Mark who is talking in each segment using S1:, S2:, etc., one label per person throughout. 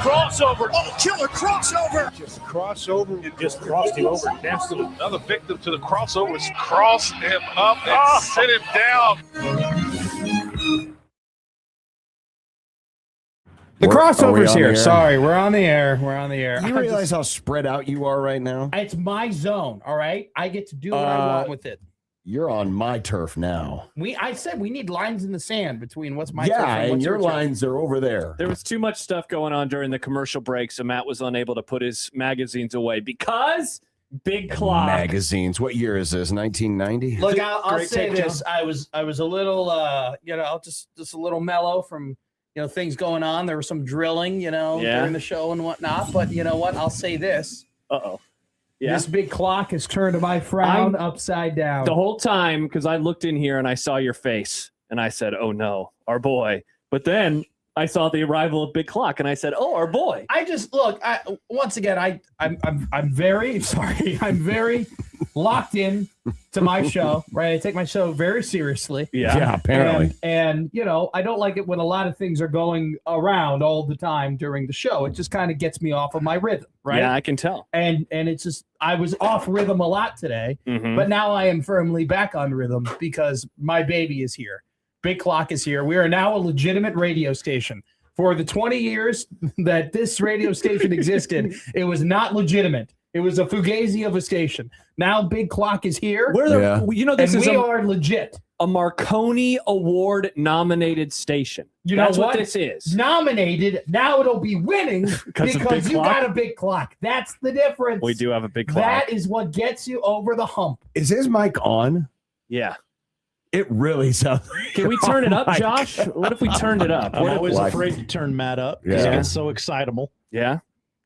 S1: Crossover. Oh, killer crossover.
S2: Just crossover. It just crossed him over. Absolutely. Another victim to the crossovers. Crossed him up and sent him down.
S3: The crossover's here. Sorry, we're on the air.
S4: You realize how spread out you are right now?
S3: It's my zone, all right? I get to do what I want with it.
S4: You're on my turf now.
S3: I said we need lines in the sand between what's my turf and
S4: and your
S3: turf.
S4: lines are over there.
S5: There was too much stuff going on during the commercial break, so Matt was unable to put his magazines away because Big Clock.
S4: Magazines. What year is this? 1990?
S3: Look, I'll say this. John. I was a little just a little mellow from things going on. There was some drilling, during the show and whatnot. But you know what? I'll say this.
S5: Uh-oh. Yeah.
S3: This big clock has turned my frown upside down.
S5: The whole time, because I looked in here and I saw your face, and I said, oh, no, our boy. But then I saw the arrival of Big Clock, and I said, oh, our boy.
S3: Once again, I'm very sorry. I'm very locked in to my show, right? I take my show very seriously.
S4: Yeah, apparently.
S3: And I don't like it when a lot of things are going around all the time during the show. It just kind of gets me off of my rhythm, right?
S5: Yeah, I can tell.
S3: And it's just, I was off rhythm a lot today, but now I am firmly back on rhythm because my baby is here. Big Clock is here. We are now a legitimate radio station. For the 20 years that this radio station existed, it was not legitimate. It was a fugazi of a station. Now Big Clock is here.
S5: We
S3: are legit.
S5: A Marconi Award nominated station.
S3: That's
S5: what this is.
S3: Nominated. Now it'll be winning because you got a Big Clock. That's the difference.
S5: We do have a Big Clock.
S3: That is what gets you over the hump.
S4: Is his mic on?
S5: Yeah.
S4: It really sounds.
S5: Can we turn it up, Josh? What if we turned it up?
S6: I'm always afraid to turn Matt up because it gets so excitable.
S5: Yeah.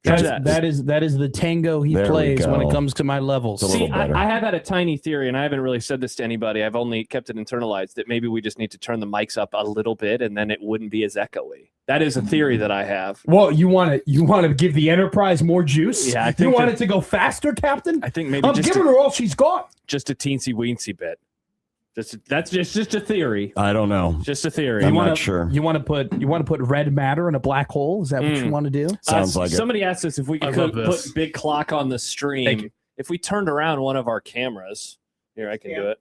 S3: That is the tango he plays when it comes to my levels.
S5: See, I have had a tiny theory, and I haven't really said this to anybody. I've only kept it internalized that maybe we just need to turn the mics up a little bit, and then it wouldn't be as echoey. That is a theory that I have.
S3: Well, you want to give the Enterprise more juice?
S5: Yeah, I think
S3: you want it to go faster, Captain?
S5: I think maybe
S3: I'm giving her all she's got.
S5: Just a teensy weensy bit. That's just a theory.
S4: I don't know.
S5: Just a theory.
S4: I'm not sure.
S3: You want to put red matter in a black hole? Is that what you want to do?
S4: Sounds like it.
S5: Somebody asked us if we could put Big Clock on the stream. If we turned around one of our cameras, here I can do it.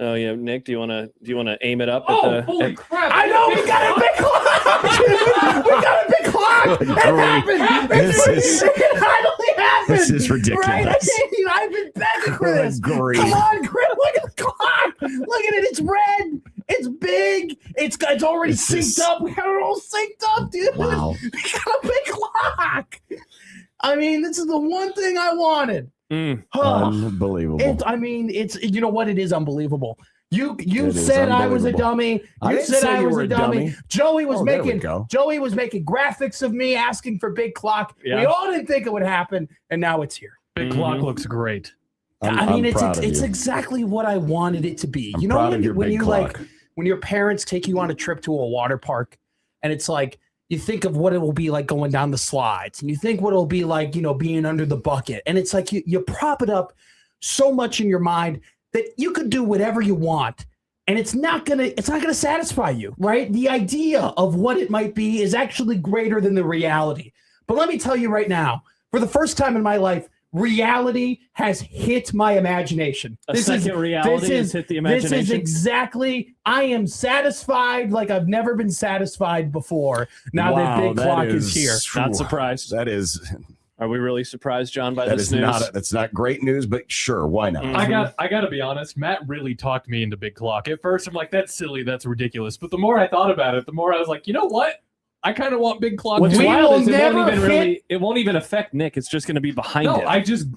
S5: Oh yeah, Nick, do you want to aim it up?
S3: Holy crap! I know we got a Big Clock. We got a Big Clock. It happened. It finally happened.
S4: This is ridiculous.
S3: Right? I've been begging for this. Come on, Chris. Look at the clock. Look at it. It's red. It's big. It's already synced up. We got it all synced up, dude.
S4: Wow.
S3: We got a Big Clock. I mean, this is the one thing I wanted.
S4: Unbelievable.
S3: It's you know what? It is unbelievable. You said I was a dummy. You said I was a dummy. Joey was making graphics of me asking for Big Clock. Yeah. We all didn't think it would happen, and now it's here.
S6: Big Clock looks great.
S3: It's exactly what I wanted it to be.
S4: I'm proud of your Big Clock.
S3: When your parents take you on a trip to a water park, and it's like you think of what it will be like going down the slides, and you think what it'll be like, being under the bucket, and it's like you prop it up so much in your mind that you could do whatever you want, and it's not gonna satisfy you, right? The idea of what it might be is actually greater than the reality. But let me tell you right now, for the first time in my life, reality has hit my imagination.
S5: Reality has hit the imagination.
S3: This is exactly, I am satisfied like I've never been satisfied before. Now that Big Clock is here.
S5: Not surprised.
S4: That is.
S5: Are we really surprised, John, by this news?
S4: That's not great news, but sure, why not?
S6: I got to be honest. Matt really talked me into Big Clock. At first, I'm like, that's silly, that's ridiculous. But the more I thought about it, the more I was like, you know what? I kind of want Big Clock.
S5: What's wild is it won't even affect Nick. It's just going to be behind it.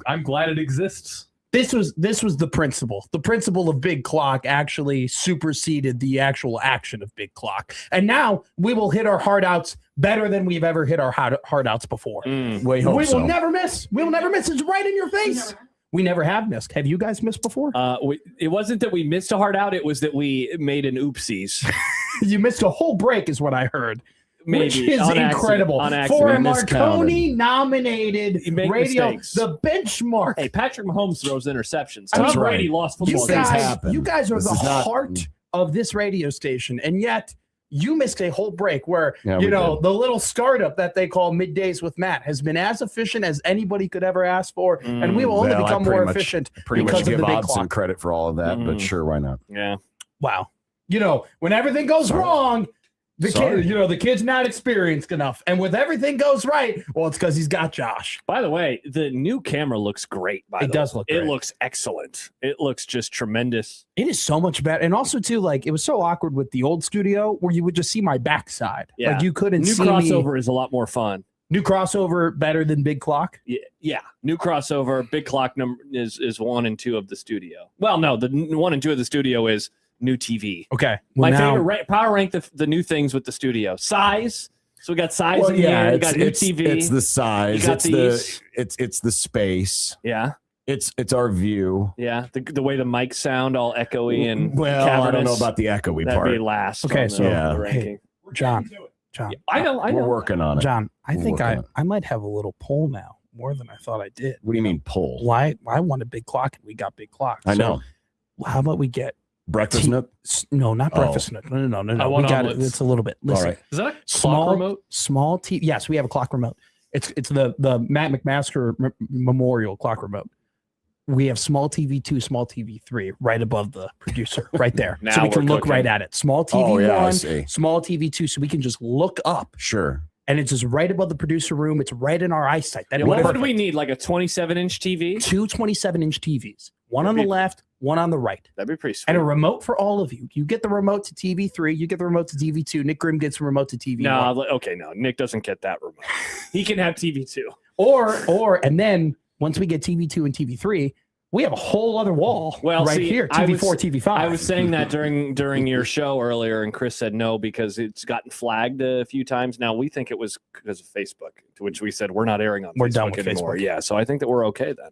S6: I'm glad it exists.
S3: This was the principle. The principle of Big Clock actually superseded the actual action of Big Clock. And now we will hit our hard outs better than we've ever hit our hard outs before.
S4: We
S3: will never miss. We will never miss. It's right in your face. We never have missed. Have you guys missed before?
S5: It wasn't that we missed a hard out. It was that we made an oopsies.
S3: You missed a whole break is what I heard.
S5: Maybe,
S3: which is incredible for a Marconi-nominated radio,
S5: mistakes.
S3: The benchmark.
S5: Hey, Patrick Mahomes throws interceptions. Tom Brady lost football.
S3: You guys are the heart of this radio station, and yet You missed a whole break where,
S4: Yeah,
S3: you
S4: we
S3: know,
S4: did.
S3: the little startup that they call Middays with Matt has been as efficient as anybody could ever ask for. And we will only
S4: Well, I
S3: become
S4: pretty
S3: more
S4: much-
S3: efficient
S4: Pretty
S3: because
S4: much
S3: of
S4: give
S3: the big
S4: Odson
S3: clock.
S4: credit for all of that, but sure, why not?
S5: Yeah.
S3: Wow. You know, when everything goes wrong,
S4: Sorry.
S3: the kid's not experienced enough. And when everything goes right, well, it's because he's got Josh.
S5: By the way, the new camera looks great.
S3: It does look
S5: It
S3: great.
S5: looks excellent. It looks just tremendous.
S3: It is so much better. And also, too, like, it was so awkward with the old studio where you would just see my backside.
S5: Yeah.
S3: Like, you couldn't
S5: New
S3: see
S5: crossover
S3: me.
S5: is a lot more fun.
S3: New crossover better than Big Clock?
S5: Yeah. New crossover. Big clock number is 1 and 2 of the studio. Well, no, the 1 and 2 of the studio is new TV.
S3: Okay.
S5: My
S3: Well, now-
S5: favorite power rank the new things with the studio. Size. So we got size in here. You got new TV.
S4: It's the size.
S5: You got
S4: It's the space.
S5: Yeah.
S4: It's our view.
S5: Yeah. The way the mics sound all echoey and
S4: Well, I don't know
S5: cavernous.
S4: about the echoey
S5: That'd be
S4: part.
S5: last.
S3: Okay,
S5: on
S3: so-
S5: the
S4: Yeah.
S5: ranking.
S3: John.
S5: I know.
S4: We're working on it.
S3: John, I
S4: We're
S3: think
S4: working on it.
S3: I might have a little poll now, more than I thought I did.
S4: What do you mean pull?
S3: Why I want a Big Clock and we got Big Clock.
S4: I
S3: So,
S4: know.
S3: how about we get
S4: Breakfast
S3: T-
S4: nook?
S3: no, not
S4: Oh.
S3: breakfast nook. No.
S6: I
S3: We
S6: want
S3: got it.
S6: omelets.
S3: It's a little bit. Listen,
S4: All right.
S6: Is that a clock
S3: small
S6: remote?
S3: small TV. Yes, we have a clock remote. It's the Matt McMaster Memorial clock remote. We have small TV 2, small TV 3 right above the producer, right there. So
S5: Now
S3: we can
S5: we're
S3: look right
S5: cooking.
S3: at it. Small TV
S4: Oh, yeah, I
S3: 1,
S4: see.
S3: small TV 2, so we can just look up,
S4: Sure.
S3: and it's just right above the producer room. It's right in our eyesight. That
S5: What
S3: is
S5: would we need? Like a 27-inch TV?
S3: Two 27-inch TVs, one on the
S5: That'd be-
S3: left, one on the right,
S5: That'd be pretty sweet.
S3: and a remote for all of you. You get the remote to TV 3, you get the remote to TV 2. Nick Grimm gets a remote to TV 1.
S5: No, okay, no. Nick doesn't get that remote. He can have TV too.
S3: And then once we get TV 2 and TV 3, we have a whole other wall
S5: Well,
S3: right
S5: see,
S3: here,
S5: I
S3: TV
S5: was-
S3: 4, TV 5.
S5: I was saying that during your show earlier, and Chris said no because it's gotten flagged a few times. Now we think it was because of Facebook, to which we said we're not airing on
S3: We're
S5: Facebook
S3: done with
S5: anymore.
S3: Facebook.
S5: Yeah, so I think that we're okay then.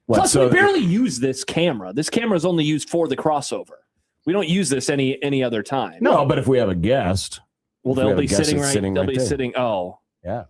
S4: What,
S5: Plus,
S4: so-
S5: we barely use this camera. This camera is only used for the crossover. We don't use this any other time.
S4: No, but if we have a guest,
S5: Well,
S4: if we
S5: they'll
S4: have a
S5: be
S4: guest
S5: sitting
S4: that's
S5: right.
S4: sitting
S5: They'll
S4: right
S5: be
S4: there.
S5: sitting. Oh,
S4: yeah.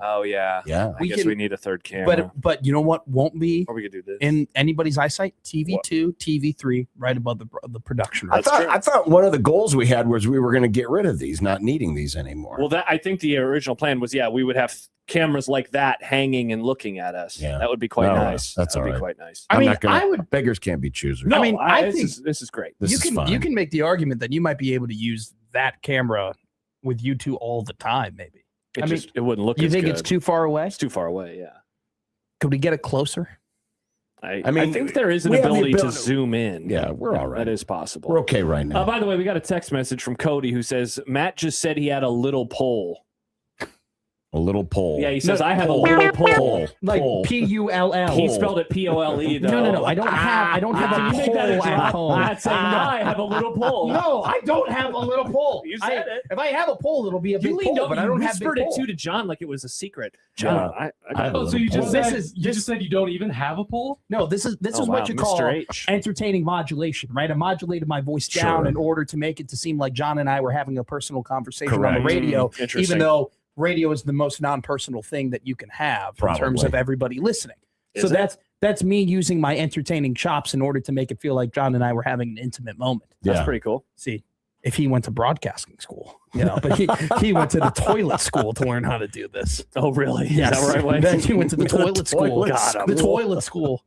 S5: oh yeah.
S4: Yeah.
S5: I guess we need a third camera.
S3: but you know what won't be
S5: or we could do this.
S3: in anybody's eyesight? TV 2, TV 3, right above the production room.
S4: I thought one of the goals we had was we were going to get rid of these, not needing these anymore.
S5: Well, that I think the original plan was, we would have cameras like that hanging and looking at us.
S4: Yeah.
S5: That would be quite
S4: No,
S5: nice.
S4: that's
S5: That'd
S4: all
S5: be
S4: right.
S5: quite nice.
S3: I
S4: I'm
S3: mean,
S4: not gonna,
S3: I would.
S4: beggars can't be choosers.
S3: No, I mean, I
S5: this
S3: think
S5: this is great.
S4: This
S3: you
S4: is
S3: can
S4: fine.
S3: you can make the argument that you might be able to use that camera with you two all the time. Maybe
S5: It wouldn't look.
S3: you
S5: as
S3: think
S5: good.
S3: it's too far away?
S5: It's too far away. Yeah.
S3: Could we get it closer?
S5: I
S4: mean,
S5: think there is an
S4: we have the
S5: ability to
S4: ability-
S5: zoom in.
S4: Yeah, we're all right.
S5: That is possible.
S4: We're okay right now.
S5: By the way, we got a text message from Cody who says Matt just said he had a little pole.
S4: A little poll.
S5: Yeah, he says I have a little pole.
S3: Like
S4: Poll.
S3: PULL.
S5: He spelled it POLE though.
S3: No. I don't have
S5: Can
S3: a
S5: you make that a
S3: pole at
S5: drop?
S3: home.
S5: Not saying no, I have a little pole.
S3: No, I don't have a little pole.
S5: You said it.
S3: If I have a pole, it'll be a
S5: You
S3: big
S5: leaned
S3: pole,
S5: over,
S3: but I
S5: you
S3: don't have
S5: whispered
S3: big
S5: it
S3: pole.
S5: too to John like it was a secret.
S4: Yeah.
S5: John,
S4: I have
S6: Oh,
S4: a
S6: so
S4: little
S6: you just
S4: poll.
S3: This
S6: said
S3: is
S6: you just said you don't even have a poll?
S3: No, this is
S5: Oh,
S3: what
S5: wow,
S3: you
S5: Mr.
S3: call
S5: H.
S3: entertaining modulation, right? I modulated my voice down
S4: Sure.
S3: in order to make it to seem like John and I were having a personal conversation on the
S4: Correct.
S3: radio,
S5: Interesting.
S3: even though radio is the most non-personal thing that you can have in terms
S4: Probably.
S3: of everybody listening.
S5: Is
S3: So
S5: it?
S3: that's me using my entertaining chops in order to make it feel like John and I were having an intimate moment.
S5: That's
S4: Yeah.
S5: pretty cool.
S3: See, if he went to broadcasting school, but he went to the toilet school to learn how to do this.
S5: Oh, really?
S3: Yes.
S5: Is that where I went?
S3: Then he went to the toilet school.
S4: toilet
S5: Got him.
S3: The toilet school.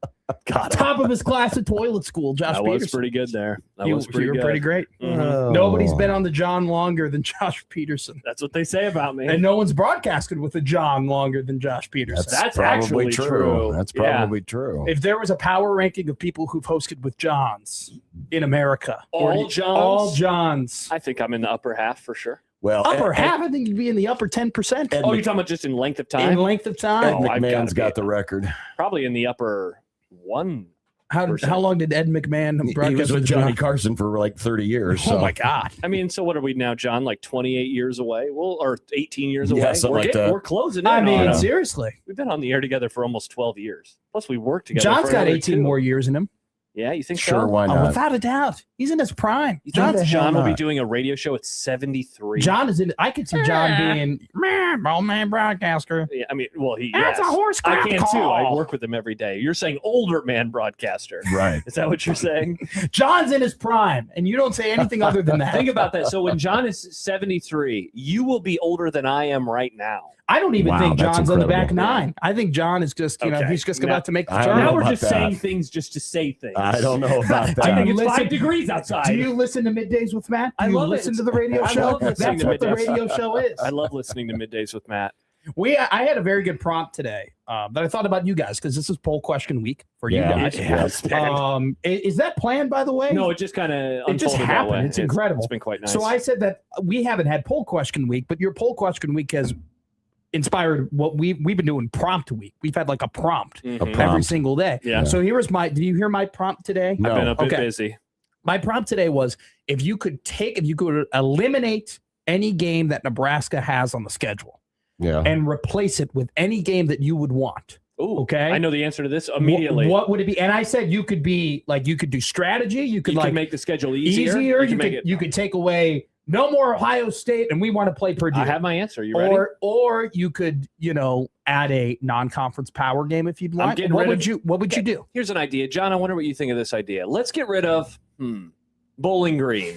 S5: Got him.
S3: Top of his class at toilet school, Josh
S5: That was
S3: Peterson.
S5: pretty good there. That
S3: You
S5: was pretty
S3: were
S5: good.
S3: pretty great.
S5: Mhm.
S3: Nobody's been on the John longer than Josh Peterson.
S5: That's what they say about me.
S3: And no one's broadcasted with a John longer than Josh Peterson.
S5: That's
S4: probably
S5: actually true.
S4: That's
S5: Yeah.
S4: probably true.
S3: If there was a power ranking of people who've hosted with Johns in America,
S5: All Johns?
S3: all Johns,
S5: I think I'm in the upper half for sure.
S4: Well,
S3: upper
S4: Ed-
S3: half, I think you'd be in the upper 10%
S4: Ed
S5: Oh,
S4: Mc-
S5: you're talking about just in length of
S3: in
S5: time?
S3: length of
S4: Ed
S3: time.
S5: Oh, I've
S4: McMahon's
S5: gotta
S4: got
S5: be-
S4: the record.
S5: Probably in the upper one.
S3: How long did Ed McMahon
S4: He
S3: broadcast
S4: was with
S3: with
S4: Johnny
S3: John?
S4: Carson for like 30 years.
S3: Oh
S4: so.
S3: my God!
S5: I mean, so what are we now, John? Like 28 years away? Well, or 18 years
S4: Yeah,
S5: away?
S4: something
S5: We're,
S4: like that.
S5: we're closing in.
S3: I mean,
S5: on it.
S3: seriously,
S5: We've been on the air together for almost 12 years. Plus, we worked together.
S3: John's
S5: for
S3: got
S5: another
S3: 18
S5: 2.
S3: more years in him.
S5: Yeah, you think
S4: Sure,
S5: so?
S4: why
S3: Oh,
S4: not?
S3: without a doubt. He's in his prime.
S5: You think John will be
S4: not?
S5: doing a radio show at 73?
S3: John is in. I could see John being old man broadcaster.
S5: Yeah, I mean, well,
S3: That's a horse
S5: I
S3: crap
S5: can too. I
S3: call.
S5: work with him every day. You're saying older man broadcaster.
S4: Right.
S5: Is that what you're saying?
S3: John's in his prime, and you don't say anything other than that.
S5: Think about that. So when John is 73, you will be older than I am right now.
S3: I don't even
S4: Wow,
S3: think
S4: that's
S3: John's on the back
S4: incredible.
S3: nine. I think John is just,
S5: Okay.
S3: he's just
S5: Now-
S3: about to make the
S4: I don't
S3: turn.
S4: know
S5: Now we're
S4: about
S5: just
S4: that.
S5: saying things just to say things.
S4: I don't know about
S5: I
S4: that.
S5: think it's
S3: Listen-
S5: 5 degrees outside.
S3: Do you listen to Middays with Matt? Do
S5: I
S3: you
S5: love it.
S3: listen to the radio
S5: I
S3: show?
S5: love listening
S3: That's
S5: to
S3: what the
S5: Middays.
S3: radio show is.
S5: I love listening to Middays with Matt.
S3: I had a very good prompt today that I thought about you guys because this is poll question week for you
S4: Yeah.
S3: guys.
S5: Yes, man.
S3: Is that planned, by the way?
S5: No, it just kind of
S3: It just happened. It's incredible.
S5: It's been quite nice.
S3: So I said that we haven't had poll question week, but your poll question week has inspired what we've been doing prompt week. We've had like a prompt
S5: Mhm.
S4: prompt.
S3: every single day.
S5: Yeah.
S3: So here was do you hear my prompt today?
S4: No.
S5: I've been a bit
S3: Okay.
S5: busy.
S3: My prompt today was if you could eliminate any game that Nebraska has on the schedule
S4: Yeah.
S3: and replace it with any game that you would want.
S5: Ooh,
S3: Okay.
S5: I know the answer to this immediately.
S3: What would it be? And I said you could do strategy. You could
S5: you
S3: like
S5: can make the schedule easier.
S3: You could take away no more Ohio State, and we want to play Purdue.
S5: I have my answer. You ready?
S3: Or you could add a non-conference power game if you'd like.
S5: getting
S3: What
S5: rid
S3: would
S5: of-
S3: you do?
S5: Here's an idea, John. I wonder what you think of this idea. Let's get rid of Bowling Green.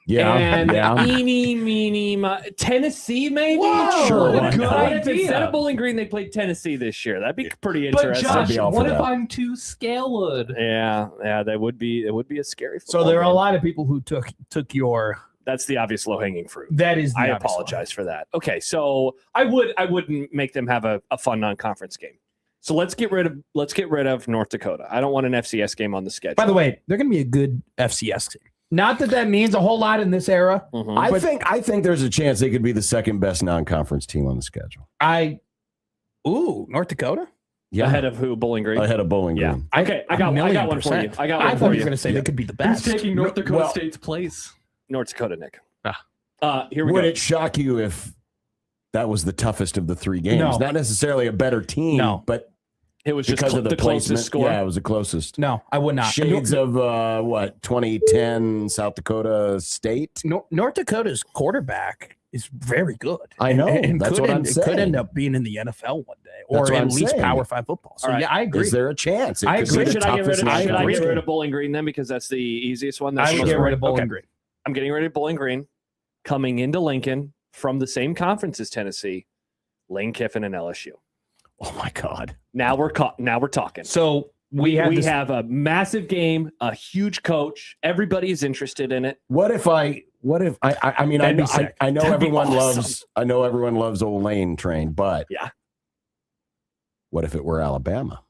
S4: Yeah.
S5: And
S4: yeah.
S5: eeny, meeny, Tennessee, maybe?
S3: Whoa,
S5: Sure.
S3: what a good
S5: Instead
S3: idea.
S5: of Bowling Green, they played Tennessee this year. That'd be pretty
S6: But
S5: interesting.
S6: Josh,
S4: be all
S6: what
S4: for
S6: if
S4: that.
S6: I'm too scared?
S5: Yeah, that would be. It would be a scary.
S3: So
S5: football
S3: there are a
S5: game.
S3: lot of people who took your.
S5: That's the obvious low-hanging fruit.
S3: That is.
S5: I apologize for that. Okay, so I wouldn't make them have a fun non-conference game. So let's get rid of North Dakota. I don't want an FCS game on the schedule.
S3: By the way, they're going to be a good FCS team. Not that means a whole lot in this era.
S5: Mhm.
S4: I think there's a chance they could be the second best non-conference team on the schedule.
S3: North Dakota.
S4: Yeah.
S5: Ahead of who? Bowling Green.
S4: Ahead of Bowling Green.
S5: Yeah. Okay, I got one for you. I got
S3: I
S5: one
S3: thought
S5: for
S3: you were
S5: you.
S3: going to say they could be the
S6: Who's
S3: best.
S6: taking North Dakota
S4: Well-
S6: State's place?
S5: North Dakota, Nick.
S3: Ah.
S5: Here we
S4: Would
S5: go.
S4: it shock you if that was the toughest of the three games?
S3: No.
S4: Not necessarily a better team,
S3: No.
S4: but
S5: It was just
S4: because of the
S5: closest
S4: placement.
S5: score.
S4: Yeah, it was the closest.
S3: No, I would not.
S4: Shades of 2010 South Dakota State.
S3: North Dakota's quarterback is very good.
S4: I know.
S3: And
S4: That's
S3: could
S4: what I'm
S3: it could
S4: saying.
S3: end up being in the NFL one day, or
S4: That's what
S3: at
S4: I'm
S3: least
S4: saying.
S3: Power 5 football. So
S5: All right.
S3: yeah, I agree.
S4: Is there a chance? It
S3: I
S4: could
S3: agree.
S4: be the
S5: Should I get rid
S4: toughest
S5: of, should I
S4: non-conference
S5: get rid
S4: game.
S5: of Bowling Green then because that's the easiest one? That's
S3: I
S5: the
S3: would
S5: most
S3: get rid of
S5: important?
S3: Bowling
S5: Okay.
S3: Green.
S5: I'm getting rid of Bowling Green. Coming into Lincoln from the same conference as Tennessee, Lane Kiffin and LSU.
S4: Oh my God!
S5: Now we're talking.
S3: So we
S5: have a massive game, a huge coach. Everybody is interested in it.
S4: What if I mean,
S3: That'd be sick.
S4: I know
S5: That'd be
S4: everyone
S5: awesome.
S4: loves old Lane Train, but
S5: Yeah.
S4: what if it were Alabama?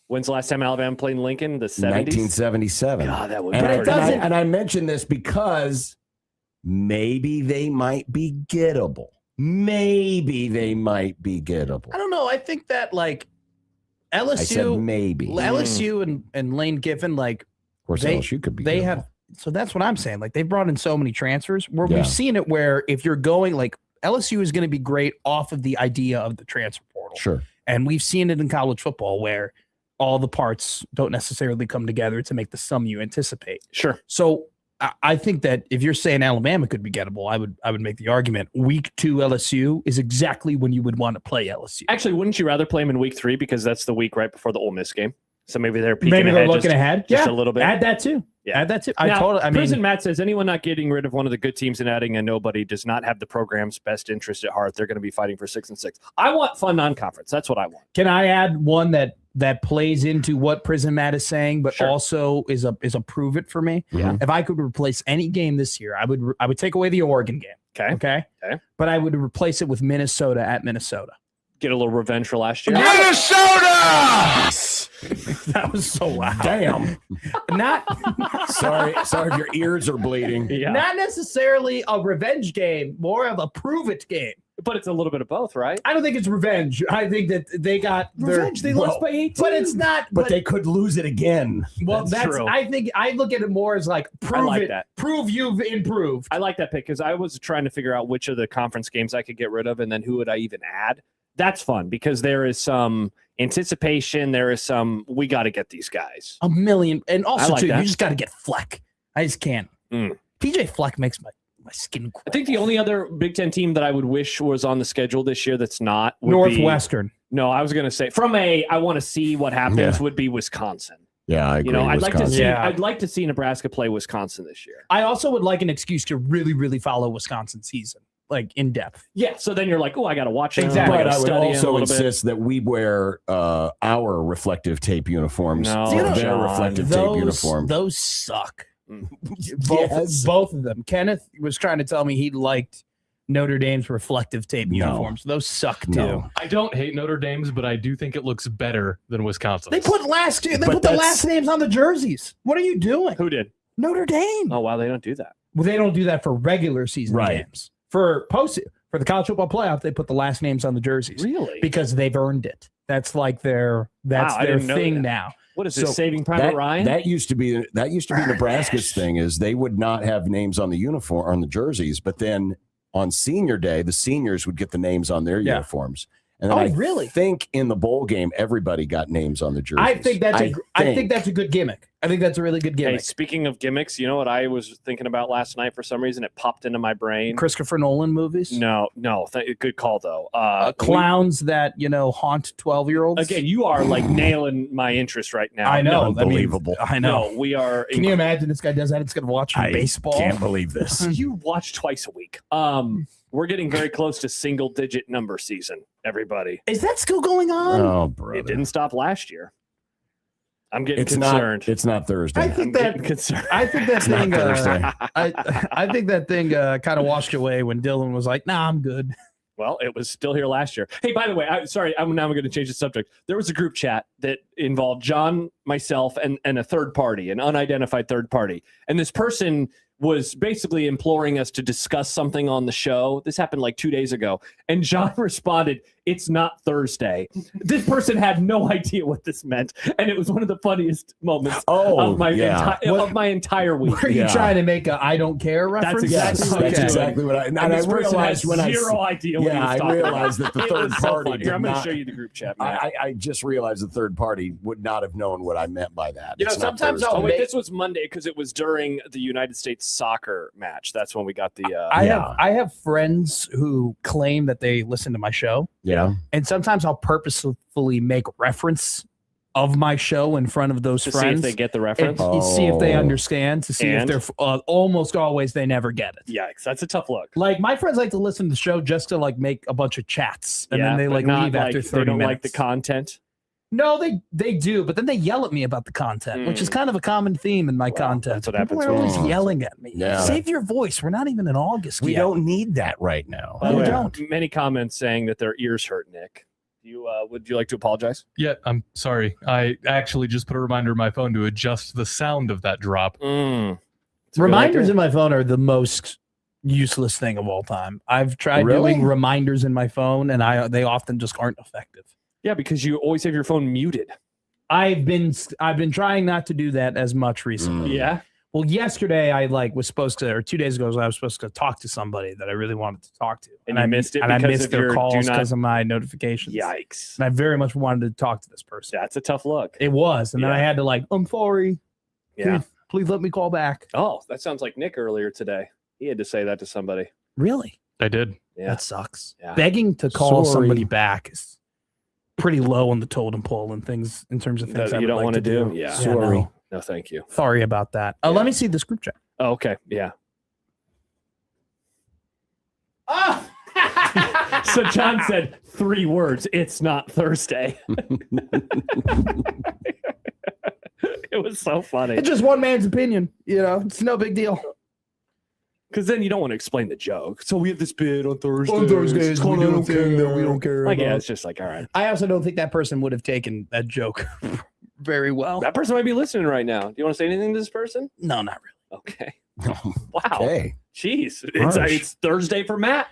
S5: When's the last time Alabama played in Lincoln? The 70s?
S4: 1977.
S5: God, that would be
S4: And
S5: pretty cool.
S4: and I mention this because maybe they might be gettable. Maybe they might be gettable.
S3: I don't know. I think that like
S4: I said
S3: LSU,
S4: maybe. Of
S3: LSU and Lane Kiffin, like
S4: course,
S3: they-
S4: LSU could be.
S3: they
S4: gettable.
S3: have. So that's what I'm saying. Like they've brought in so many transfers where
S4: Yeah.
S3: we've seen it where if you're going like LSU is going to be great off of the idea of the transfer portal.
S4: Sure.
S3: And we've seen it in college football where all the parts don't necessarily come together to make the sum you anticipate.
S5: Sure.
S3: So I think that if you're saying Alabama could be gettable, I would make the argument week 2 LSU is exactly when you would want to play LSU.
S5: Actually, wouldn't you rather play them in week 3 because that's the week right before the Ole Miss game? So maybe they're peeking
S3: Maybe they're
S5: ahead
S3: looking ahead.
S5: just
S3: Yeah,
S5: a little bit.
S3: Add that too.
S5: Yeah.
S3: Add that too.
S5: Now,
S3: I
S5: Prison
S3: mean,
S5: Matt says anyone not getting rid of one of the good teams and adding a nobody does not have the program's best interest at heart. They're going to be fighting for 6-6. I want fun non-conference. That's what I want.
S3: can I add one that plays into what Prison Matt is saying, but
S5: Sure.
S3: also is a prove it for me?
S5: Yeah.
S3: If I could replace any game this year, I would take away the Oregon game.
S5: Okay.
S3: Okay.
S5: Okay.
S3: But I would replace it with Minnesota at Minnesota.
S5: Get a little revenge for last year.
S3: That was so loud.
S4: Damn.
S3: Not
S4: sorry if your ears are bleeding.
S5: Yeah.
S3: not necessarily a revenge game, more of a prove it game.
S5: But it's a little bit of both, right?
S3: I don't think it's revenge. I think that they got
S5: Revenge. They lost by 18.
S3: But it's not.
S4: But they could lose it again.
S3: Well, that's
S5: true.
S3: I think I look at it more as like prove
S5: like
S3: it.
S5: that.
S3: Prove you've improved.
S5: I like that pick because I was trying to figure out which of the conference games I could get rid of and then who would I even add. That's fun because there is some anticipation. There is some, we got to get these guys.
S3: A million. And also,
S5: like
S3: too,
S5: that.
S3: you just got to get Fleck. I just can't. PJ Fleck makes my skin crawl.
S5: I think the only other Big Ten team that I would wish was on the schedule this year that's not would
S3: Northwestern.
S5: No, I was going to say I want to see what happens would be Wisconsin.
S4: Yeah, I agree.
S5: I'd like to see.
S3: Yeah.
S5: I'd like to see Nebraska play Wisconsin this year.
S3: I also would like an excuse to really, really follow Wisconsin season, like in depth.
S5: Yeah. So then you're like, oh, I got to watch it.
S3: Exactly.
S4: But I would
S5: study
S4: also
S5: a little
S4: insist that we wear our reflective tape uniforms.
S5: No,
S4: their
S5: John.
S4: reflective tape uniform.
S3: Those suck.
S4: Yes.
S3: Both of them. Kenneth was trying to tell me he liked Notre Dame's reflective tape uniforms. Those suck too.
S4: No.
S6: I don't hate Notre Dame's, but I do think it looks better than Wisconsin.
S3: They put the last names on the jerseys. What are you doing?
S5: Who did?
S3: Notre Dame.
S5: Oh wow, they don't do that.
S3: Well, they don't do that for regular season
S4: Right.
S3: games. For the college football playoff, they put the last names on the jerseys.
S5: Really?
S3: Because they've earned it. That's like their
S5: I didn't know
S3: thing
S5: that.
S3: now.
S5: What is
S4: So
S5: this? Saving Private Ryan?
S4: That used to be Nebraska's thing, is they would not have names on the uniform on the jerseys, but then on senior day, the seniors would get the names on their uniforms. And then I think in the bowl game, everybody got names on the jerseys.
S3: I think that's a good gimmick. I think that's a really good
S5: Hey,
S3: gimmick.
S5: speaking of gimmicks, you know what I was thinking about last night for some reason? It popped into my brain.
S3: Christopher Nolan movies.
S5: No. Good call, though.
S3: Clowns that, haunt 12-year-olds.
S5: Again, you are like nailing my interest right now.
S3: I know.
S4: Unbelievable.
S3: I know.
S5: No, we are.
S3: Can you imagine this guy does that? It's going to watch baseball.
S4: Can't believe this.
S5: You watch twice a week. We're getting very close to single-digit number season, everybody.
S3: Is that still going on?
S4: Oh, brother.
S5: It didn't stop last year. I'm getting
S4: It's
S5: concerned.
S4: It's not Thursday.
S3: I think
S5: getting concerned.
S3: I think that thing.
S4: Thursday.
S3: I think that thing kind of washed away when Dylan was like, "Nah, I'm good."
S5: Well, it was still here last year. Hey, by the way, I'm going to change the subject. There was a group chat that involved John, myself, and a third party, an unidentified third party. And this person was basically imploring us to discuss something on the show. This happened like 2 days ago. And John responded, "It's not Thursday." This person had no idea what this meant. And it was one of the funniest moments of my entire week.
S3: Were you trying to make a "I don't care" reference?
S5: That's
S4: exactly what I. And I realized when I
S5: zero idea what he was talking
S4: realized that the
S5: about.
S4: third party.
S5: Here, I'm going to show you the group chat.
S4: I just realized the third party would not have known what I meant by that.
S3: You know,
S4: It's not
S3: sometimes
S4: Thursday.
S3: I'll
S5: this was Monday because it was during the United States soccer match. That's when we got the.
S3: I have friends who claim that they listen to my show.
S4: Yeah.
S3: And sometimes I'll purposefully make reference of my show in front of those
S5: to
S3: friends.
S5: see if they get the
S3: and
S5: reference.
S3: see if they understand, to see
S5: And?
S3: if they're almost always they never get it.
S5: Yikes, that's a tough look.
S3: Like my friends like to listen to the show just to like make a bunch of chats and then they
S5: but
S3: like
S5: not
S3: leave after 30
S5: They don't
S3: minutes.
S5: like the content.
S3: No, they do, but then they yell at me about the content, which is kind of a common theme in my content.
S5: That's what
S3: People
S5: happens
S3: are
S5: when-
S3: always yelling at me.
S4: Yeah.
S3: Save your voice. We're not even in August
S4: We
S3: yet.
S4: don't need that right now.
S5: By the
S3: We
S5: way,
S3: don't.
S5: Many comments saying that their ears hurt, Nick. Would you like to apologize?
S6: Yeah, I'm sorry. I actually just put a reminder on my phone to adjust the sound of that drop.
S5: It's a good
S3: Reminders
S5: idea.
S3: in my phone are the most useless thing of all time. I've tried
S4: Really?
S3: doing reminders in my phone, and they often just aren't effective.
S5: Yeah, because you always have your phone muted.
S3: I've been trying not to do that as much recently.
S5: Yeah.
S3: Well, yesterday I was supposed to, or 2 days ago, I was supposed to talk to somebody that I really wanted to talk to,
S5: And you missed it
S3: and I
S5: because
S3: missed
S5: of
S3: their
S5: your
S3: calls
S5: do not-
S3: because of my notifications.
S5: Yikes.
S3: And I very much wanted to talk to this person.
S5: That's a tough look.
S3: It was, and then I
S5: Yeah.
S3: had to I'm sorry.
S5: Yeah.
S3: Please let me call back.
S5: Oh, that sounds like Nick earlier today. He had to say that to somebody.
S3: Really?
S6: I did.
S5: Yeah.
S3: That sucks.
S5: Yeah.
S3: Begging to call
S4: Sorry.
S3: somebody back is pretty low on the totem pole and things in terms of things
S5: That
S3: I
S5: you
S3: would
S5: don't
S3: like
S5: want to do. Yeah.
S4: Sorry.
S3: no.
S5: No, thank you.
S3: Sorry about that.
S5: Yeah.
S3: Let me see this group chat.
S5: Oh, okay. Yeah. So John said 3 words. It's not Thursday. It was so funny.
S3: It's just one man's opinion. It's no big deal.
S5: Because then you don't want to explain the joke. So we have this bid on Thursday.
S3: On Thursdays, we do a thing that we don't care
S5: Like, yeah,
S3: about.
S5: it's just like, all right.
S3: I also don't think that person would have taken that joke very well.
S5: That person might be listening right now. Do you want to say anything to this person?
S3: No, not really.
S5: Okay. Wow.
S4: Okay.
S5: Jeez.
S4: Harsh.
S5: It's Thursday for Matt.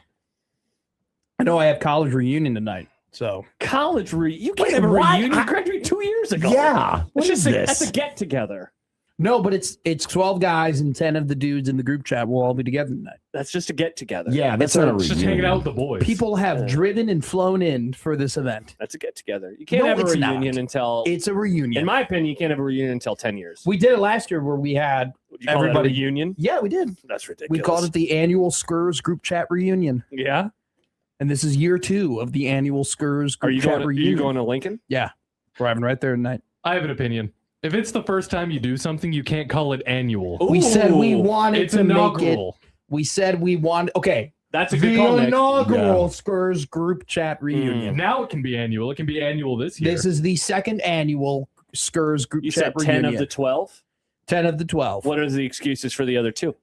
S3: I know I have college reunion tonight, so
S5: College you can't
S4: Wait,
S5: have a
S4: what?
S5: reunion. You graduated 2 years ago.
S4: Yeah. What
S5: It's
S4: is
S5: just
S4: this?
S5: that's a get together.
S3: No, but it's 12 guys and 10 of the dudes in the group chat will all be together tonight.
S5: That's just a get together.
S4: Yeah, that's not a
S6: It's just hanging out with the boys.
S3: People have driven and flown in for this event.
S5: That's a get together. You can't
S3: No,
S5: have a
S3: it's
S5: reunion
S3: not.
S5: until.
S3: It's a reunion.
S5: In my opinion, you can't have a reunion until 10 years.
S3: We did it last year where we had
S5: Would you call
S3: everybody.
S5: that a reunion?
S3: Yeah, we did.
S5: That's ridiculous.
S3: We called it the annual Skurs group chat reunion.
S5: Yeah.
S3: And this is year 2 of the annual Skurs group chat
S5: Are
S3: reunion.
S5: you going to Lincoln?
S3: Yeah. We're having right there tonight.
S6: I have an opinion. If it's the first time you do something, you can't call it annual.
S3: We said we wanted
S6: It's
S3: to
S6: inaugural.
S3: make it. We said we want. Okay.
S5: That's a good
S3: The
S5: call, Nick.
S3: inaugural Skurs group chat reunion.
S6: Now it can be annual. It can be annual this year.
S3: This is the second annual Skurs group
S5: You
S3: chat
S5: said 10
S3: reunion.
S5: of the 12?
S3: 10 of the 12.
S5: What are the excuses for the other 2?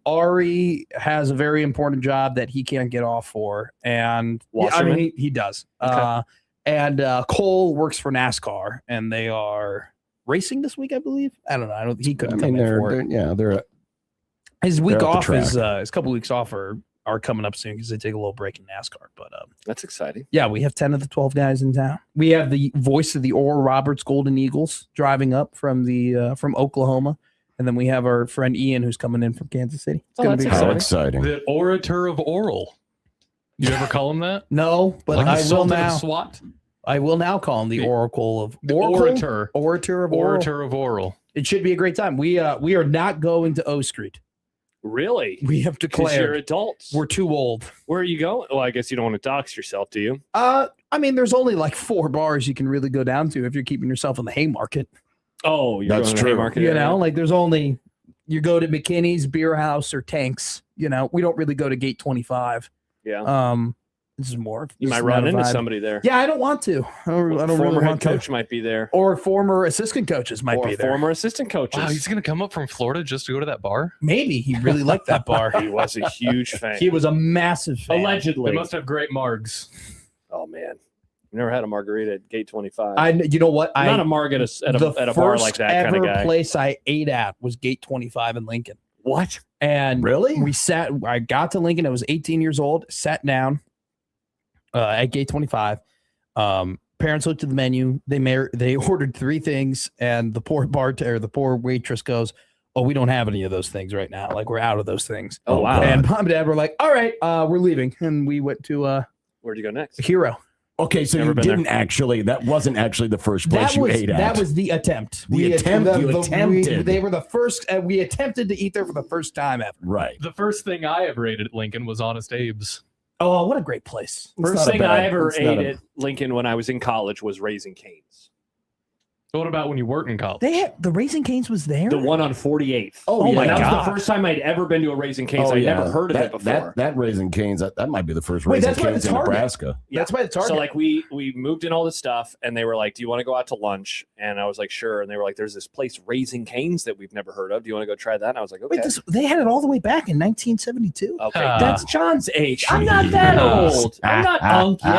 S3: Ari has a very important job that he can't get off for, and
S5: Wasserman?
S3: he does.
S5: Okay.
S3: And Cole works for NASCAR, and they are racing this week, I believe. I don't know. He couldn't come in for it.
S4: They're
S3: His week
S4: at the
S3: off is
S4: track.
S3: his couple weeks off are coming up soon because they take a little break in NASCAR. But
S5: That's exciting.
S3: yeah, we have 10 of the 12 guys in town. We have the voice of the Oral Roberts Golden Eagles driving up from the from Oklahoma, and then we have our friend Ian who's coming in from Kansas City. It's gonna
S5: that's
S3: be
S4: how
S3: fun.
S4: exciting.
S6: The orator of oral. You ever call him that?
S3: No, but
S6: Like
S3: I
S6: the
S3: will
S6: Sultan of
S3: now.
S6: SWAT?
S3: I will now call him the Oracle of
S6: Orator.
S3: Orator of Oral.
S6: Orator of oral.
S3: It should be a great time. We are not going to O Street.
S5: Really?
S3: We have
S5: Because you're
S3: declared
S5: adults.
S3: we're too old.
S5: Where are you going? Well, I guess you don't want to dox yourself, do you?
S3: I mean, there's only like 4 bars you can really go down to if you're keeping yourself in the Haymarket.
S5: Oh, you're
S4: That's
S5: going to
S4: true.
S5: Haymarket
S3: You
S5: area.
S3: know, like there's only you go to McKinney's, Beer House, or Tanks. You know, we don't really go to Gate 25.
S5: Yeah.
S3: This is more.
S5: You
S3: this
S5: might
S3: is
S5: run
S3: not a
S5: into
S3: vibe.
S5: somebody there.
S3: Yeah, I don't want to. I don't
S5: Former
S3: really
S5: head
S3: want
S5: coach
S3: to.
S5: might be there.
S3: Or former assistant coaches might
S5: Or
S3: be there.
S5: former assistant coaches.
S6: Wow, he's going to come up from Florida just to go to that bar?
S3: Maybe he really liked that bar.
S5: He was a huge fan.
S3: He was a massive fan.
S5: Allegedly.
S6: They must have great margs.
S5: Oh, man. Never had a margarita at Gate 25.
S3: You know what?
S5: I'm not a marg at a bar like that kind of
S3: The
S5: guy.
S3: first place I ate at was Gate 25 in Lincoln.
S5: What?
S3: And
S4: Really?
S3: I got to Lincoln. I was 18 years old, sat down at Gate 25. Parents looked at the menu. They ordered 3 things, and the poor waitress goes, "Oh, we don't have any of those things right now. Like, we're out of those things."
S5: Oh, wow.
S3: And mom and dad were like, "All right, we're leaving." And we went to
S5: Where'd you go next?
S3: Hero.
S4: Okay, so
S5: Never
S4: you
S5: been
S4: didn't actually. That wasn't actually the first place you ate at.
S3: That was the attempt.
S4: The attempt. You attempted.
S3: They were the first. We attempted to eat there for the first time ever.
S4: right.
S6: The first thing I ever ate at Lincoln was Honest Abe's.
S3: Oh, what a great place!
S4: It's
S5: First
S4: not a
S5: thing
S4: bad-
S5: I ever
S4: it's not
S5: ate
S4: a-
S5: at Lincoln when I was in college was Raising Cane's.
S6: What about when you weren't in college?
S3: They had the Raising Cane's was there.
S5: The one on 48th.
S3: Oh,
S4: my
S5: And that was
S3: God.
S5: the first time I'd ever been to a Raising Cane's.
S4: Oh,
S5: I'd
S4: yeah.
S5: never heard of it before.
S4: That Raising Cane's, that might be the first
S3: Wait,
S4: Raising
S3: that's why
S4: Cane's
S3: the
S4: in
S3: Target-
S4: Nebraska.
S3: That's why the Target.
S5: So like we moved in all this stuff and they were like, "Do you want to go out to lunch?" And I was like, "Sure." And they were like, "There's this place Raising Cane's that we've never heard of. Do you want to go try that?" And I was like, "Okay."
S3: Wait, they had it all the way back in 1972.
S5: Okay,
S6: Ah.
S5: that's John's age. I'm not that old. I'm not unk yet.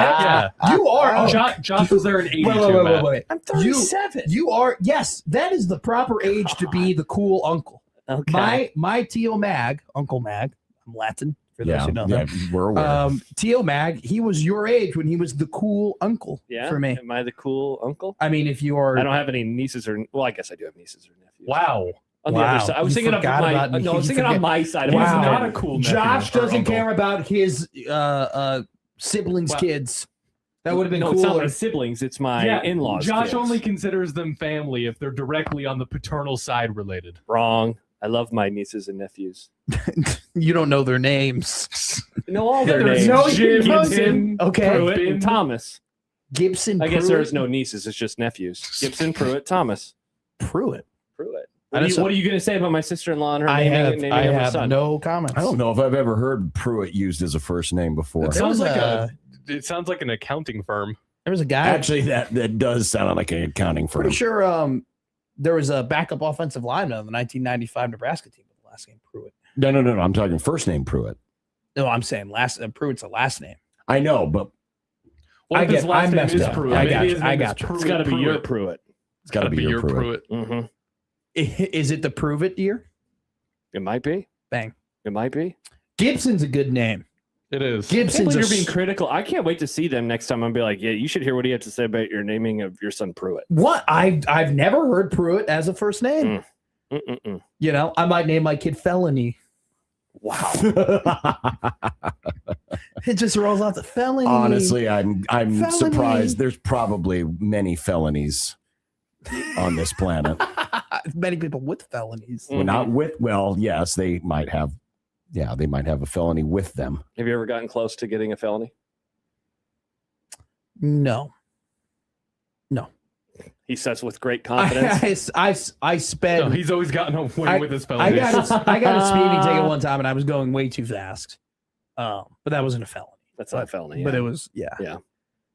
S6: Yeah.
S3: You are.
S6: Josh was there in 82.
S3: Wait.
S5: I'm 37.
S3: You are. Yes, that is the proper age to be the cool uncle.
S5: Okay.
S3: My Tio Mag, Uncle Mag. I'm Latin for those
S4: Yeah,
S3: who know
S4: yeah,
S3: that.
S4: we're aware.
S3: Tio Mag, he was your age when he was the cool uncle.
S5: Yeah.
S3: For me.
S5: Am I the cool uncle?
S3: I mean, if you are.
S5: I don't have any nieces or I guess I do have nieces or nephews.
S6: Wow.
S5: On the
S3: Wow.
S5: other side. I was
S3: You
S5: thinking of
S3: forgot
S5: my
S3: about me.
S5: no, I was
S3: You
S5: thinking
S3: forget-
S5: on my side.
S3: Wow.
S6: He's
S5: Of
S6: not
S5: my
S6: a cool nephew
S3: Josh
S6: or
S3: doesn't
S6: uncle.
S3: care about his siblings'
S6: Wow.
S3: kids. That would have been
S5: No, it's not
S3: cooler.
S5: my siblings. It's my in-laws.
S6: Josh
S5: kids.
S6: only considers them family if they're directly on the paternal side related.
S5: Wrong. I love my nieces and nephews.
S3: You don't know their names.
S5: I know all their
S6: there's
S5: names.
S3: no
S6: Jim,
S3: Gibson.
S6: Tim,
S3: Okay.
S5: Pruitt
S6: Finn.
S5: and Thomas.
S3: Gibson.
S5: I guess there
S3: Pruitt?
S5: is no nieces. It's just nephews. Gibson, Pruitt, Thomas.
S3: Pruitt.
S5: Pruitt.
S3: I just-
S5: What are you going to say about my sister-in-law and her
S3: I
S5: naming of her
S3: have
S5: son?
S3: no comments.
S4: I don't know if I've ever heard Pruitt used as a first name before.
S6: It
S3: There
S6: sounds
S3: was
S6: like it sounds like an accounting firm.
S3: There was a guy.
S4: Actually, that does sound like an accounting firm.
S3: Pretty sure there was a backup offensive lineman on the 1995 Nebraska team with the last name Pruitt.
S4: No. I'm talking first name Pruitt.
S3: No, I'm saying Pruitt's a last name.
S4: I know, but
S6: What
S3: I
S6: if his
S3: get-
S6: last
S3: I
S6: name
S3: messed
S6: is
S3: up.
S6: Pruitt?
S3: I
S6: Maybe
S3: got
S6: his
S3: you.
S6: name
S3: I
S6: is
S3: got you.
S5: It's got to be your
S6: Pruitt.
S5: Pruitt.
S4: it's got to be your Pruitt.
S5: Mm-hmm.
S3: Is it the Prove It deer?
S5: It might be.
S3: Bang.
S5: It might be.
S3: Gibson's a good name.
S6: It is.
S5: I can't
S3: Gibson's
S5: believe
S3: a
S5: you're being critical. I can't wait to see them next time. I'll be like, yeah, you should hear what he had to say about your naming of your son Pruitt.
S3: What? I've never heard Pruitt as a first name. You know, I might name my kid Felony.
S5: Wow.
S3: It just rolls off the Felony.
S4: Honestly, I'm
S3: Felony.
S4: surprised. There's probably many felonies on this planet.
S3: Many people with felonies.
S4: Well, not with. Well, yes, they might have. Yeah, they might have a felony with them.
S5: Have you ever gotten close to getting a felony?
S3: No.
S5: He says with great confidence.
S3: I spent.
S6: No, he's always gotten away with his felony.
S3: I got a speeding ticket one time, and I was going way too fast. But that wasn't a felony.
S5: That's not a felony.
S3: But
S5: yeah.
S3: it was, yeah.
S5: Yeah.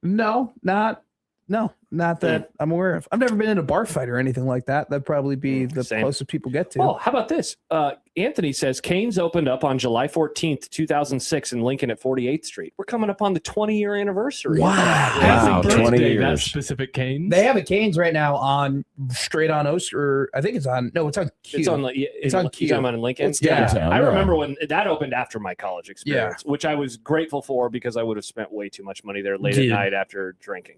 S3: No, not that I'm aware of. I've never been in a bar fight or anything like that. That'd probably be the closest people get to.
S5: Oh, how about this? Anthony says Canes opened up on July 14th, 2006 in Lincoln at 48th Street. We're coming up on the 20-year anniversary.
S4: Wow, 20 years.
S6: That specific Canes.
S3: They have a Canes right now on straight on Oster. I think it's on. No, it's on Q.
S5: It's on Q. You're talking about in Lincoln.
S4: downtown,
S5: I
S4: yeah.
S5: remember when that opened after my college experience, which I was grateful for because I would have spent way too much money there late at night after drinking.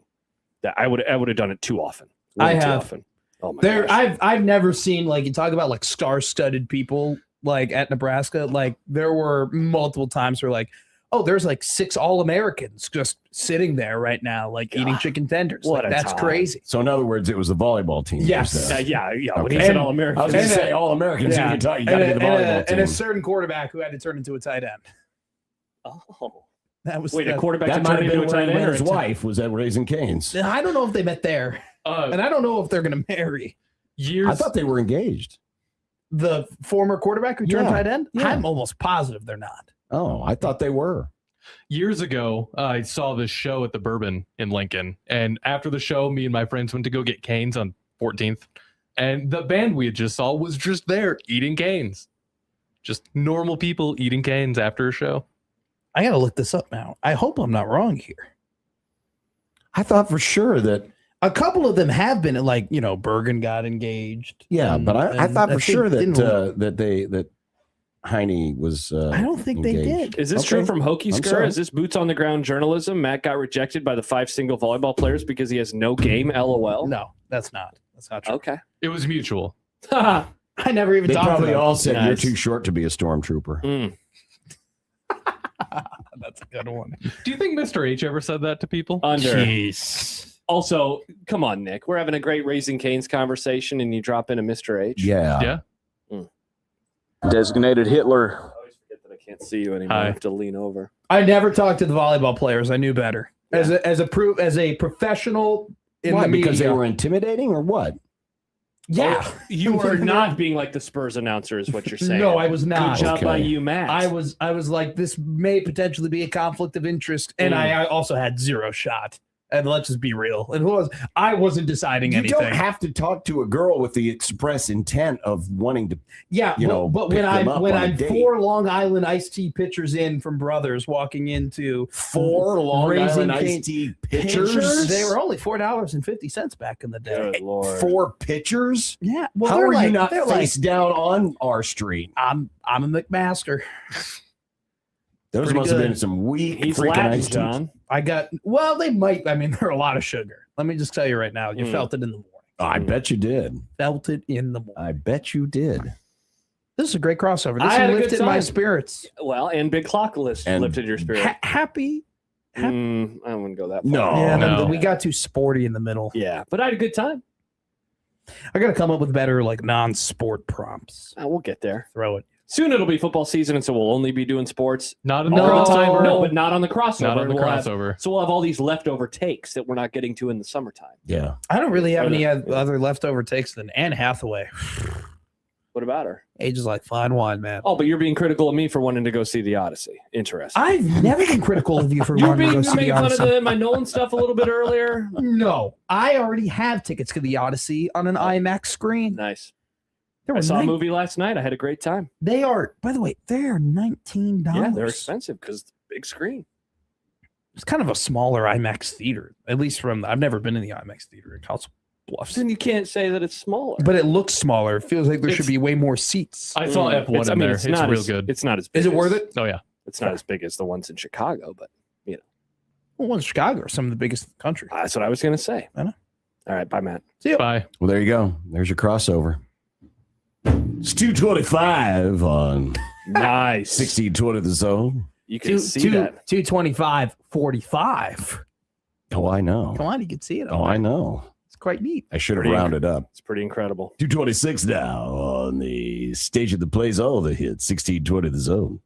S5: That I would have done it too often. Too often. Oh my gosh.
S3: I've never seen, like, you talk about like star-studded people like at Nebraska. Like there were multiple times where like, oh, there's like 6 All-Americans just sitting there right now, like eating chicken tenders.
S5: What
S3: like,
S5: a
S3: that's
S5: time.
S3: crazy.
S4: So in other words, it was the volleyball team.
S3: Yes.
S5: Yeah. When
S4: Okay.
S5: he said
S3: And-
S5: all American,
S4: I was going to say all Americans.
S3: Yeah.
S4: You got to be the volleyball team.
S3: And a certain quarterback who had to turn into a tight end.
S5: oh,
S3: That was
S5: wait, a quarterback
S4: That
S5: to
S4: might
S5: turn
S4: have
S5: into
S4: been
S5: a tight
S4: when
S5: end.
S4: his wife was at Raising Cane's.
S3: I don't know if they met there, and I don't know if they're going to marry
S6: Years.
S4: I thought they were engaged.
S3: the former quarterback who turned
S4: Yeah.
S3: tight end.
S4: Yeah.
S3: I'm almost positive they're not.
S4: Oh, I thought they were.
S6: Years ago, I saw this show at the Bourbon in Lincoln. And after the show, me and my friends went to go get Canes on 14th. And the band we had just saw was just there eating Canes. Just normal people eating Canes after a show.
S3: I got to look this up now. I hope I'm not wrong here.
S4: I thought for sure that.
S3: A couple of them have been, like, you know, Bergen got engaged.
S4: Yeah, but I thought for
S3: think
S4: sure
S3: didn't-
S4: that Heine was.
S3: I don't think they
S4: engaged.
S3: did.
S5: Is this true from Hokie
S4: I'm
S5: Skur?
S4: sorry.
S5: Is this boots on the ground journalism? Matt got rejected by the 5 single volleyball players because he has no game. LOL.
S3: No, that's not. That's not true.
S5: Okay.
S6: It was mutual.
S3: I never even
S4: They
S3: talked to
S4: probably
S3: them.
S4: all said you're
S5: Nice.
S4: too short to be a stormtrooper.
S3: That's a good one.
S6: Do you think Mr. H ever said that to people?
S5: Under.
S3: Jeez.
S5: Also, come on, Nick. We're having a great Raising Cane's conversation, and you drop in a Mr. H.
S4: Yeah.
S6: Yeah.
S1: Designated Hitler.
S5: I always forget that I can't see you anymore.
S6: Hi.
S5: I have to lean over.
S3: I never talked to the volleyball players. I knew better. As a professional in
S4: Why?
S3: the media.
S4: Because they were intimidating or what?
S3: Yeah.
S5: Oh, you are not being like the Spurs announcer, is what you're saying.
S3: No, I was not.
S5: Good job by
S4: Okay.
S5: you, Matt.
S3: I was like, this may potentially be a conflict of interest, and I also had zero shot. And let's just be real. I wasn't deciding
S4: You
S3: anything.
S4: don't have to talk to a girl with the express intent of wanting to.
S3: Yeah,
S4: you know,
S3: but
S4: pick
S3: when
S4: them up
S3: I'm
S4: on a date.
S3: 4 Long Island iced tea pitchers in from Brothers walking into
S4: 4 Long
S3: Raising
S4: Island
S3: Cane
S4: iced tea pitchers.
S3: they were only $4.50 back in the day.
S5: Good Lord.
S4: 4 pitchers.
S3: Yeah, well,
S4: How
S3: they're
S4: are
S3: like,
S4: you not
S3: they're like,
S4: face down on our street?
S3: I'm a McMaster.
S4: Those
S3: pretty
S4: must have
S3: good.
S4: been some weak
S5: He's
S4: freaking
S5: Latin,
S4: iced teas.
S5: John.
S3: I got they might. I mean, they're a lot of sugar. Let me just tell you right now, you felt it in the morning.
S4: I bet you did.
S3: Felt it in the morning.
S4: I bet you did.
S3: This is a great crossover.
S5: I
S3: This
S5: had a good
S3: lifted my
S5: time.
S3: spirits.
S5: Well, and Big Clock
S4: And
S5: lifted your spirit.
S3: Happy.
S5: I wouldn't go that far.
S4: No.
S3: Yeah,
S6: no.
S3: we got too sporty in the middle.
S5: Yeah, but I had a good time.
S3: I got to come up with better like non-sport prompts.
S5: We'll get there.
S3: Throw it.
S5: Soon it'll be football season, and so we'll only be doing sports.
S6: Not in the
S3: No.
S6: crossover.
S5: No, but not on the crossover.
S6: Not on the
S5: We'll have-
S6: crossover.
S5: so we'll have all these leftover takes that we're not getting to in the summertime.
S4: Yeah.
S3: I don't really have
S5: Or
S3: any
S5: the-
S3: other leftover takes than Anne Hathaway.
S5: What about her?
S3: Age is like fine wine, man.
S5: Oh, but you're being critical of me for wanting to go see the Odyssey. Interesting.
S3: I've never been critical of you for
S5: You're
S3: wanting to
S5: being
S3: go see the
S5: making fun of
S3: Odyssey.
S5: my Nolan stuff a little bit earlier.
S3: No, I already have tickets to the Odyssey on an IMAX screen.
S5: Nice.
S3: There
S5: I
S3: were
S5: saw a
S3: nine-
S5: movie last night. I had a great time.
S3: They are, by the way, they are $19.
S5: Yeah, they're expensive because it's a big screen.
S3: It's kind of a smaller IMAX theater, at least from. I've never been in the IMAX theater in Council Bluffs,
S5: Then you can't say that it's smaller.
S3: but it looks smaller. It feels like there should
S6: It's-
S3: be way more seats.
S6: I saw F1 in there. It's
S5: not
S6: real
S5: as,
S6: good.
S5: It's not as big.
S3: Is it worth
S5: as-
S3: it?
S6: Oh, yeah.
S5: It's not as big as the ones in Chicago, but
S3: Well, one's Chicago are some of the biggest in the country.
S5: that's what I was going to say.
S3: I know.
S5: All right. Bye, Matt.
S6: Bye.
S4: Well, there you go. There's your crossover. It's 225 on
S5: Nice.
S4: 1620 The Zone.
S5: You can see that.
S3: 225.45.
S4: Oh, I know.
S3: Come on, you can see it.
S4: Oh, I know.
S3: It's quite neat.
S4: I should have rounded up.
S5: It's pretty incredible.
S4: 226 now on the station that plays all the hits. 1620 The Zone.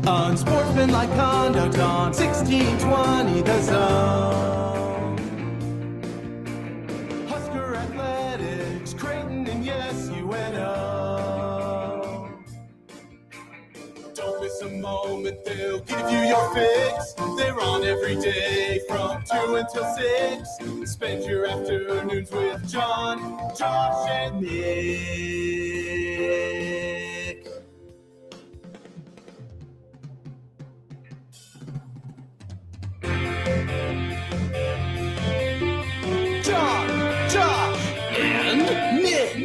S7: Unsportsmanlike conduct on 1620 The Zone. Husker athletics, Creighton, and yes, UNO. Don't miss a moment, they'll give you your fix. They're on every day from 2 until 6. Spend your afternoons with John, Josh, and Nick. John, Josh, and Nick.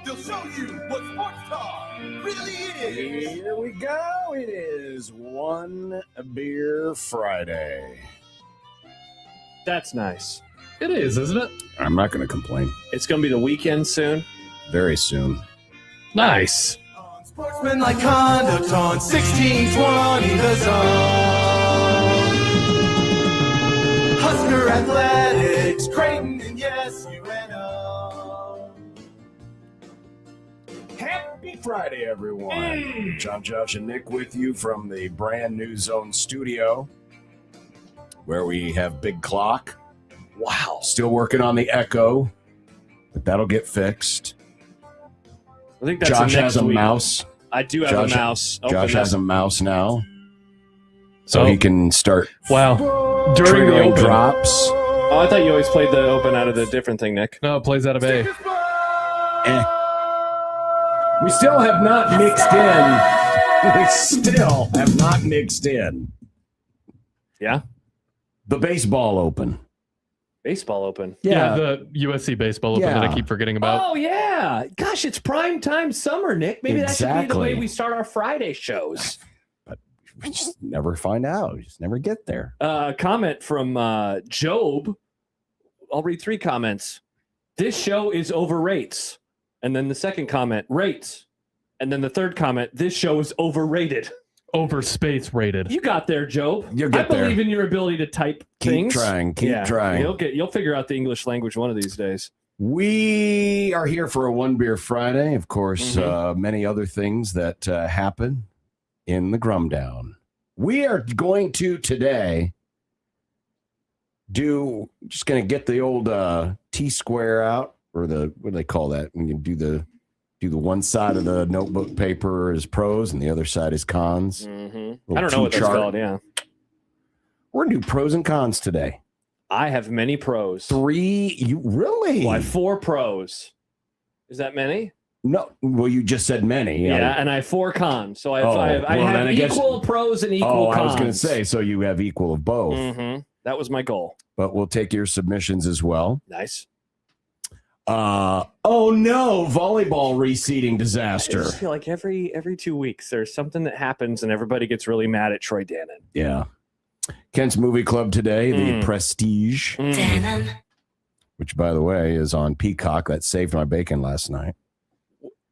S7: They'll show you what sports talk really is.
S4: Here we go. It is One Beer Friday.
S5: That's nice.
S6: It is, isn't it?
S4: I'm not going to complain.
S5: It's going to be the weekend soon.
S4: Very soon.
S6: Nice.
S7: Unsportsmanlike conduct on 1620 The Zone. Husker athletics, Creighton, and yes, UNO.
S4: Happy Friday, everyone. John, Josh, and Nick with you from the brand new Zone studio where we have Big Clock. Wow. Still working on the Echo, but that'll get fixed.
S5: I think that's
S4: Josh
S5: next
S4: has a
S5: week.
S4: mouse.
S5: I do have a mouse.
S4: Josh has a mouse now. So
S6: Oh.
S4: he can start
S6: Wow. During the
S4: triggering
S6: open.
S4: drops.
S5: Oh, I thought you always played the open out of the different thing, Nick.
S6: No, it plays out of A.
S4: We still have not mixed in. We still have not mixed in
S5: Yeah?
S4: the baseball open.
S5: Baseball open.
S6: Yeah, the USC baseball open that I
S4: Yeah.
S6: keep forgetting about.
S5: Oh, yeah. Gosh, it's prime time summer, Nick. Maybe that should be the
S4: Exactly.
S5: way we start our Friday shows.
S4: We just never find out. We just never get there.
S5: Comment from Job. I'll read 3 comments. This show is overrates. And then the second comment, rates. And then the third comment, this show is overrated.
S6: Over space rated.
S5: You got there, Job.
S4: You'll get
S5: I believe
S4: there.
S5: in your ability to type
S4: Keep
S5: things.
S4: trying. Keep trying.
S5: You'll figure out the English language one of these days.
S4: We are here for a One Beer Friday. Of course, many other things that happen in the Grumdown. We are going to today just going to get the old T-square out, or the, what do they call that? When you do the one side of the notebook paper is pros and the other side is cons.
S5: I don't know what that's called, yeah.
S4: We're going to do pros and cons today.
S5: I have many pros.
S4: 3, you really?
S5: Well, I have 4 pros. Is that many?
S4: No, well, you just said many.
S5: Yeah, and I have 4 cons. So I have
S4: then I guess-
S5: equal pros and equal cons.
S4: I was going to say, so you have equal of both.
S5: That was my goal.
S4: But we'll take your submissions as well.
S5: Nice.
S4: Oh no, volleyball reseeding
S5: I
S4: disaster.
S5: just feel like every 2 weeks there's something that happens and everybody gets really mad at Troy Dannon.
S4: Yeah. Kent's Movie Club today, the Prestige, which, by the way, is on Peacock. That saved my bacon last night.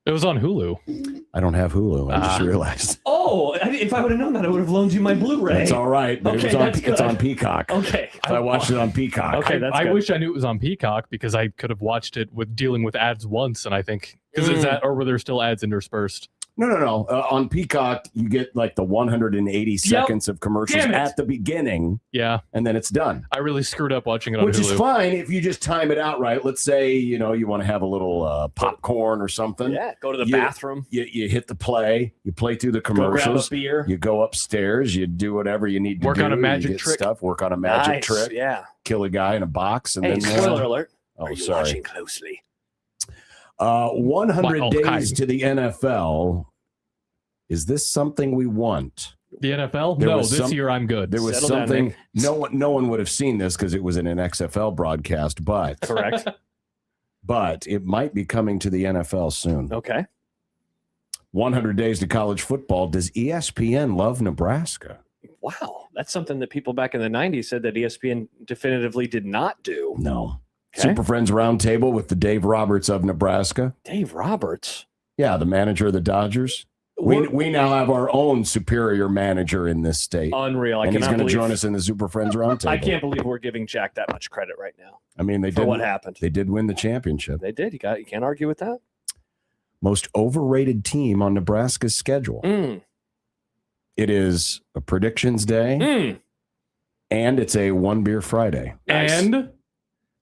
S6: It was on Hulu.
S4: I don't have Hulu. I just realized.
S5: Oh, if I would have known that, I would have loaned you my Blu-ray.
S4: That's all right. But
S5: Okay,
S4: it was on,
S5: that's
S4: it's
S5: good.
S4: on Peacock.
S5: Okay.
S4: So I watched it on Peacock.
S5: Okay, that's
S6: I
S5: good.
S6: wish I knew it was on Peacock because I could have watched it with dealing with ads once, and I think because it's that, or were there still ads interspersed?
S4: No. On Peacock, you get like the 180 seconds of commercials
S5: Damn it.
S4: at the beginning,
S6: Yeah,
S4: and then it's done.
S6: I really screwed up watching it on
S4: Which
S6: Hulu.
S4: is fine if you just time it out right. Let's say, you want to have a little popcorn or something.
S5: Yeah, go to the
S4: You-
S5: bathroom.
S4: You hit the play. You play through the
S5: Go grab a
S4: commercials.
S5: beer.
S4: You go upstairs. You do whatever you need to
S6: Work
S4: do.
S6: on a magic
S4: you get
S6: trick.
S4: Stuff. Work on a magic
S5: Nice,
S4: trick.
S5: Yeah.
S4: Kill a guy in a box. And
S5: Hey,
S4: then
S5: spoiler alert.
S4: Oh,
S5: Are you
S4: sorry.
S5: watching closely?
S4: 100
S6: Oh,
S4: days
S6: hi.
S4: to the NFL. Is this something we want?
S6: The NFL?
S4: There
S6: No,
S4: was
S6: this year I'm good.
S4: There was
S5: Settle down,
S4: something.
S5: Nick.
S4: No one would have seen this because it was in an XFL broadcast, but
S5: Correct.
S4: it might be coming to the NFL soon.
S5: Okay.
S4: 100 days to college football. Does ESPN love Nebraska?
S5: Wow. That's something that people back in the 90s said that ESPN definitively did not do.
S4: No.
S5: Okay.
S4: Super Friends Roundtable with the Dave Roberts of Nebraska.
S5: Dave Roberts.
S4: Yeah, the manager of the Dodgers. We now have our own superior manager in this state.
S5: Unreal.
S4: And he's going to join us in the Super Friends Roundtable.
S5: I can't believe we're giving Jack that much credit right now.
S4: I mean,
S5: what happened.
S4: They did win the championship.
S5: They did. You can't argue with that.
S4: Most overrated team on Nebraska's schedule. It is a predictions day, and it's a one beer Friday.
S5: Nice.
S6: And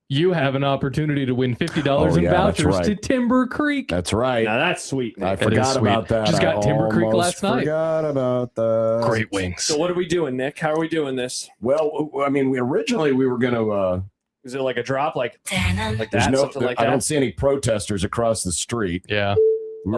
S6: you have an opportunity to win $50 in vouchers to Timber Creek.
S4: That's right.
S5: Now that's sweet, Nick.
S4: I forgot about that.
S6: Just got Timber Creek last night.
S4: Forgot about that.
S6: Great wings.
S5: So what are we doing, Nick? How are we doing this?
S4: Well, I mean, originally we were going to.
S5: Is it like a drop, like that? Something like
S4: I
S5: that?
S4: don't see any protesters across the street.
S6: Yeah.
S4: We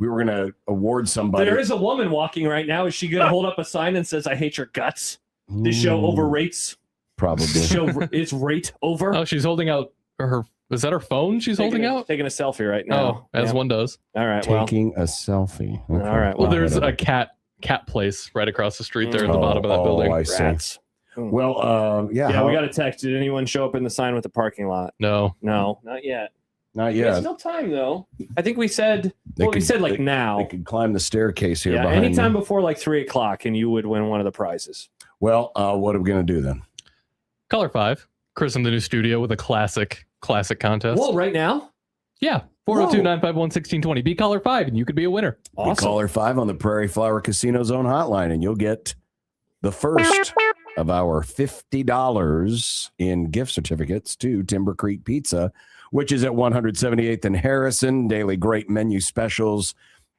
S4: were gonna award somebody.
S5: There is a woman walking right now. Is she going to hold up a sign and says, "I hate your guts"? This show overrates.
S4: Probably.
S5: This show is rate over.
S6: Oh, she's holding out her. Is that her phone she's holding out?
S5: Taking a selfie right now.
S6: Oh, as one does.
S5: All right.
S4: Taking a selfie. Okay.
S5: All right.
S6: Well, there's a cat place right across the street there at the bottom of that building.
S4: I see.
S5: Rats.
S4: Well,
S5: Yeah, we got a text. Did anyone show up in the sign with the parking lot?
S6: No,
S5: not yet.
S4: Not
S5: There's
S4: yet.
S5: still time though. I think we said.
S4: They
S5: we said like
S4: they,
S5: now.
S4: They could climb the staircase here.
S5: Yeah,
S4: behind
S5: anytime
S4: me.
S5: before like 3:00, and you would win one of the prizes.
S4: Well, what are we gonna do then?
S6: Caller 5. Chris in the new studio with a classic contest.
S5: Whoa! Right now?
S6: Yeah. 402-951-1620. Be caller 5 and you could be a winner.
S4: Awesome. Be caller 5 on the Prairie Flower Casino Zone hotline, and you'll get the first of our $50 in gift certificates to Timber Creek Pizza, which is at 178th and Harrison. Daily great menu specials,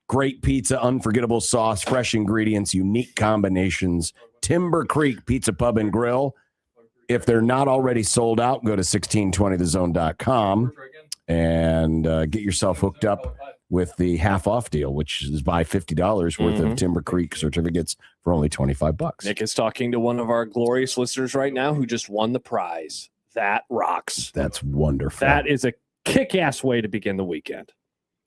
S4: great pizza, unforgettable sauce, fresh ingredients, unique combinations. Timber Creek Pizza Pub and Grill. If they're not already sold out, go to 1620thezone.com and get yourself hooked up with the half off deal, which is buy $50 worth of Timber Creek certificates for only $25.
S5: Nick is talking to one of our glorious listeners right now who just won the prize. That rocks.
S4: That's wonderful.
S5: That is a kick-ass way to begin the weekend.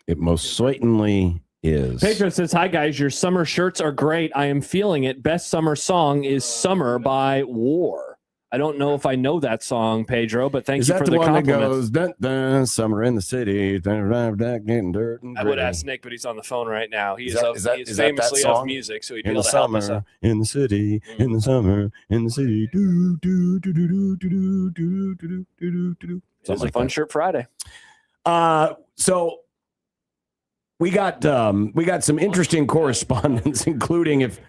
S4: It most certainly is.
S5: Pedro says, "Hi guys, your summer shirts are great. I am feeling it. Best summer song is Summer by War." I don't know if I know that song, Pedro, but thank you for the compliment.
S4: Is that the one that goes, dun, dun, summer in the city, getting dirt and
S5: I would ask Nick, but he's on the phone right now. He is famously
S4: that
S5: of music, so he'd be
S4: in
S5: able
S4: the
S5: to help us
S4: summer,
S5: out.
S4: in the city, in the summer, in the city. Do, do, do, do, do, do, do, do, do, do.
S5: It's a fun shirt Friday.
S4: So we got some interesting correspondence, including if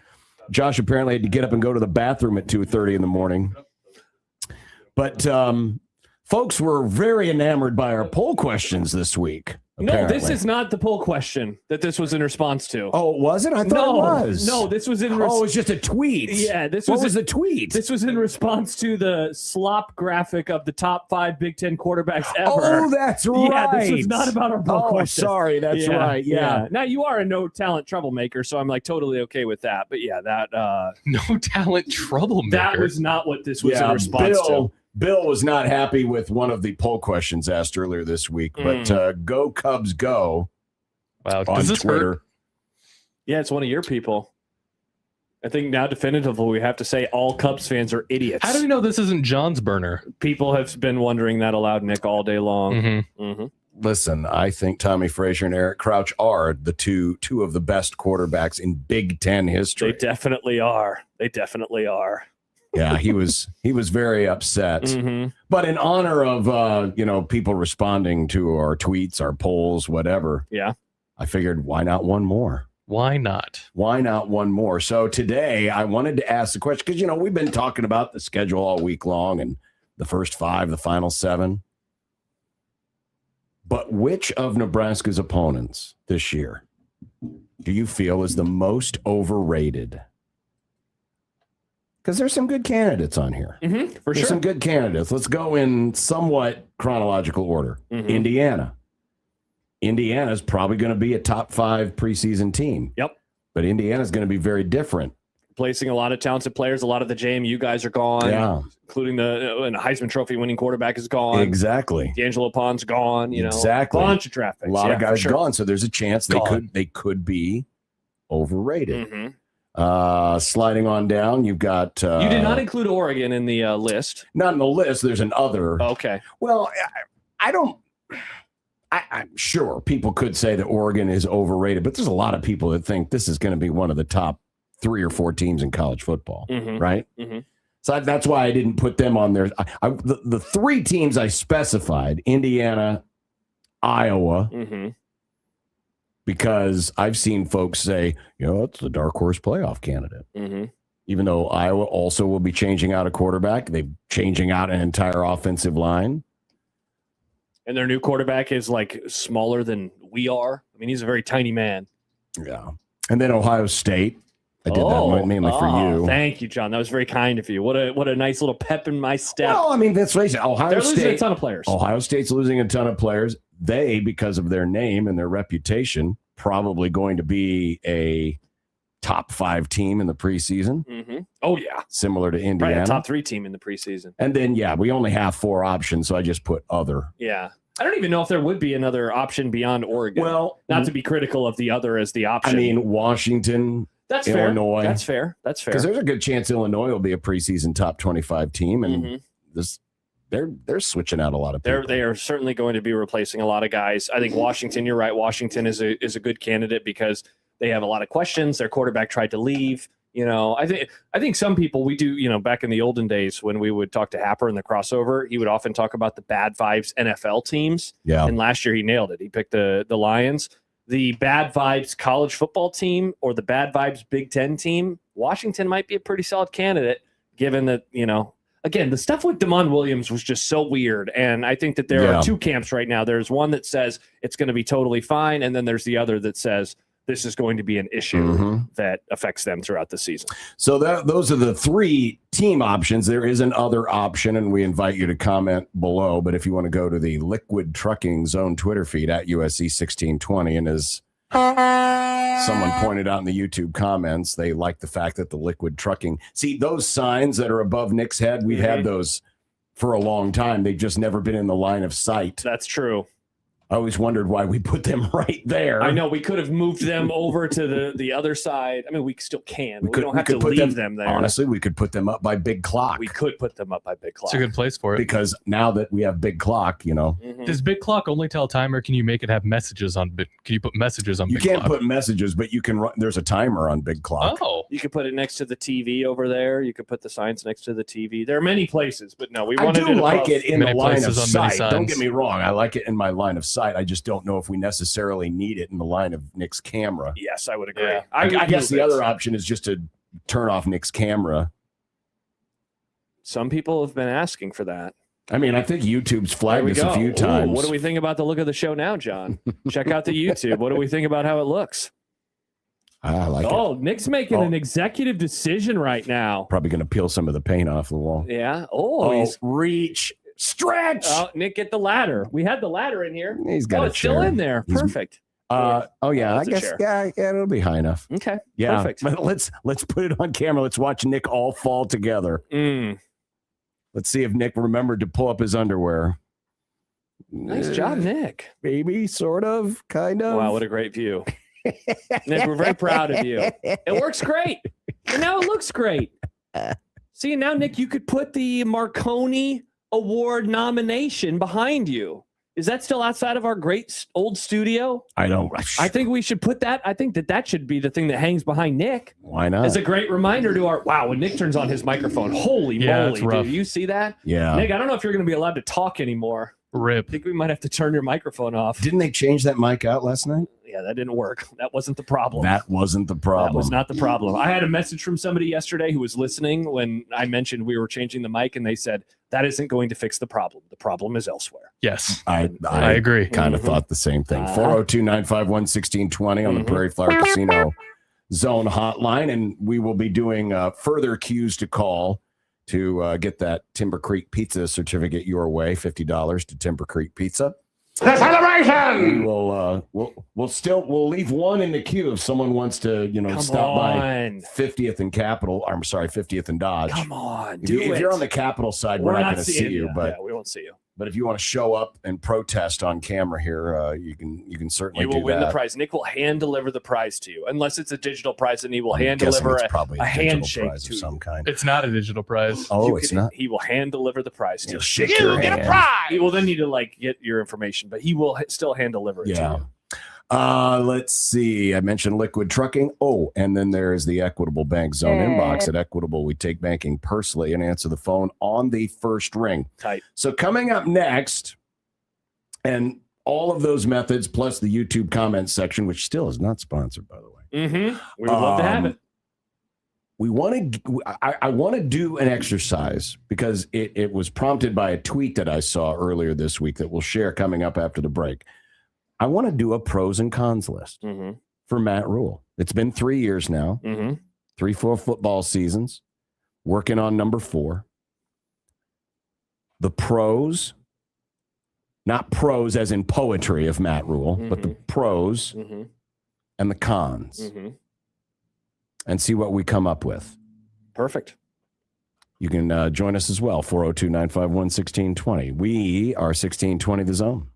S4: Josh apparently had to get up and go to the bathroom at 2:30 in the morning. But folks were very enamored by our poll questions this week. Apparently.
S5: No, this is not the poll question that this was in response to.
S4: Oh, was it? I thought it was.
S5: No, this was in
S4: it was just a tweet.
S5: Yeah,
S4: what was the tweet?
S5: This was in response to the slop graphic of the top 5 Big Ten quarterbacks ever.
S4: Oh, that's right.
S5: Yeah, this was not about our poll question.
S4: Sorry, that's right. Yeah.
S5: Now, you are a no-talent troublemaker, so I'm like totally okay with that. But yeah, that...
S6: no-talent troublemaker?
S5: That was not what this was in response to.
S4: Bill was not happy with one of the poll questions asked earlier this week, but go Cubs go.
S6: Wow,
S4: on
S6: does this
S4: Twitter.
S6: hurt?
S5: Yeah, it's one of your people. I think now definitively we have to say all Cubs fans are idiots.
S6: How do we know this isn't John's burner?
S5: People have been wondering that aloud, Nick, all day long.
S4: Listen, I think Tommy Frazier and Eric Crouch are the two of the best quarterbacks in Big Ten history.
S5: They definitely are.
S4: Yeah, he was very upset. But in honor of people responding to our tweets, our polls, whatever.
S5: Yeah.
S4: I figured, why not one more?
S6: Why not?
S4: Why not one more? So today I wanted to ask the question because we've been talking about the schedule all week long and the first 5, the final 7. But which of Nebraska's opponents this year do you feel is the most overrated? Because there's some good candidates on here.
S5: For sure.
S4: Some good candidates. Let's go in somewhat chronological order. Indiana. Indiana's probably going to be a top 5 preseason team.
S5: Yep.
S4: But Indiana's going to be very different.
S5: Placing a lot of talented players. A lot of the JMU guys are gone.
S4: Yeah.
S5: Including the Heisman Trophy winning quarterback is gone.
S4: Exactly.
S5: D'Angelo Pond's gone.
S4: Exactly.
S5: A bunch of draft picks.
S4: A lot of guys gone. So there's a chance they could be overrated. Sliding on down, you've got...
S5: you did not include Oregon in the list.
S4: Not in the list. There's an other.
S5: Okay.
S4: Well, I I'm sure people could say that Oregon is overrated, but there's a lot of people that think this is going to be one of the top 3 or 4 teams in college football, right? So that's why I didn't put them on there. The 3 teams I specified, Indiana, Iowa, because I've seen folks say, it's the dark horse playoff candidate. Even though Iowa also will be changing out a quarterback. They're changing out an entire offensive line.
S5: And their new quarterback is like smaller than we are. I mean, he's a very tiny man.
S4: Yeah. And then Ohio State. I did that mainly for you.
S5: Thank you, John. That was very kind of you. What a nice little pep in my step.
S4: Well, I mean, let's face it.
S5: They're losing a ton of players.
S4: Ohio State's losing a ton of players. They, because of their name and their reputation, probably going to be a top 5 team in the preseason.
S5: Oh, yeah.
S4: Similar to Indiana.
S5: Right, a top 3 team in the preseason.
S4: And then, we only have 4 options, so I just put other.
S5: Yeah. I don't even know if there would be another option beyond Oregon.
S4: Well,
S5: not to be critical of the other as the option.
S4: I mean, Washington,
S5: that's
S4: Illinois.
S5: Fair. That's fair.
S4: Because there's a good chance Illinois will be a preseason top 25 team, and they're switching out a lot of people.
S5: They are certainly going to be replacing a lot of guys. I think Washington, you're right. Washington is a good candidate because they have a lot of questions. Their quarterback tried to leave. I think some people, we do, back in the olden days when we would talk to Happer in the crossover, he would often talk about the bad vibes NFL teams.
S4: Yeah.
S5: And last year he nailed it. He picked the Lions. The bad vibes college football team or the bad vibes Big Ten team, Washington might be a pretty solid candidate given that, again, the stuff with Damon Williams was just so weird. And I think that there are 2 camps right now. There's one that says it's going to be totally fine. And then there's the other that says this is going to be an issue that affects them throughout the season.
S4: So those are the 3 team options. There is another option, and we invite you to comment below. But if you want to go to the Liquid Trucking Zone Twitter feed at USC 1620, and as someone pointed out in the YouTube comments, they like the fact that the Liquid Trucking, see those signs that are above Nick's head, we've had those for a long time. They've just never been in the line of sight.
S5: That's true.
S4: I always wondered why we put them right there.
S5: I know we could have moved them over to the other side. I mean, we still can. We don't have to leave them there.
S4: Honestly, we could put them up by Big Clock.
S5: We could put them up by Big Clock.
S6: It's a good place for it.
S4: Because now that we have Big Clock,
S6: Does Big Clock only tell time, or can you make it have messages on Can you put messages on Big Clock?
S4: You can't put messages, but you can run. There's a timer on Big Clock.
S6: Oh.
S5: You could put it next to the TV over there. You could put the signs next to the TV. There are many places, but no, we wanted
S4: I do like it in the line of sight.
S6: Don't
S4: Don't get me wrong. I like it in my line of sight. I just don't know if we necessarily need it in the line of Nick's camera.
S5: Yes, I would agree. Yeah.
S4: I guess the other option is just to turn off Nick's camera.
S5: Some people have been asking for that.
S4: I mean, I think YouTube's flagged us a few times.
S5: What do we think about the look of the show now, John? Check out the YouTube. What do we think about how it looks?
S4: I like it.
S5: Oh, Nick's making an executive decision right now.
S4: Probably going to peel some of the paint off the wall.
S5: Yeah.
S4: He's reach, stretch.
S5: Oh, Nick, get the ladder. We had the ladder in here.
S4: He's got
S5: it's still in there. Perfect.
S4: I guess it'll be high enough.
S5: Okay.
S4: Yeah.
S5: Perfect.
S4: But let's put it on camera. Let's watch Nick all fall together. Let's see if Nick remembered to pull up his underwear.
S5: Nice job, Nick.
S4: Maybe, sort of, kind of.
S5: Wow, what a great view. Nick, we're very proud of you. It works great. And now it looks great. See, now, Nick, you could put the Marconi Award nomination behind you. Is that still outside of our great old studio?
S4: I
S5: think we should put that. I think that should be the thing that hangs behind Nick.
S4: Why not?
S5: As a great reminder to our, wow, when Nick turns on his microphone, holy moly, dude, you see that?
S4: Yeah.
S5: Nick, I don't know if you're going to be allowed to talk anymore.
S6: Rip.
S5: I think we might have to turn your microphone off.
S4: Didn't they change that mic out last night?
S5: Yeah, that didn't work. That wasn't the problem.
S4: That wasn't the problem.
S5: That was not the problem. I had a message from somebody yesterday who was listening when I mentioned we were changing the mic, and they said, that isn't going to fix the problem. The problem is elsewhere.
S6: Yes.
S4: I
S6: agree.
S4: Kind of thought the same thing. 402-951-1620 on the Prairie Flower Casino Zone hotline, and we will be doing further cues to call to get that Timber Creek Pizza certificate your way, $50 to Timber Creek Pizza.
S8: The celebration!
S4: We'll leave one in the queue if someone wants to, stop by 50th and Capitol. I'm sorry, 50th and Dodge.
S5: Come on,
S4: if you're on the Capitol side, we're not going to see you. But
S5: we won't see you.
S4: But if you want to show up and protest on camera here, you can certainly
S5: You will
S4: do
S5: win
S4: that.
S5: the prize. Nick will hand deliver the prize to you, unless it's a digital prize, and he will hand deliver a handshake to
S4: some kind.
S6: It's not a digital prize.
S4: Oh, it's not.
S5: He will hand deliver the prize to you.
S4: Shake your
S2: get
S4: hand.
S2: a prize.
S5: He will then need to get your information, but he will still hand deliver it to you.
S4: Let's see. I mentioned Liquid Trucking. Oh, and then there is the Equitable Bank Zone inbox. At Equitable, we take banking personally and answer the phone on the first ring.
S5: Tight.
S4: So coming up next, and all of those methods plus the YouTube comment section, which still is not sponsored, by the way.
S5: Mm-hmm. We would love to have it.
S4: I want to do an exercise because it was prompted by a tweet that I saw earlier this week that we'll share coming up after the break. I want to do a pros and cons list for Matt Rule. It's been 3 years now, 3-4 football seasons, working on number 4. The pros, not pros as in poetry of Matt Rule, but the pros and the cons, and see what we come up with.
S5: Perfect.
S4: You can join us as well, 402-951-1620. We are 1620 The Zone.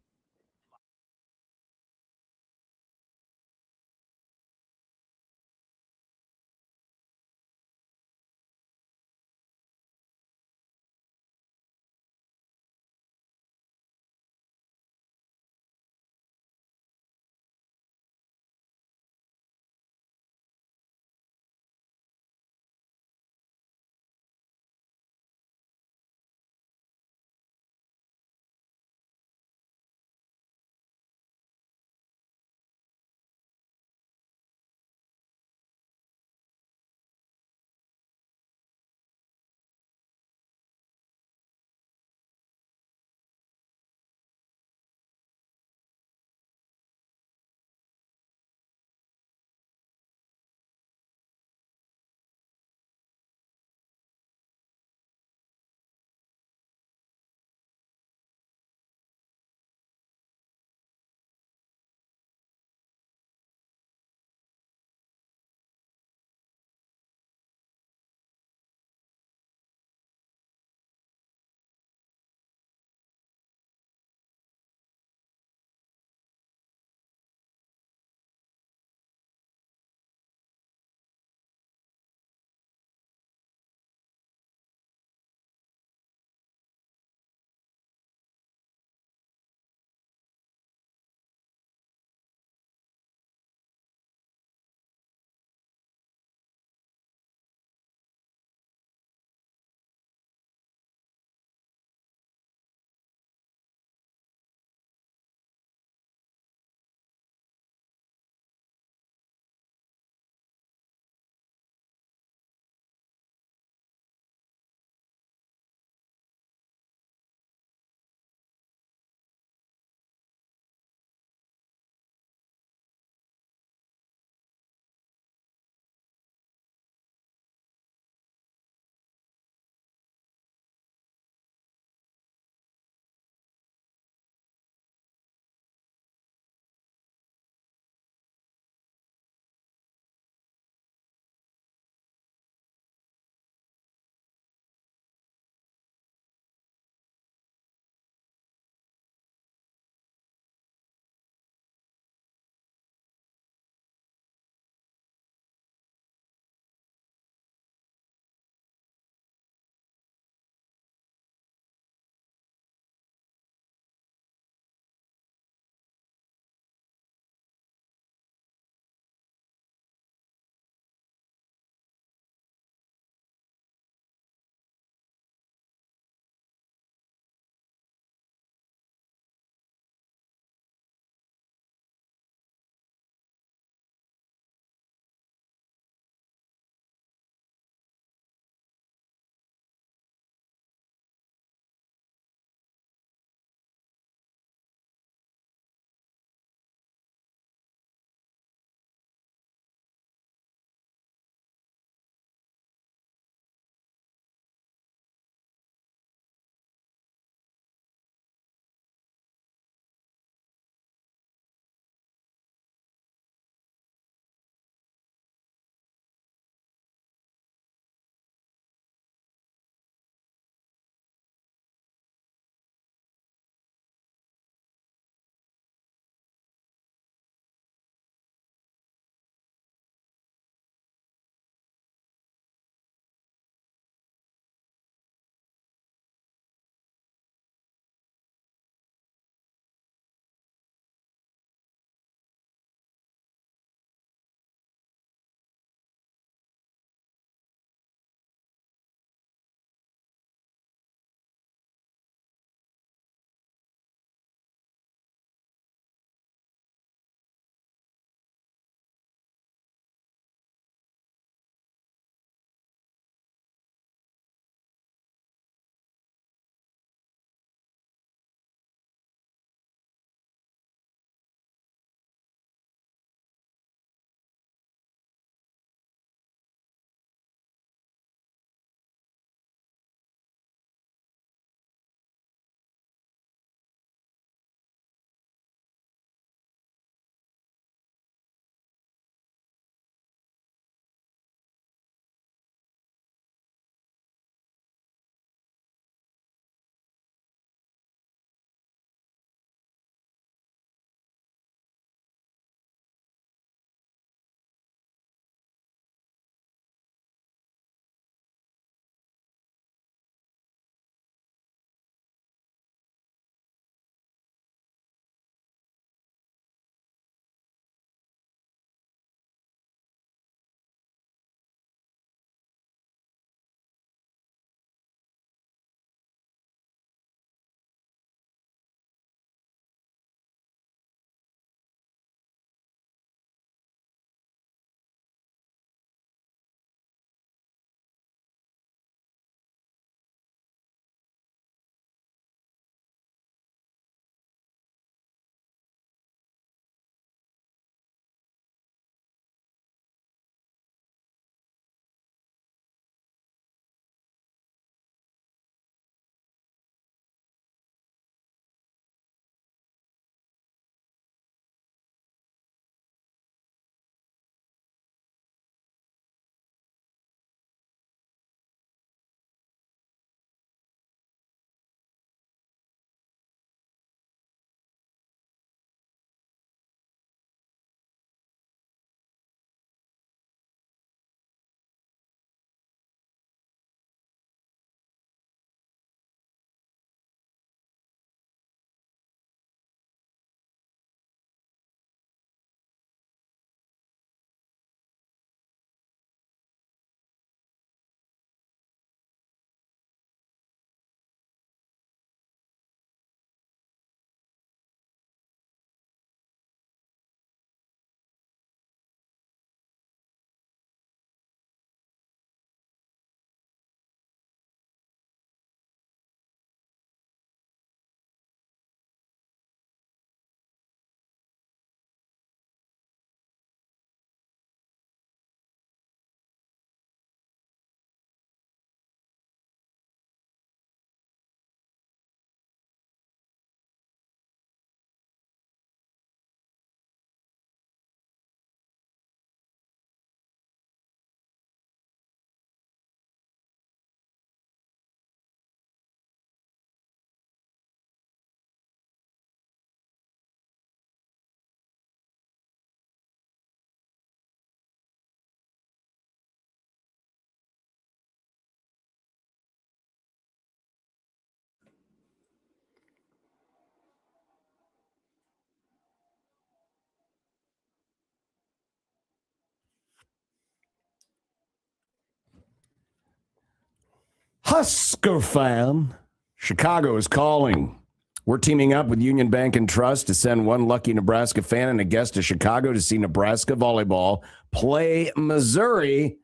S4: Husker fan, Chicago is calling. We're teaming up with Union Bank and Trust to send one lucky Nebraska fan and a guest to Chicago to see Nebraska volleyball play Missouri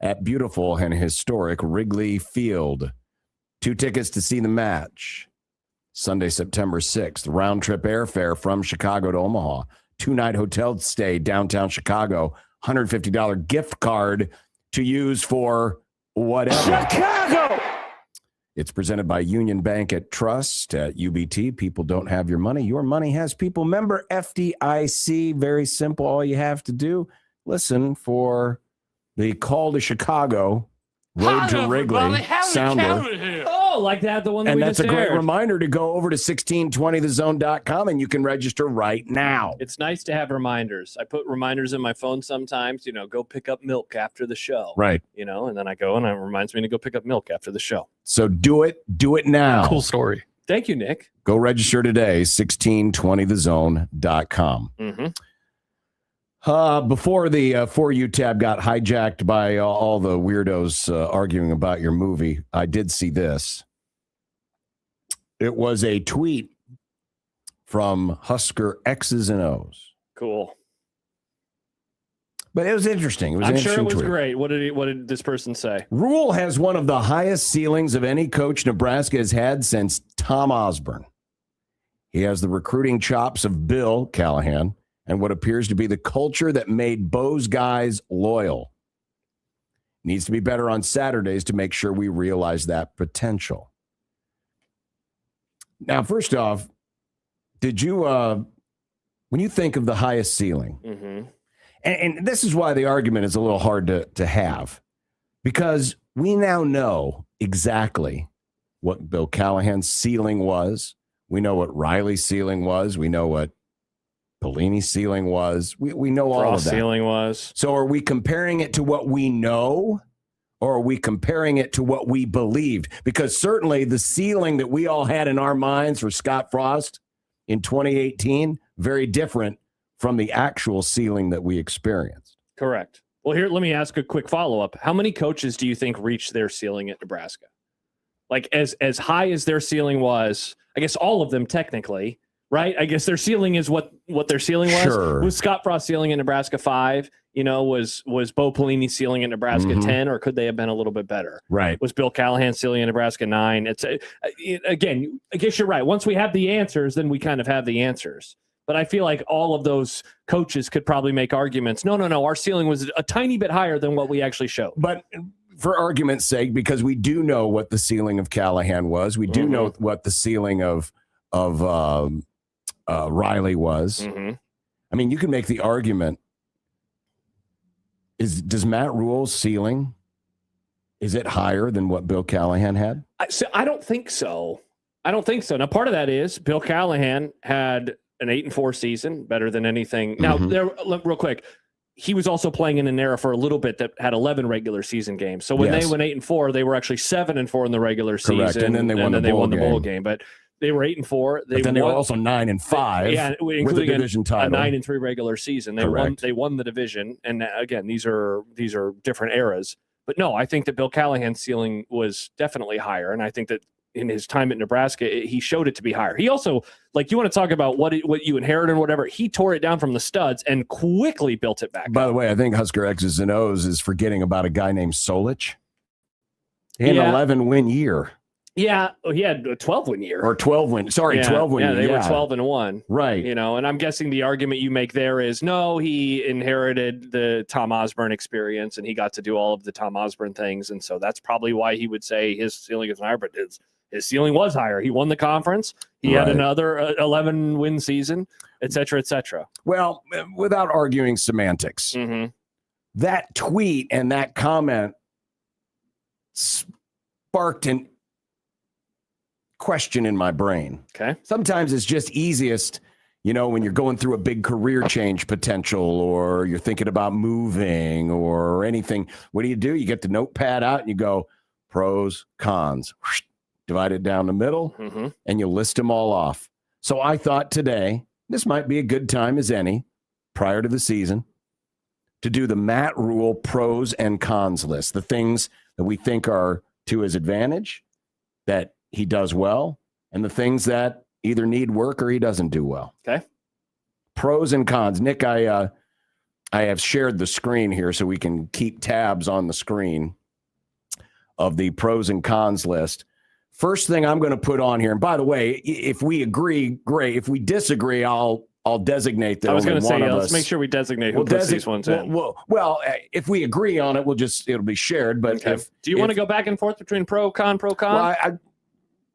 S4: at beautiful and historic Wrigley Field. 2 tickets to see the match. Sunday, September 6th. Round-trip airfare from Chicago to Omaha. 2-night hotel stay downtown Chicago. $150 gift card to use for whatever.
S8: Chicago!
S4: It's presented by Union Bank at Trust at UBT. People don't have your money. Your money has people. Member FDIC. Very simple. All you have to do, listen for the call to Chicago, Road to Wrigley sounder.
S5: Oh, like that, the one that
S4: and
S5: we
S4: that's
S5: just
S4: a great
S5: aired.
S4: reminder to go over to 1620thezone.com and you can register right now.
S5: It's nice to have reminders. I put reminders in my phone sometimes, go pick up milk after the show.
S4: Right.
S5: And then I go and it reminds me to go pick up milk after the show.
S4: So do it now.
S6: Cool story.
S5: Thank you, Nick.
S4: Go register today, 1620thezone.com.
S5: Mm-hmm.
S4: Before the For You tab got hijacked by all the weirdos arguing about your movie, I did see this. It was a tweet from Husker X's and O's.
S5: Cool.
S4: But it was interesting. It was
S5: I'm sure it was
S4: tweet.
S5: great. What did this person say?
S4: Rule has one of the highest ceilings of any coach Nebraska has had since Tom Osborne. He has the recruiting chops of Bill Callahan and what appears to be the culture that made Bo's guys loyal. Needs to be better on Saturdays to make sure we realize that potential. Now, first off, did you, when you think of the highest ceiling,
S5: Mm-hmm.
S4: and this is why the argument is a little hard to have, because we now know exactly what Bill Callahan's ceiling was. We know what Riley's ceiling was. We know what Pelini's ceiling was. We know all of that.
S5: Ceiling was.
S4: So are we comparing it to what we know, or are we comparing it to what we believed? Because certainly the ceiling that we all had in our minds for Scott Frost in 2018, very different from the actual ceiling that we experienced.
S5: Correct. Well, here, let me ask a quick follow-up. How many coaches do you think reached their ceiling at Nebraska? Like as high as their ceiling was, I guess all of them technically, right? I guess their ceiling is what their ceiling was.
S4: Sure.
S5: Was Scott Frost ceiling at Nebraska 5? Was Bo Pelini ceiling at Nebraska 10, or could they have been a little bit better?
S4: Right.
S5: Was Bill Callahan ceiling at Nebraska 9? Again, I guess you're right. Once we have the answers, then we kind of have the answers. But I feel like all of those coaches could probably make arguments. No, our ceiling was a tiny bit higher than what we actually showed.
S4: But for argument's sake, because we do know what the ceiling of Callahan was, we do know what the ceiling of Riley was.
S5: Mm-hmm.
S4: I mean, you can make the argument: does Matt Rule's ceiling, is it higher than what Bill Callahan had?
S5: I don't think so. Now, part of that is Bill Callahan had an 8-4 season, better than anything. Now, real quick, he was also playing in an era for a little bit that had 11 regular season games. So when they went 8-4, they were actually 7-4 in the regular season.
S4: And then they won the bowl game.
S5: But they were 8-4.
S4: They were also 9-5.
S5: Yeah,
S4: with
S5: including
S4: the division title.
S5: A 9-3 regular season. They won the division. And again, these are different eras. But no, I think that Bill Callahan's ceiling was definitely higher, and I think that in his time at Nebraska, he showed it to be higher. He also, like, you want to talk about what you inherited or whatever, he tore it down from the studs and quickly built it back.
S4: By the way, I think Husker X's and O's is forgetting about a guy named Solich. He had an 11-win year.
S5: Yeah, he had a 12-win year.
S4: Or 12-win. Sorry, 12-win year.
S5: Yeah, they were 12-1.
S4: Right.
S5: And I'm guessing the argument you make there is, no, he inherited the Tom Osborne experience and he got to do all of the Tom Osborne things. And so that's probably why he would say his ceiling is higher, but his ceiling was higher. He won the conference. He had another 11-win season, et cetera, et cetera.
S4: Well, without arguing semantics, that tweet and that comment sparked an question in my brain.
S5: Okay.
S4: Sometimes it's just easiest, when you're going through a big career change potential, or you're thinking about moving or anything. What do? You get the notepad out and you go pros, cons, divide it down the middle, and you list them all off. So I thought today, this might be a good time as any prior to the season to do the Matt Rule pros and cons list, the things that we think are to his advantage that he does well, and the things that either need work or he doesn't do well.
S5: Okay.
S4: Pros and cons. Nick, I have shared the screen here so we can keep tabs on the screen of the pros and cons list. First thing I'm going to put on here, and by the way, if we agree, great. If we disagree, I'll designate that.
S5: I was going to say,
S4: let's
S5: make sure we designate who puts these ones in.
S4: Well, if we agree on it, it'll be shared. But
S5: okay. Do you want to go back and forth between pro, con?
S4: Well,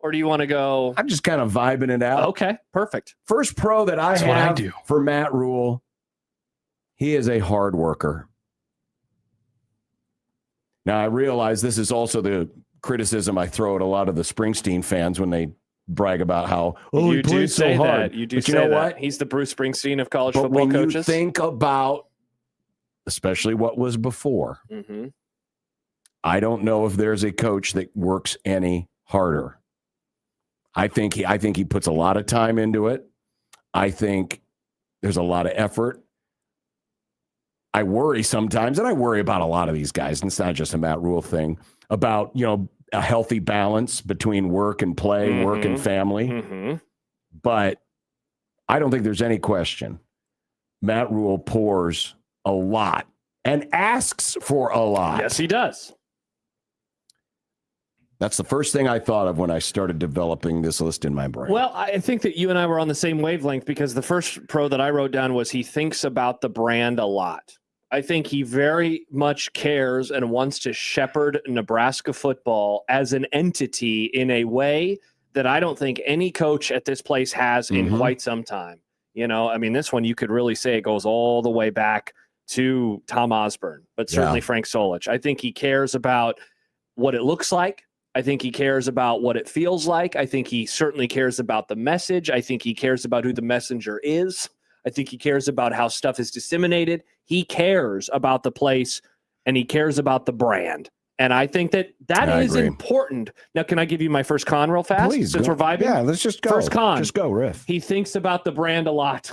S5: or do you want to go?
S4: I'm just kind of vibing it out.
S5: Okay, perfect.
S4: First pro that I have for Matt Rule, he is a hard worker. Now, I realize this is also the criticism I throw at a lot of the Springsteen fans when they brag about how, he plays so hard.
S5: That. You do say that. He's the Bruce Springsteen of college football coaches.
S4: When you think about, especially what was before, I don't know if there's a coach that works any harder. I think he puts a lot of time into it. I think there's a lot of effort. I worry sometimes, and I worry about a lot of these guys, and it's not just a Matt Rule thing, about, a healthy balance between work and play, work and family. But I don't think there's any question. Matt Rule pours a lot and asks for a lot.
S5: Yes, he does.
S4: That's the first thing I thought of when I started developing this list in my brain.
S5: Well, I think that you and I were on the same wavelength, because the first pro that I wrote down was he thinks about the brand a lot. I think he very much cares and wants to shepherd Nebraska football as an entity in a way that I don't think any coach at this place has in quite some time. This one you could really say it goes all the way back to Tom Osborne, but certainly Frank Solich. I think he cares about what it looks like. I think he cares about what it feels like. I think he certainly cares about the message. I think he cares about who the messenger is. I think he cares about how stuff is disseminated. He cares about the place, and he cares about the brand. And I think that is important. Now, can I give you my first con real fast?
S4: Please,
S5: since we're vibing?
S4: Yeah, let's just go.
S5: First con.
S4: Just go, Riff.
S5: He thinks about the brand a lot.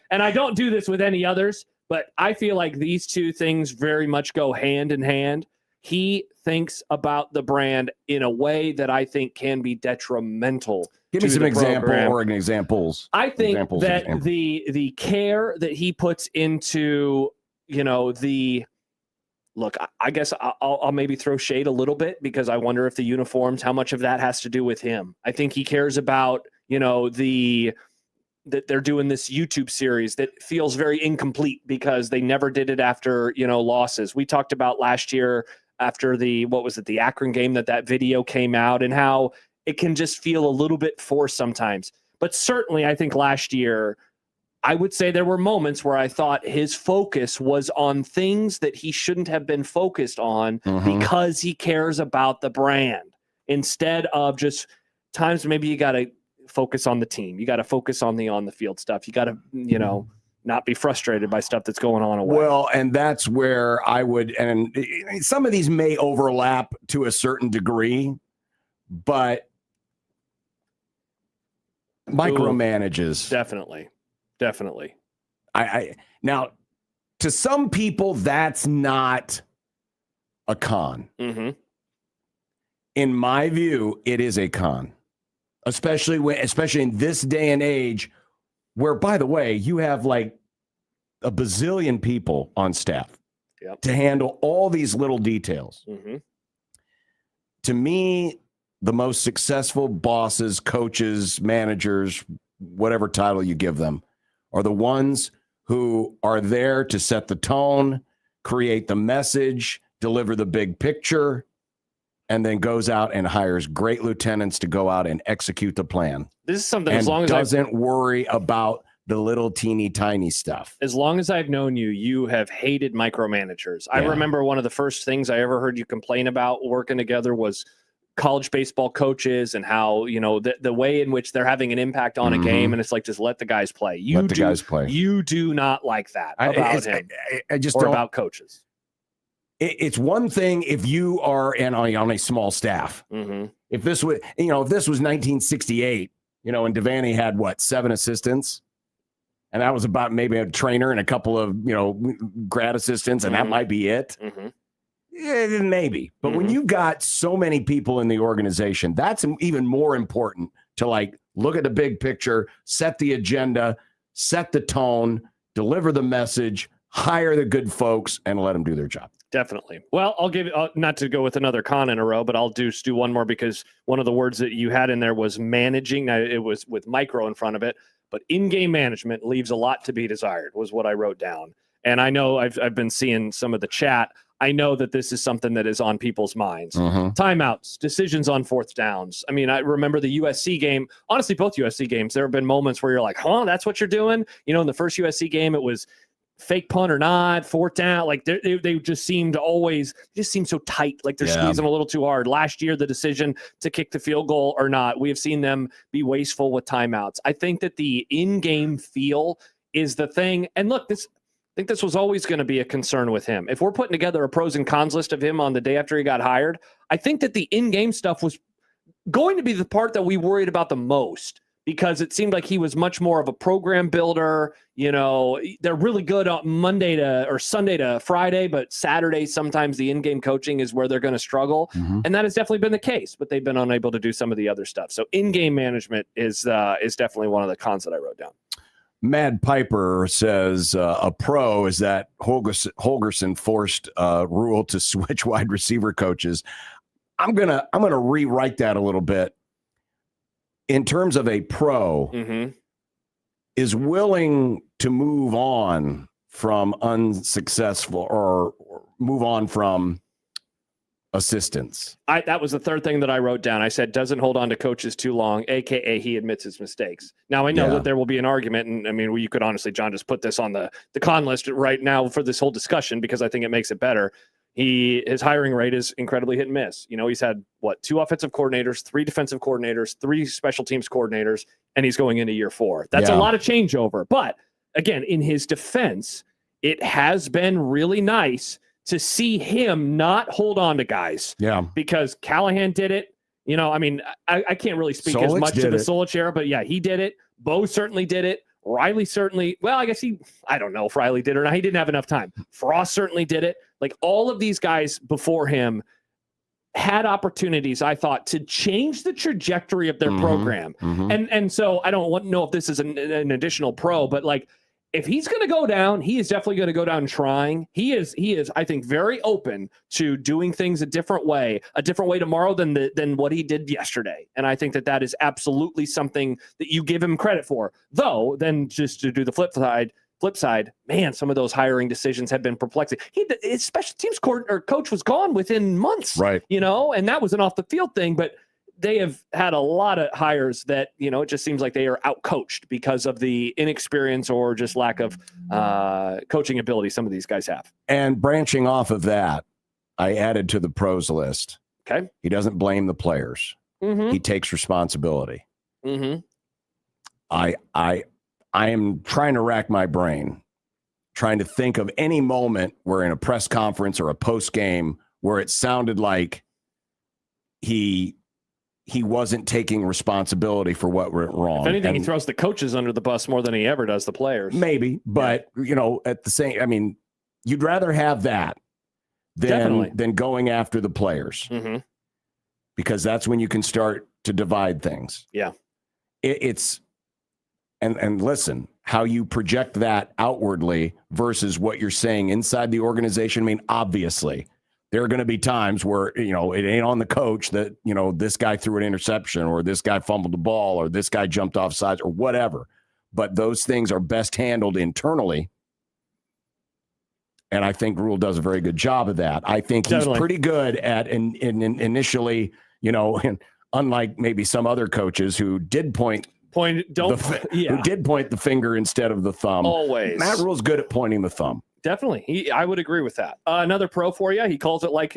S5: And I don't do this with any others, but I feel like these two things very much go hand in hand. He thinks about the brand in a way that I think can be detrimental.
S4: Give me some examples.
S5: I think that the care that he puts into, I guess I'll maybe throw shade a little bit, because I wonder if the uniforms, how much of that has to do with him. I think he cares about, that they're doing this YouTube series that feels very incomplete because they never did it after, losses. We talked about last year after the Akron game that video came out, and how it can just feel a little bit forced sometimes. But certainly I think last year, I would say there were moments where I thought his focus was on things that he shouldn't have been focused on because he cares about the brand, instead of just times maybe you got to focus on the team. You got to focus on the field stuff. You got to, not be frustrated by stuff that's going on away.
S4: Well, and that's where I would, and some of these may overlap to a certain degree, but micromanages.
S5: Definitely.
S4: I now, to some people, that's not a con. In my view, it is a con, especially in this day and age, where, by the way, you have like a bazillion people on staff to handle all these little details. To me, the most successful bosses, coaches, managers, whatever title you give them, are the ones who are there to set the tone, create the message, deliver the big picture, and then goes out and hires great lieutenants to go out and execute the plan.
S5: This is something,
S4: and
S5: as long as
S4: doesn't worry about the little teeny tiny stuff.
S5: As long as I've known you, you have hated micromanagers. I remember one of the first things I ever heard you complain about working together was college baseball coaches, and how, the way in which they're having an impact on a game. And it's like, just let the guys play. Guys play. You do not like that about him.
S4: I just
S5: don't about coaches.
S4: It's one thing if you are on a small staff. If this was 1968, and Devaney had 7 assistants, and that was about maybe a trainer and a couple of grad assistants, and that might be it. Maybe. But when you've got so many people in the organization, that's even more important to like look at the big picture, set the agenda, set the tone, deliver the message, hire the good folks, and let them do their job.
S5: Definitely. Well, I'll give not to go with another con in a row, but I'll do one more because one of the words that you had in there was managing. Now, it was with micro in front of it, but in-game management leaves a lot to be desired was what I wrote down. And I know I've been seeing some of the chat. I know that this is something that is on people's minds. Timeouts, decisions on fourth downs. I mean, I remember the USC game. Honestly, both USC games, there have been moments where you're like, that's what you're doing? You know, in the first USC game, it was fake punt or not, fourth down. Like they just seemed so tight. Like they're squeezing a little too hard. Last year, the decision to kick the field goal or not, we have seen them be wasteful with timeouts. I think that the in-game feel is the thing. And look, I think this was always going to be a concern with him. If we're putting together a pros and cons list of him on the day after he got hired, I think that the in-game stuff was going to be the part that we worried about the most, because it seemed like he was much more of a program builder. You know, they're really good on Monday or Sunday to Friday, but Saturday, sometimes the in-game coaching is where they're going to struggle. And that has definitely been the case, but they've been unable to do some of the other stuff. So in-game management is definitely one of the cons that I wrote down.
S4: Mad Piper says a pro is that Holgorsen forced Rule to switch wide receiver coaches. I'm gonna rewrite that a little bit. In terms of a pro, is willing to move on from unsuccessful or move on from assistants.
S5: That was the third thing that I wrote down. I said, doesn't hold on to coaches too long, AKA he admits his mistakes. Now I know that there will be an argument. And I mean, you could honestly, John, just put this on the con list right now for this whole discussion, because I think it makes it better. His hiring rate is incredibly hit and miss. You know, he's had 2 offensive coordinators, 3 defensive coordinators, 3 special teams coordinators, and he's going into year 4. That's a lot of changeover. But again, in his defense, it has been really nice to see him not hold on to guys. Yeah. Because Callahan did it. You know, I mean, I can't really speak as much to the Solich era, but yeah, he did it. Bo certainly did it. Riley certainly, well, I guess I don't know if Riley did or not. He didn't have enough time. Frost certainly did it. Like all of these guys before him had opportunities, I thought, to change the trajectory of their program. And so I don't know if this is an additional pro, but like, if he's going to go down, he is definitely going to go down trying. He is, I think, very open to doing things a different way tomorrow than what he did yesterday. And I think that is absolutely something that you give him credit for. Though, then just to do the flip side, man, some of those hiring decisions have been perplexing. His special teams coach was gone within months, right? You know, and that was an off the field thing, but they have had a lot of hires that, you know, it just seems like they are outcoached because of the inexperience or just lack of coaching ability some of these guys have. And branching off of that, I added to the pros list. Okay. He doesn't blame the players. He takes responsibility. I am trying to rack my brain, trying to think of any moment where in a press conference or a post game where it sounded like he wasn't taking responsibility for what went wrong. If anything, he throws the coaches under the bus more than he ever does the players. Maybe, but you know, at the same, I mean, you'd rather have that than going after the players, because that's when you can start to divide things. Yeah, it's and listen, how you project that outwardly versus what you're saying inside the organization. I mean, obviously, there are going to be times where, you know, it ain't on the coach that, you know, this guy threw an interception or this guy fumbled the ball or this guy jumped off sides or whatever. But those things are best handled internally. And I think Rule does a very good job of that. I think he's pretty good at initially, you know, unlike maybe some other coaches who did point the finger instead of the thumb. Always. Matt Rule's good at pointing the thumb. Definitely. I would agree with that. Another pro for you. He calls it like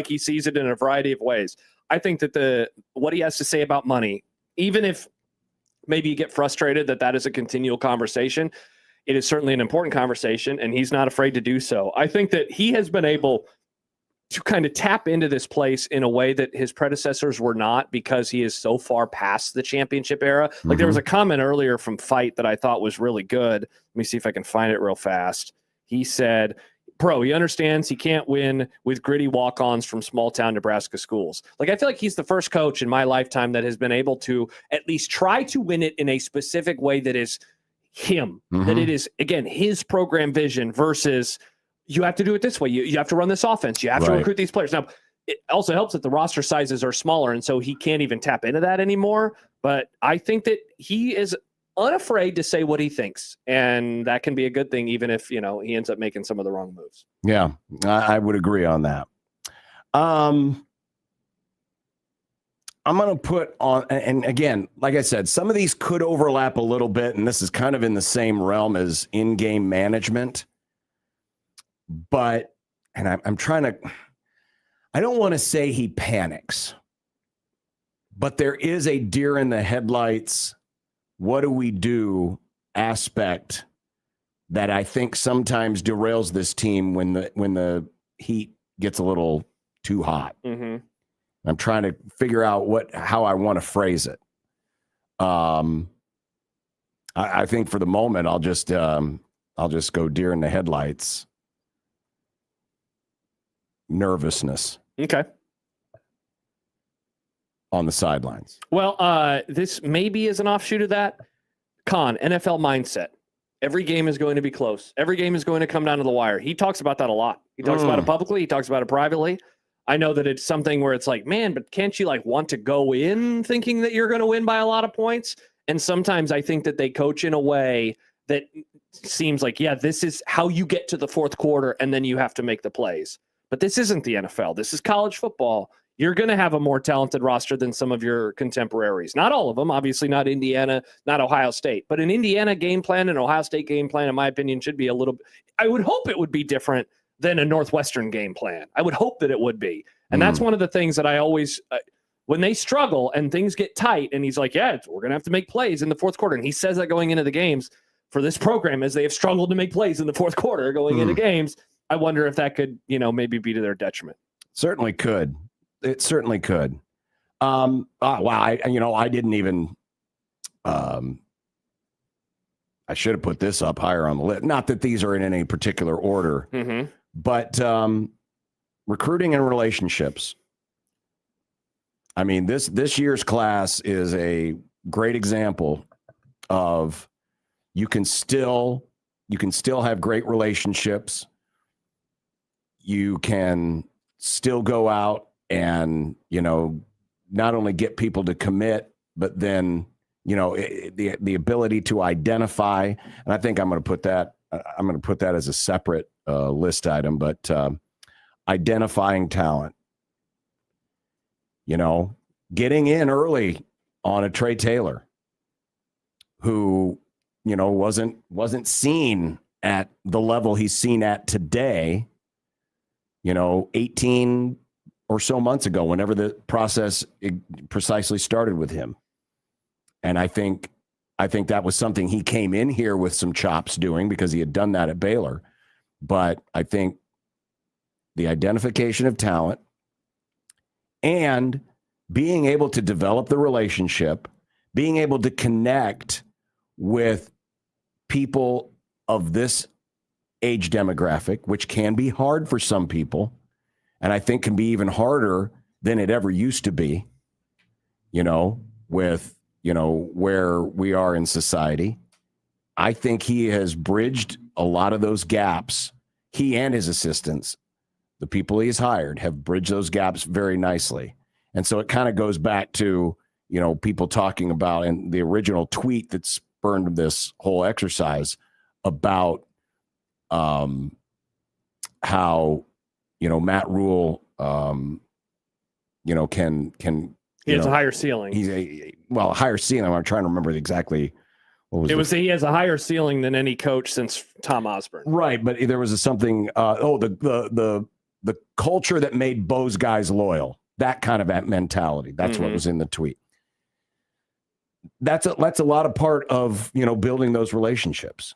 S5: he sees it in a variety of ways. I think that what he has to say about money, even if maybe you get frustrated that is a continual conversation, it is certainly an important conversation, and he's not afraid to do so. I think that he has been able to kind of tap into this place in a way that his predecessors were not, because he is so far past the championship era. Like there was a comment earlier from Fight that I thought was really good. Let me see if I can find it real fast. He said pro. He understands he can't win with gritty walk-ons from small-town Nebraska schools. Like, I feel like he's the first coach in my lifetime that has been able to at least try to win it in a specific way that is him, that it is, again, his program vision versus you have to do it this way. You have to run this offense. You have to recruit these players. Now, it also helps that the roster sizes are smaller, and so he can't even tap into that anymore. But I think that he is unafraid to say what he thinks, and that can be a good thing, even if, you know, he ends up making some of the wrong moves.
S4: Yeah, I would agree on that. I'm going to put on, and again, like I said, some of these could overlap a little bit, and this is kind of in the same realm as in-game management. But, and I'm trying to, I don't want to say he panics, but there is a deer in the headlights, what do we do aspect that I think sometimes derails this team when the heat gets a little too hot. I'm trying to figure out how I want to phrase it. I think for the moment I'll just go deer in the headlights. Nervousness.
S5: Okay.
S4: On the sidelines.
S5: Well, this maybe is an offshoot of that. NFL mindset. Every game is going to be close. Every game is going to come down to the wire. He talks about that a lot. He talks about it publicly. He talks about it privately. I know that it's something where it's like, man, but can't you like want to go in thinking that you're going to win by a lot of points? And sometimes I think that they coach in a way that seems like, yeah, this is how you get to the fourth quarter and then you have to make the plays. But this isn't the NFL. This is college football. You're going to have a more talented roster than some of your contemporaries. Not all of them, obviously not Indiana, not Ohio State. But an Indiana game plan and Ohio State game plan, in my opinion, should be a little – I would hope it would be different than a Northwestern game plan. I would hope that it would be. And that's one of the things that I always when they struggle and things get tight, and he's like, yeah, we're going to have to make plays in the fourth quarter. And he says that going into the games for this program as they have struggled to make plays in the fourth quarter going into games. I wonder if that could, maybe be to their detriment.
S4: Certainly could. It certainly could. Wow. I didn't even, I should have put this up higher on the list. Not that these are in any particular order, but recruiting and relationships. I mean, this year's class is a great example of you can still have great relationships. You can still go out and, not only get people to commit, but then, the ability to identify. And I think I'm going to put that as a separate list item, but identifying talent, getting in early on a Trey Taylor who, wasn't seen at the level he's seen at today, 18 or so months ago, whenever the process precisely started with him. And I think that was something he came in here with some chops doing because he had done that at Baylor. But I think the identification of talent and being able to develop the relationship, being able to connect with people of this age demographic, which can be hard for some people, and I think can be even harder than it ever used to be, with, where we are in society. I think he has bridged a lot of those gaps. He and his assistants, the people he has hired, have bridged those gaps very nicely. And so it kind of goes back to, people talking about, and the original tweet that spurned this whole exercise about how, Matt Rule, can
S5: he has a higher ceiling.
S4: He's a higher ceiling. I'm trying to remember exactly what was
S5: he has a higher ceiling than any coach since Tom Osborne.
S4: Right, but there was something. The culture that made Bo's guys loyal. That kind of mentality. That's what was in the tweet. That's a lot of part of building those relationships.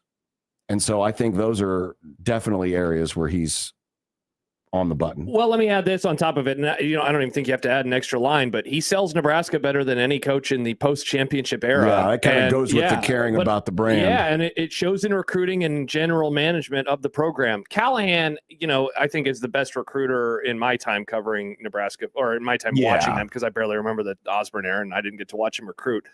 S4: And so I think those are definitely areas where he's on the button.
S5: Well, let me add this on top of it. And I don't even think you have to add an extra line, but he sells Nebraska better than any coach in the post-championship era.
S4: Yeah, that kind of goes with the caring about the brand.
S5: Yeah, and it shows in recruiting and general management of the program. Callahan, I think is the best recruiter in my time covering Nebraska, or in my time watching them, because I barely remember the Osborne era and I didn't get to watch him recruit.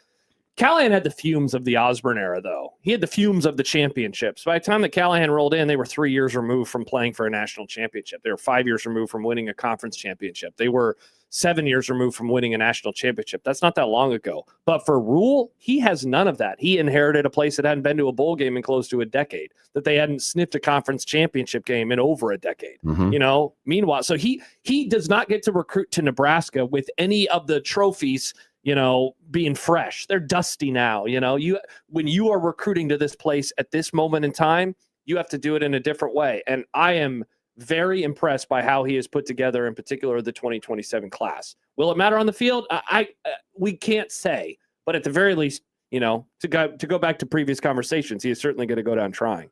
S5: Callahan had the fumes of the Osborne era, though. He had the fumes of the championships. By the time that Callahan rolled in, they were 3 years removed from playing for a national championship. They were 5 years removed from winning a conference championship. They were 7 years removed from winning a national championship. That's not that long ago. But for Rule, he has none of that. He inherited a place that hadn't been to a bowl game in close to a decade, that they hadn't sniffed a conference championship game in over a decade. Meanwhile, so he does not get to recruit to Nebraska with any of the trophies being fresh. They're dusty now. When you are recruiting to this place at this moment in time, you have to do it in a different way. And I am very impressed by how he has put together, in particular, the 2027 class. Will it matter on the field? We can't say, but at the very least, to go back to previous conversations, he is certainly going to go down trying.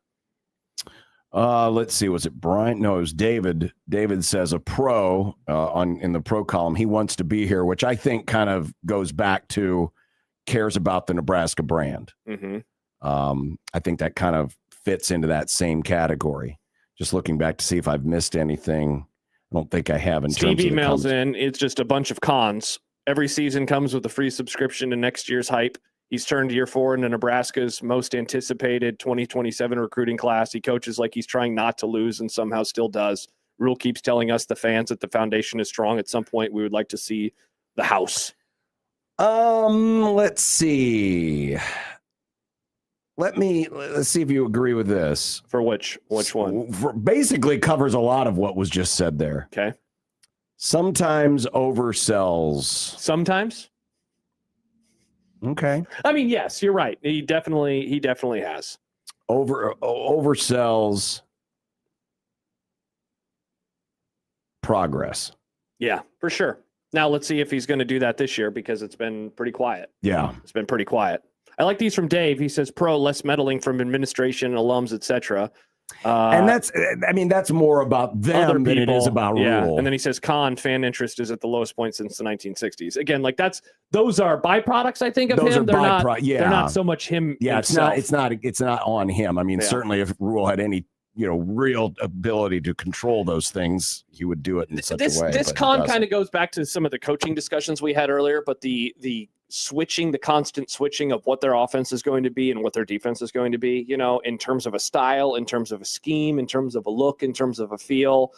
S4: Let's see. Was it Brian? No, it was David. David says a pro in the pro column. He wants to be here, which I think kind of goes back to cares about the Nebraska brand.
S5: Mm-hmm.
S4: I think that kind of fits into that same category. Just looking back to see if I've missed anything. I don't think I have.
S5: Steve emails in. It's just a bunch of cons. Every season comes with a free subscription to next year's hype. He's turned year 4 into Nebraska's most anticipated 2027 recruiting class. He coaches like he's trying not to lose and somehow still does. Rule keeps telling us, the fans, that the foundation is strong. At some point, we would like to see the house.
S4: Let's see. Let's see if you agree with this.
S5: For which one?
S4: Basically covers a lot of what was just said there.
S5: Okay.
S4: Sometimes oversells.
S5: Sometimes?
S4: Okay.
S5: I mean, yes, you're right. He definitely has.
S4: Oversells progress.
S5: Yeah, for sure. Now let's see if he's going to do that this year, because it's been pretty quiet.
S4: Yeah.
S5: It's been pretty quiet. I like these from Dave. He says pro, less meddling from administration, alums, etc.
S4: And that's more about them than it is about Rule.
S5: And then he says con, fan interest is at the lowest point since the 1960s. Again, like those are byproducts, I think, of
S4: those
S5: him. They're not so much him.
S4: Yeah,
S5: himself.
S4: it's not on him. I mean, certainly if Rule had any real ability to control those things, he would do it in such a way.
S5: This con kind of goes back to some of the coaching discussions we had earlier, but the constant switching of what their offense is going to be and what their defense is going to be, in terms of a style, in terms of a scheme, in terms of a look, in terms of a feel.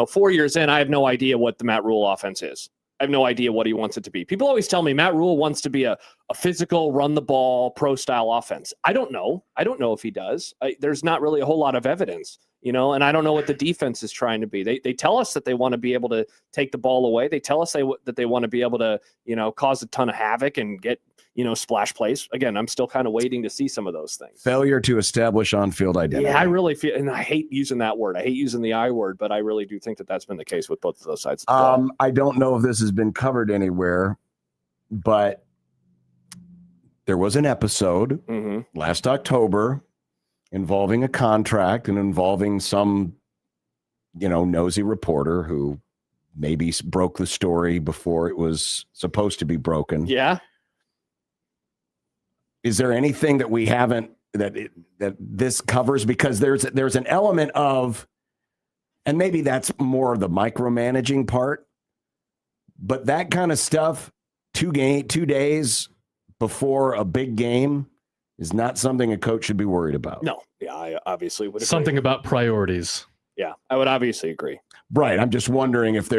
S5: 4 years in, I have no idea what the Matt Rule offense is. I have no idea what he wants it to be. People always tell me Matt Rule wants to be a physical, run the ball, pro style offense. I don't know. I don't know if he does. There's not really a whole lot of evidence, and I don't know what the defense is trying to be. They tell us that they want to be able to take the ball away. They tell us that they want to be able to, cause a ton of havoc and get, splash plays. Again, I'm still kind of waiting to see some of those things.
S4: Failure to establish on-field identity.
S5: Yeah, I really feel, and I hate using that word. I hate using the I word, but I really do think that that's been the case with both of those sides of the ball.
S4: I don't know if this has been covered anywhere, but there was an episode last October involving a contract and involving some, nosy reporter who maybe broke the story before it was supposed to be broken.
S5: Yeah.
S4: Is there anything that we haven't that this covers? Because there's an element of, and maybe that's more of the micromanaging part, but that kind of stuff 2 days before a big game is not something a coach should be worried about.
S5: No. Yeah, I obviously would agree.
S6: Something about priorities.
S5: Yeah, I would obviously agree.
S4: Right. I'm just wondering if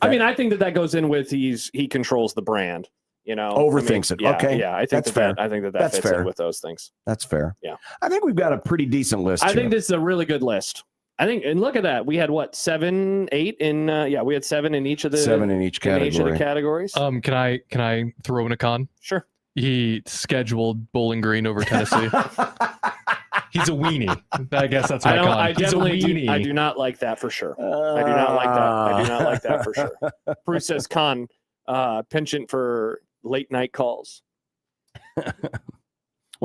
S5: I mean, I think that goes in with he controls the brand.
S4: Overthinks it.
S5: Yeah,
S4: okay.
S5: Yeah, I think
S4: that's fair.
S5: I think that
S4: that's
S5: fits
S4: fair.
S5: in with those things.
S4: That's fair.
S5: Yeah.
S4: I think we've got a pretty decent list.
S5: I think this is a really good list. I think, and look at that. We had 7, 8 in we had 7 in each of the
S4: 7 in each category.
S5: In each of the categories.
S6: Can I throw in a con?
S5: Sure.
S6: He scheduled Bowling Green over Tennessee. He's a weenie. I guess that's my con.
S5: I definitely I do not like that for sure. I do not like that for sure. Bruce says con, penchant for late night calls.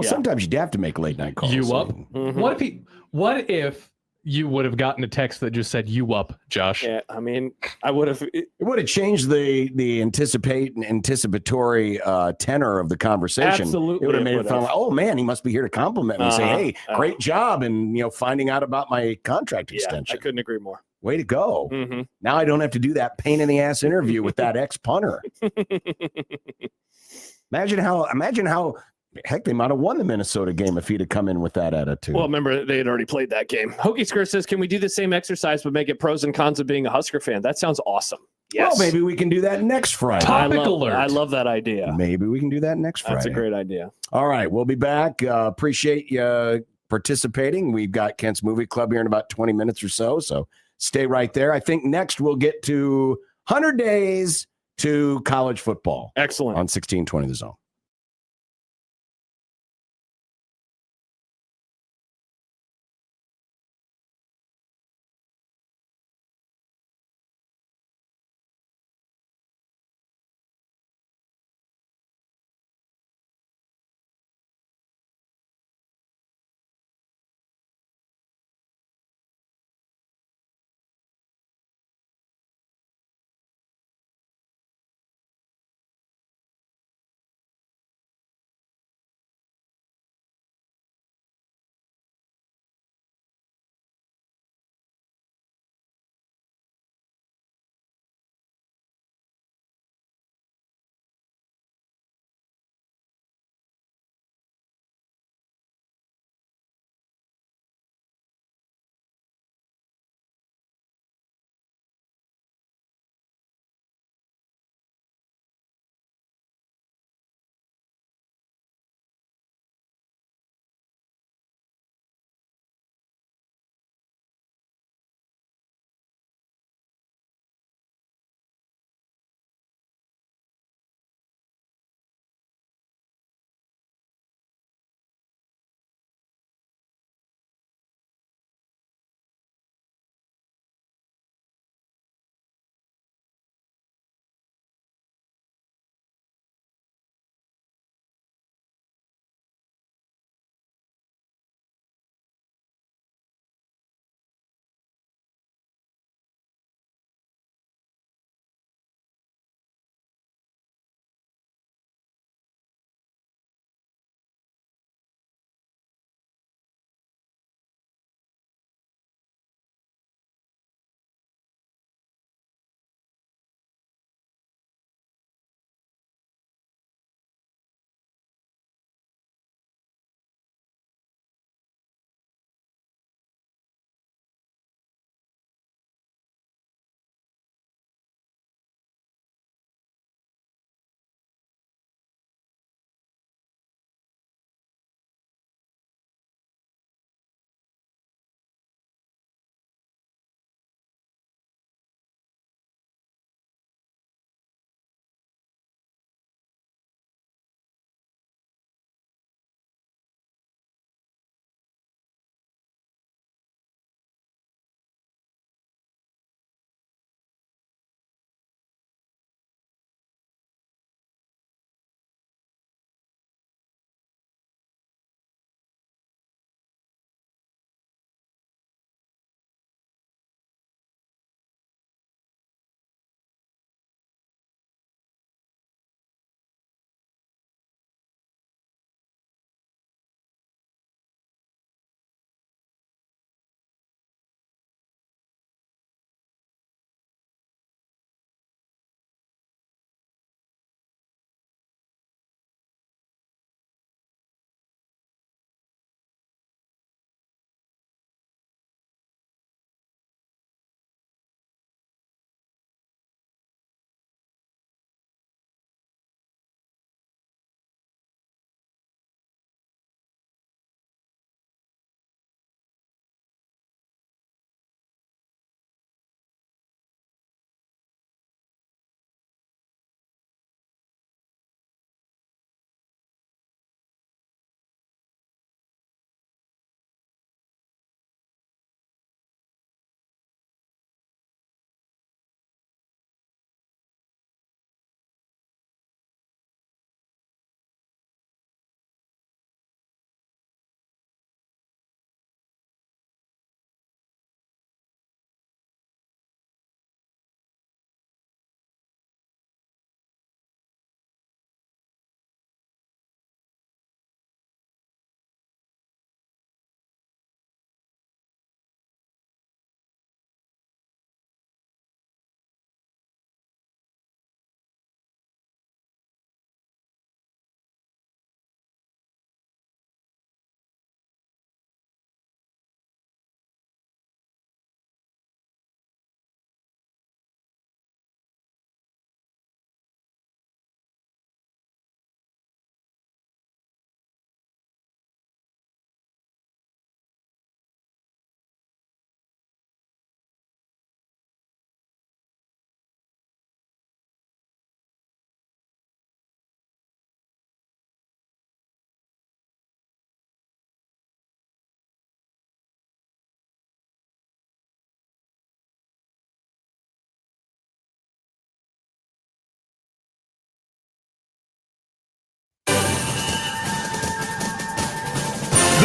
S4: Sometimes you'd have to make late night calls.
S6: You up?
S5: Mm-hmm.
S6: What if you would have gotten a text that just said "you up, Josh."
S5: Yeah, I mean, I would have.
S4: It would have changed the anticipatory tenor of the conversation.
S5: Absolutely,
S4: it would have made it sound like, oh man, he must be here to compliment me, say, hey, great job, and finding out about my contract extension.
S5: I couldn't agree more.
S4: Way to go!
S5: Mm-hmm.
S4: Now I don't have to do that pain in the ass interview with that ex punter. Imagine how. Heck, they might have won the Minnesota game if he'd have come in with that attitude.
S5: Well, remember, they had already played that game. Hokey Skirt says, can we do the same exercise but make it pros and cons of being a Husker fan? That sounds awesome. Yes.
S4: Well, maybe we can do that next Friday.
S6: Topic alert.
S5: I love that idea.
S4: Maybe we can do that next Friday.
S5: That's a great idea.
S4: All right, we'll be back. Appreciate you participating. We've got Kent's Movie Club here in about 20 minutes or so stay right there. I think next we'll get to 100 days to college football.
S5: Excellent.
S4: On 1620 The Zone.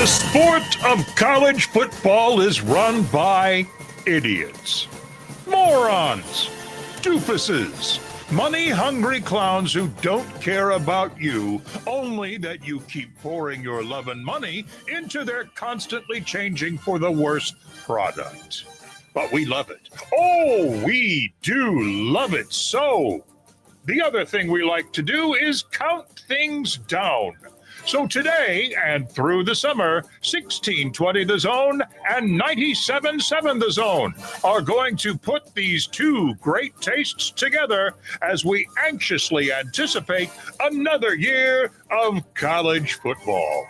S9: The sport of college football is run by idiots, morons, doofuses, money-hungry clowns who don't care about you, only that you keep pouring your love and money into their constantly changing for the worst product. But we love it. Oh, we do love it so. The other thing we like to do is count things down. So today and through the summer, 1620 The Zone and 97.7 The Zone are going to put these two great tastes together as we anxiously anticipate another year of college football.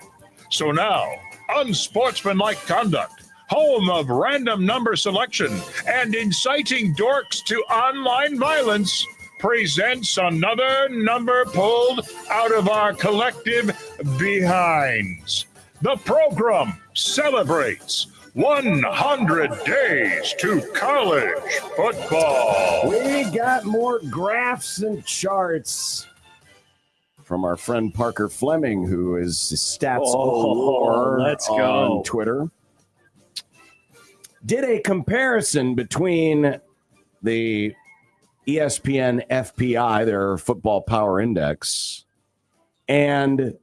S9: So now, Unsportsmanlike Conduct, home of random number selection and inciting dorks to online violence, presents another number pulled out of our collective behinds. The program celebrates 100 days to college football.
S4: We got more graphs and charts from our friend Parker Fleming, who is Stats War on Twitter. Did a comparison between the ESPN FPI, their football power index, and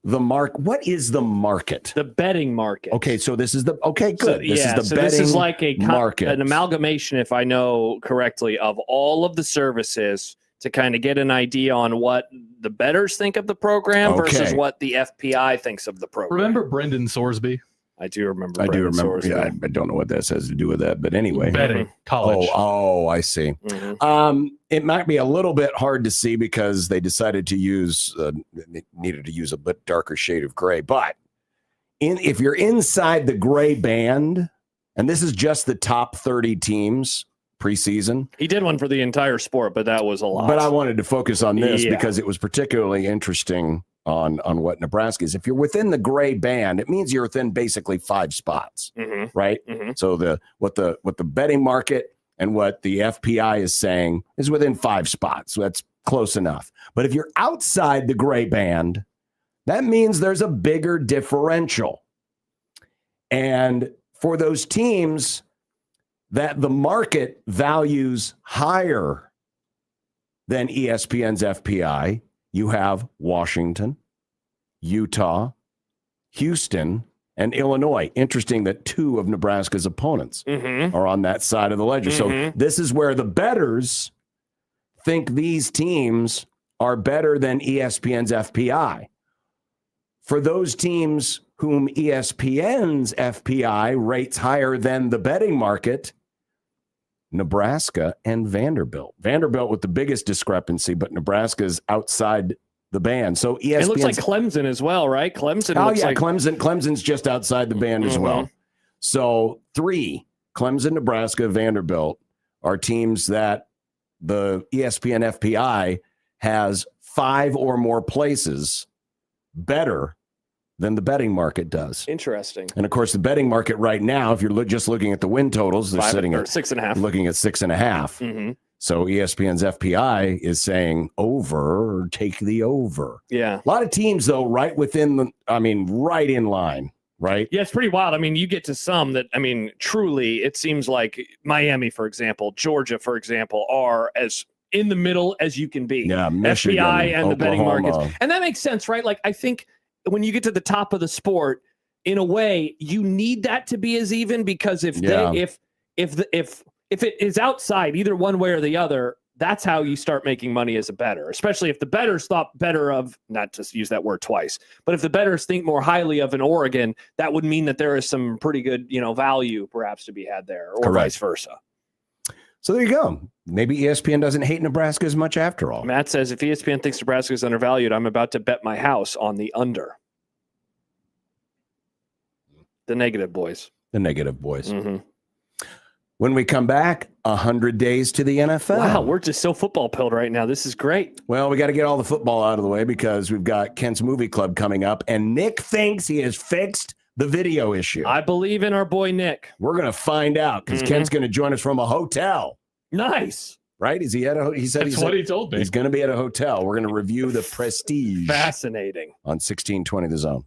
S4: the what is the market?
S5: The betting market.
S4: Okay, so this is the good.
S5: So,
S4: this is the betting
S5: this is like
S4: market.
S5: An amalgamation, if I know correctly, of all of the services to kind of get an idea on what the bettors think of the program versus what the FPI thinks of the program.
S6: Remember Brendan Sorsby?
S5: I do remember.
S4: I do remember. Yeah, I don't know what that has to do with that, but anyway,
S6: betting college.
S4: Oh, I see.
S5: Mm-hmm.
S4: It might be a little bit hard to see because they decided to use needed to use a bit darker shade of gray. But if you're inside the gray band, and this is just the top 30 teams preseason.
S5: He did one for the entire sport, but that was a lot.
S4: But I wanted to focus on this because it was particularly interesting on what Nebraska is. If you're within the gray band, it means you're within basically 5 spots, right?
S5: Mm-hmm.
S4: So what the betting market and what the FPI is saying is within 5 spots. So that's close enough. But if you're outside the gray band, that means there's a bigger differential. And for those teams that the market values higher than ESPN's FPI, you have Washington, Utah, Houston, and Illinois. Interesting that 2 of Nebraska's opponents are on that side of the ledger. So this is where the bettors think these teams are better than ESPN's FPI. For those teams whom ESPN's FPI rates higher than the betting market, Nebraska and Vanderbilt. Vanderbilt with the biggest discrepancy, but Nebraska's outside the band. So ESPN.
S5: It looks like Clemson as well, right?
S4: Clemson's just outside the band as well. So 3, Clemson, Nebraska, Vanderbilt are teams that the ESPN FPI has 5 or more places better than the betting market does.
S5: Interesting.
S4: And of course, the betting market right now, if you're just looking at the win totals, they're sitting at
S5: 6.5.
S4: Looking at 6.5. So ESPN's FPI is saying over, or take the over.
S5: Yeah.
S4: A lot of teams, though, right in line, right?
S5: Yeah, it's pretty wild. I mean, you get to some that, truly, it seems like Miami, for example, Georgia, for example, are as in the middle as you can be.
S4: Yeah, Michigan,
S5: FPI and
S4: Oklahoma.
S5: The betting markets. And that makes sense, right? Like, I think when you get to the top of the sport, in a way, you need that to be as even, because if it is outside either one way or the other, that's how you start making money as a bettor, especially if the bettors thought better of, not to use that word twice, but if the bettors think more highly of an Oregon, that would mean that there is some pretty good, value perhaps to be had there, or vice versa.
S4: So there you go. Maybe ESPN doesn't hate Nebraska as much after all.
S5: Matt says, if ESPN thinks Nebraska is undervalued, I'm about to bet my house on the under. The negative boys.
S4: When we come back, 100 days to the NFL.
S5: Wow, we're just so football pilled right now. This is great.
S4: Well, we got to get all the football out of the way because we've got Kent's Movie Club coming up, and Nick thinks he has fixed the video issue.
S5: I believe in our boy Nick.
S4: We're going to find out because Kent's going to join us from a hotel.
S5: Nice.
S4: Right? Is he at a he said
S6: That's what he told me.
S4: He's going to be at a hotel. We're going to review the Prestige.
S5: Fascinating.
S4: On 1620 The Zone.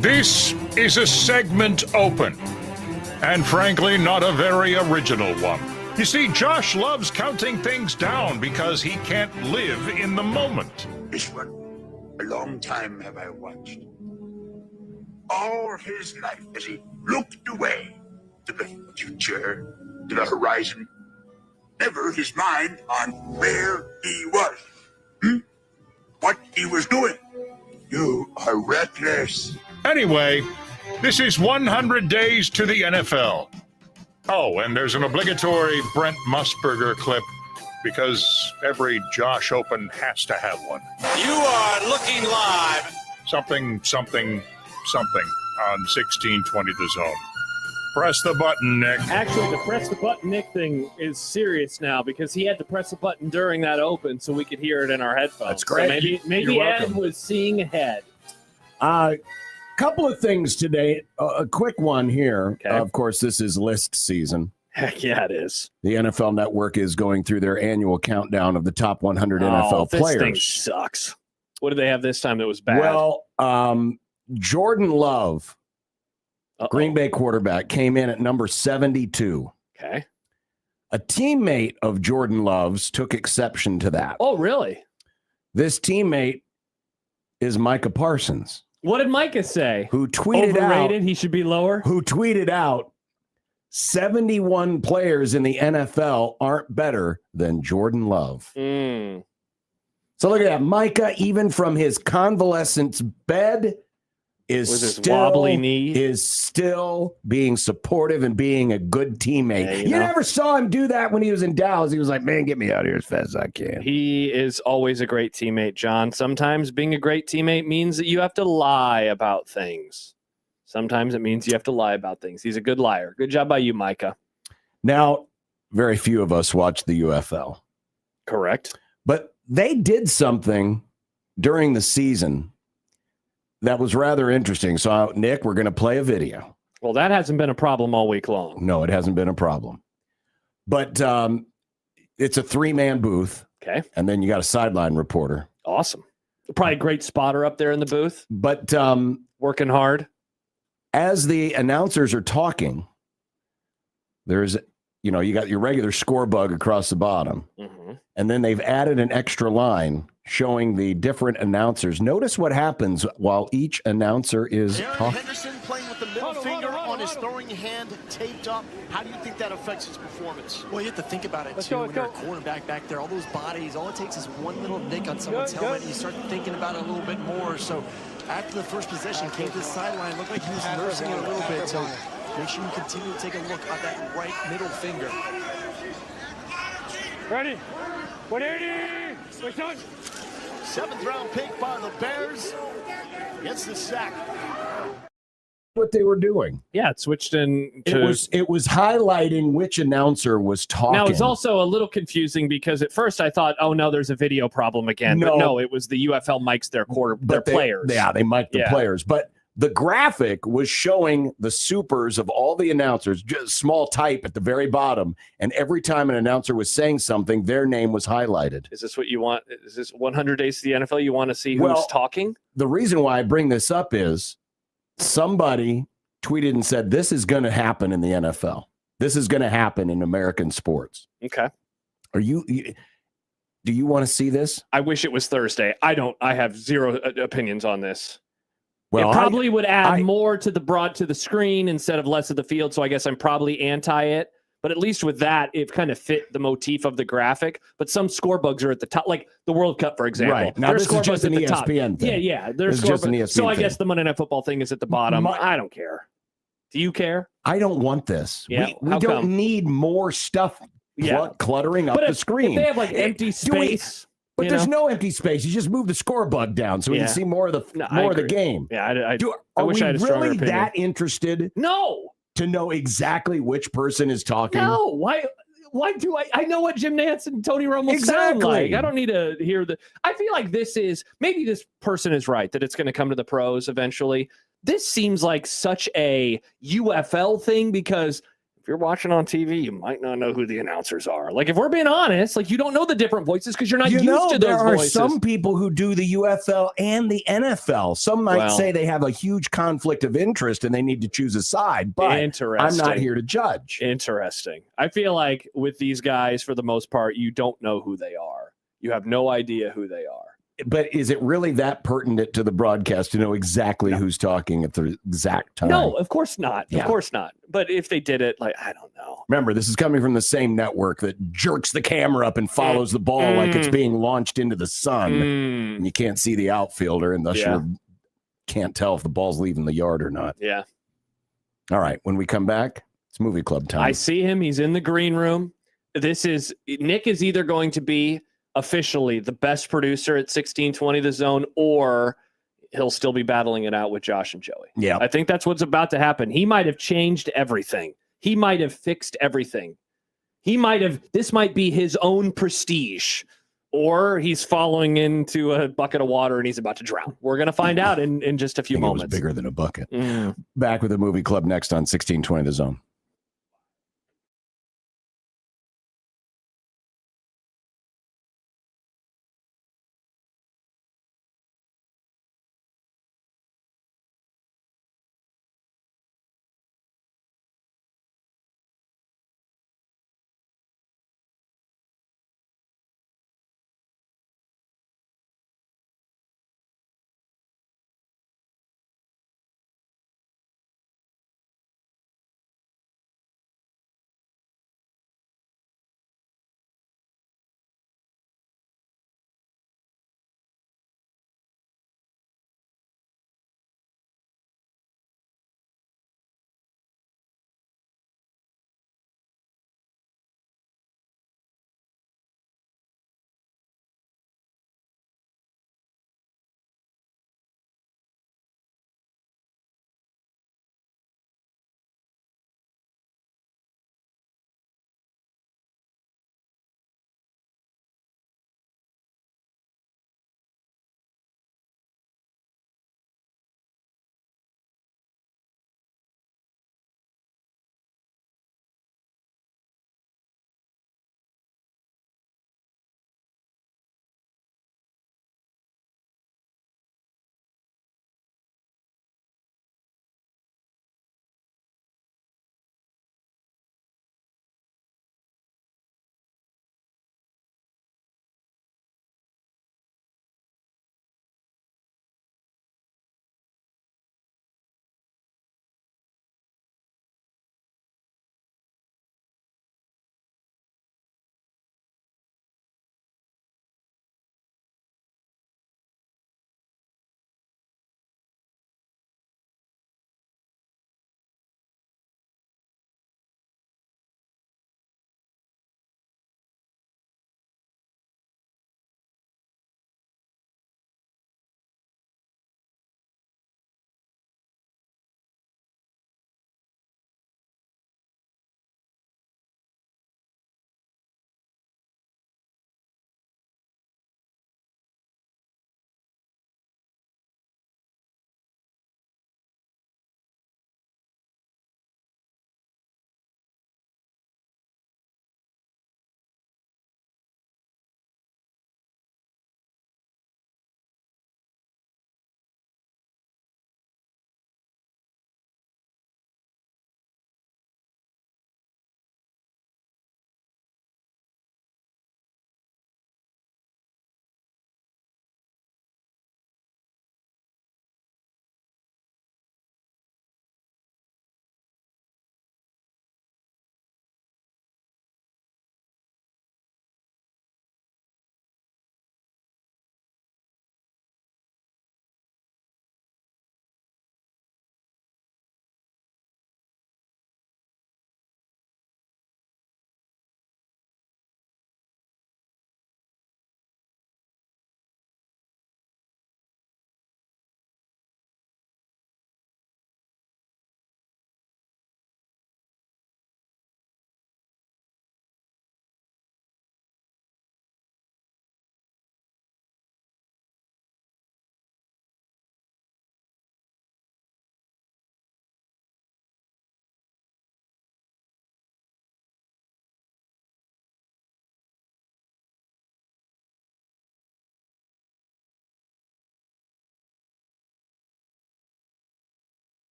S9: This is a segment open, and frankly, not a very original one. You see, Josh loves counting things down because he can't live in the moment.
S10: This one, a long time have I watched. All his life as he looked away to the future, to the horizon, never his mind on where he was, what he was doing. You are reckless.
S9: Anyway, this is 100 Days to the NFL. Oh, and there's an obligatory Brent Musburger clip because every Josh Open has to have one.
S7: You are looking live.
S9: Something on 1620 The Zone. Press the button, Nick.
S5: Actually, the press the button Nick thing is serious now because he had to press the button during that open so we could hear it in our headphones.
S4: That's great.
S5: So maybe Ed was seeing ahead.
S4: Couple of things today. A quick one here.
S5: Okay.
S4: Of course, this is list season.
S5: Heck yeah, it is.
S4: The NFL Network is going through their annual countdown of the top 100 NFL
S5: this
S4: players.
S5: Thing sucks. What did they have this time that was bad?
S4: Well, Jordan Love, Green Bay quarterback, came in at number 72.
S5: Okay.
S4: A teammate of Jordan Love's took exception to that.
S5: Oh, really?
S4: This teammate is Micah Parsons.
S5: What did Micah say?
S4: Who tweeted
S5: Overrated,
S4: out,
S5: he should be lower?
S4: Who tweeted out 71 players in the NFL aren't better than Jordan Love.
S5: Mm.
S4: So look at that. Micah, even from his convalescence bed, is still being supportive and being a good teammate.
S5: Yeah,
S4: you never saw him do that when he was in Dallas. He was like, man, get me out of here as fast as I can.
S5: He is always a great teammate, John. Sometimes being a great teammate means that you have to lie about things. Sometimes it means you have to lie about things. He's a good liar. Good job by you, Micah.
S4: Now, very few of us watch the UFL.
S5: Correct.
S4: But they did something during the season that was rather interesting. So, Nick, we're going to play a video.
S5: Well, that hasn't been a problem all week long.
S4: No, it hasn't been a problem. But it's a 3-man booth.
S5: Okay.
S4: And then you got a sideline reporter.
S5: Awesome. Probably a great spotter up there in the booth.
S4: But
S5: working hard.
S4: As the announcers are talking, there's, you got your regular score bug across the bottom.
S5: Mm-hmm.
S4: And then they've added an extra line showing the different announcers. Notice what happens while each announcer is talking.
S11: Henderson playing with the middle finger on his throwing hand taped up. How do you think that affects his performance? Well, you have to think about it, when you're a quarterback back there, all those bodies, all it takes is one little nick on someone's helmet, and you start thinking about it a little bit more. So after the first possession, came to the sideline, looked like he was nursing it a little bit. So make sure you continue to take a look at that right middle finger.
S12: Ready? 180! Switch on!
S11: 7th round pick by the Bears gets the sack.
S4: What they were doing.
S5: Yeah, it switched in.
S4: It was highlighting which announcer was talking.
S5: Now, it's also a little confusing because at first I thought, oh, no, there's a video problem again.
S4: No.
S5: But no, it was the UFL mics their players.
S4: Yeah, they mic the players. But the graphic was showing the supers of all the announcers, just small type at the very bottom. And every time an announcer was saying something, their name was highlighted.
S5: Is this what you want? Is this 100 Days to the NFL? You want to see who's talking?
S4: The reason why I bring this up is somebody tweeted and said, this is going to happen in the NFL. This is going to happen in American sports.
S5: Okay.
S4: Do you want to see this?
S5: I wish it was Thursday. I have zero opinions on this.
S4: Well,
S5: it probably would add more to the screen instead of less of the field. So I guess I'm probably anti it. But at least with that, it kind of fit the motif of the graphic. But some score bugs are at the top, like the World Cup, for example.
S4: Right. Now, this is just an ESPN thing.
S5: Yeah.
S4: There's just an ESPN
S5: so I guess the Monday Night Football thing is at the bottom. I don't care. Do you care?
S4: I don't want this.
S5: Yeah,
S4: we don't need more stuff cluttering up the screen.
S5: If they have like empty space.
S4: But there's no empty space. You just move the score bug down so we can see more of the game.
S5: Yeah,
S4: I
S5: wish I had a stronger
S4: really
S5: opinion.
S4: that interested?
S5: No.
S4: To know exactly which person is talking?
S5: No. Why do I know what Jim Nantz and Tony Romo sound like. I don't need to hear I feel like maybe this person is right that it's going to come to the pros eventually. This seems like such a UFL thing because if you're watching on TV, you might not know who the announcers are. Like, if we're being honest, like, you don't know the different voices because you're not used to those
S4: there are
S5: voices.
S4: some people who do the UFL and the NFL. Some might say they have a huge conflict of interest and they need to choose a side, but I'm not here to judge.
S5: Interesting. I feel like with these guys, for the most part, you don't know who they are. You have no idea who they are.
S4: But is it really that pertinent to the broadcast to know exactly who's talking at the exact time?
S5: No, of course not.
S4: Yeah.
S5: Of course not. But if they did it, like, I don't know.
S4: Remember, this is coming from the same network that jerks the camera up and follows the ball like it's being launched into the sun. And you can't see the outfielder, and thus you can't tell if the ball's leaving the yard or not.
S5: Yeah.
S4: All right. When we come back, it's movie club time.
S5: I see him. He's in the green room. Nick is either going to be officially the best producer at 1620 The Zone, or he'll still be battling it out with Josh and Joey.
S4: Yeah.
S5: I think that's what's about to happen. He might have changed everything. He might have fixed everything. This might be his own prestige, or he's falling into a bucket of water and he's about to drown. We're going to find out in just a few moments.
S4: It was bigger than a bucket. Back with the movie club next on 1620 The Zone.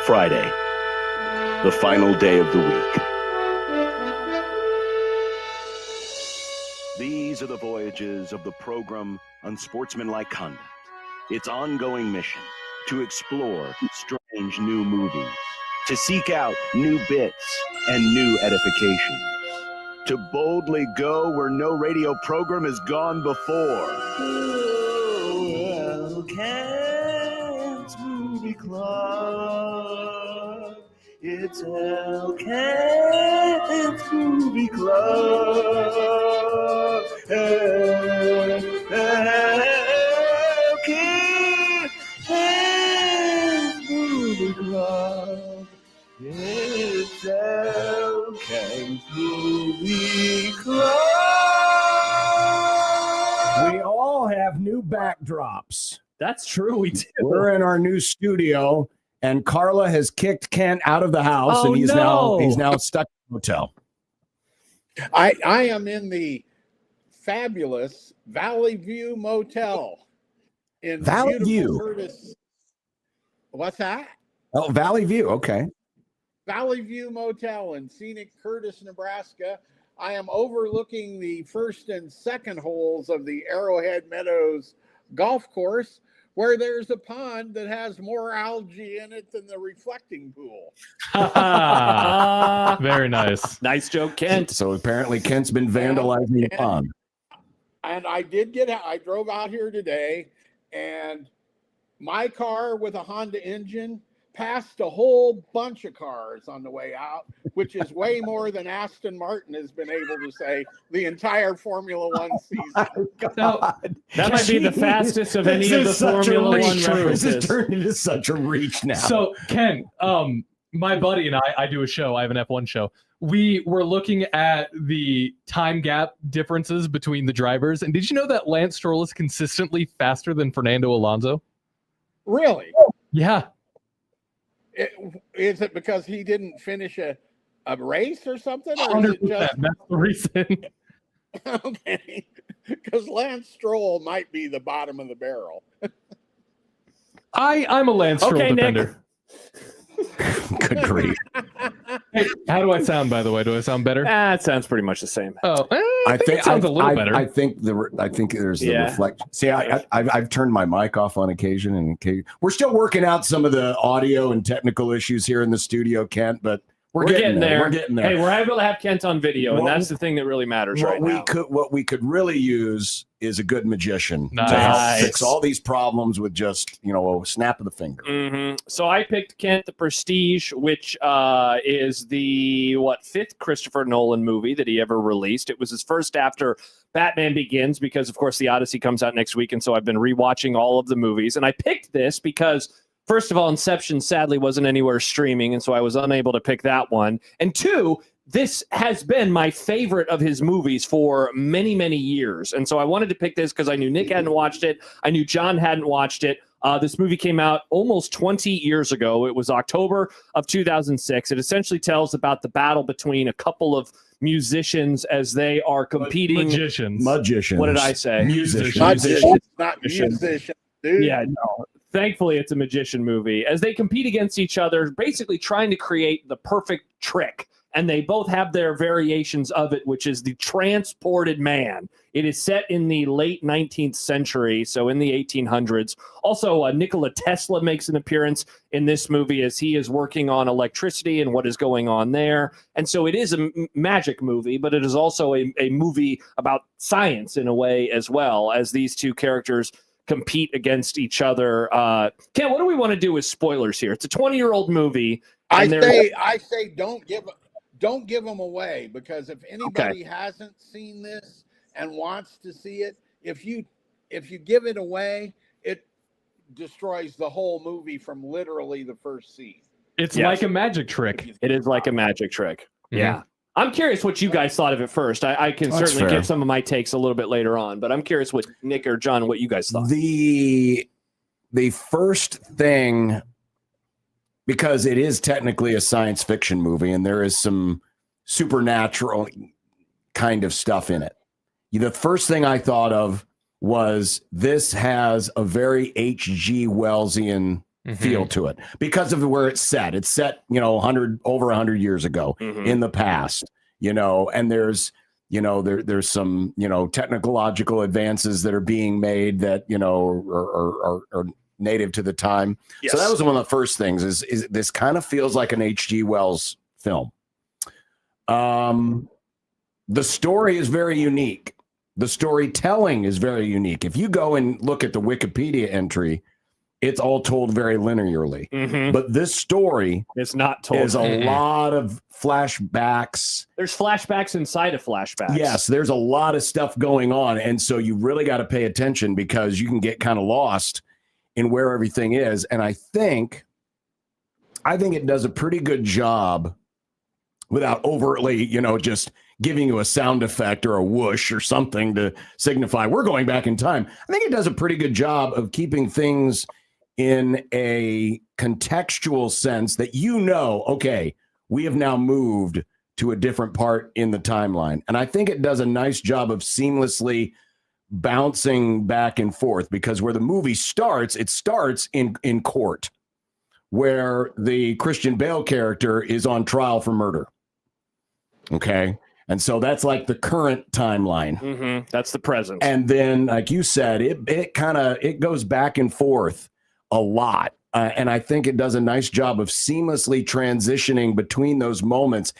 S13: Friday, the final day of the week. These are the voyages of the program Unsportsmanlike Conduct. Its ongoing mission to explore strange new movies, to seek out new bits and new edifications, to boldly go where no radio program has gone before. Oh, Kent's Movie Club. It's Kent's Movie Club. Kent's Movie Club. It's Kent's Movie Club.
S4: We all have new backdrops.
S5: That's true. We do.
S4: We're in our new studio, and Carla has kicked Kent out of the house, and he's now stuck in the hotel.
S14: I am in the fabulous Valley View Motel in
S4: Valley View.
S14: Curtis. What's that?
S4: Oh, Valley View. Okay.
S14: Valley View Motel in scenic Curtis, Nebraska. I am overlooking the first and second holes of the Arrowhead Meadows golf course, where there's a pond that has more algae in it than the reflecting pool.
S6: Very nice.
S5: Nice joke, Kent.
S4: So apparently Kent's been vandalizing the pond.
S14: And I drove out here today, and my car with a Honda engine passed a whole bunch of cars on the way out, which is way more than Aston Martin has been able to say the entire Formula One season.
S5: That might be the fastest of any of the Formula One references.
S4: This is turned into such a reach now.
S6: So, Ken, my buddy and I do a show. I have an F1 show. We were looking at the time gap differences between the drivers. And did you know that Lance Stroll is consistently faster than Fernando Alonso?
S14: Really?
S6: Yeah.
S14: Is it because he didn't finish a race or something? Or is it just...
S6: That's the reason.
S14: Okay. Because Lance Stroll might be the bottom of the barrel.
S6: I'm a Lance Stroll defender.
S5: Nick.
S4: Good grief.
S6: Hey, how do I sound, by the way? Do I sound better?
S5: It sounds pretty much the same.
S6: Oh, I think it sounds a little better.
S4: I think there's the reflect. See, I've turned my mic off on occasion, and we're still working out some of the audio and technical issues here in the studio, Kent. But we're getting there. We're getting there.
S5: Hey, we're able to have Kent on video, and that's the thing that really matters right now.
S4: What we could really use is a good magician
S6: Nice.
S4: to help fix all these problems with just a snap of the finger.
S5: Mm-hmm. So I picked Kent the Prestige, which is the fifth Christopher Nolan movie that he ever released. It was his first after Batman Begins, because of course the Odyssey comes out next week, and so I've been rewatching all of the movies. And I picked this because, first of all, Inception sadly wasn't anywhere streaming, and so I was unable to pick that one. And two, this has been my favorite of his movies for many, many years. And so I wanted to pick this because I knew Nick hadn't watched it. I knew John hadn't watched it. This movie came out almost 20 years ago. It was October of 2006. It essentially tells about the battle between a couple of musicians as they are competing.
S4: Magicians.
S5: What did I say?
S14: Musicians, not musicians, dude.
S5: Yeah, no. Thankfully, it's a magician movie. As they compete against each other, basically trying to create the perfect trick. And they both have their variations of it, which is the transported man. It is set in the late 19th century, so in the 1800s. Also, Nikola Tesla makes an appearance in this movie as he is working on electricity and what is going on there. And so it is a magic movie, but it is also a movie about science in a way as well, as these two characters compete against each other. Ken, what do we want to do with spoilers here? It's a 20-year-old movie.
S14: I say don't give them away, because if anybody hasn't seen this and wants to see it, if you give it away, it destroys the whole movie from literally the first scene.
S6: It's like a magic trick.
S5: It is like a magic trick.
S6: Mm-hmm.
S5: Yeah. I'm curious what you guys thought of it first. I can certainly give some of my takes a little bit later on, but I'm curious what Nick or John, what you guys thought.
S4: The first thing, because it is technically a science fiction movie and there is some supernatural kind of stuff in it. The first thing I thought of was this has a very H.G. Wellsian feel to it because of where it's set. It's set, over 100 years ago in the past, and there's, there's some, technological advances that are being made that, are native to the time.
S5: Yes.
S4: So that was one of the first things is this kind of feels like an H.G. Wells film. The story is very unique. The storytelling is very unique. If you go and look at the Wikipedia entry, it's all told very linearly. But this story
S5: is not told.
S4: There's a lot of flashbacks.
S5: There's flashbacks inside of flashbacks.
S4: Yes, there's a lot of stuff going on. And so you really got to pay attention because you can get kind of lost in where everything is. And I think it does a pretty good job without overtly, just giving you a sound effect or a whoosh or something to signify we're going back in time. I think it does a pretty good job of keeping things in a contextual sense that, okay, we have now moved to a different part in the timeline. And I think it does a nice job of seamlessly bouncing back and forth because where the movie starts, it starts in court where the Christian Bale character is on trial for murder. Okay. And so that's like the current timeline.
S5: That's the present.
S4: And then, like you said, it goes back and forth a lot. And I think it does a nice job of seamlessly transitioning between those moments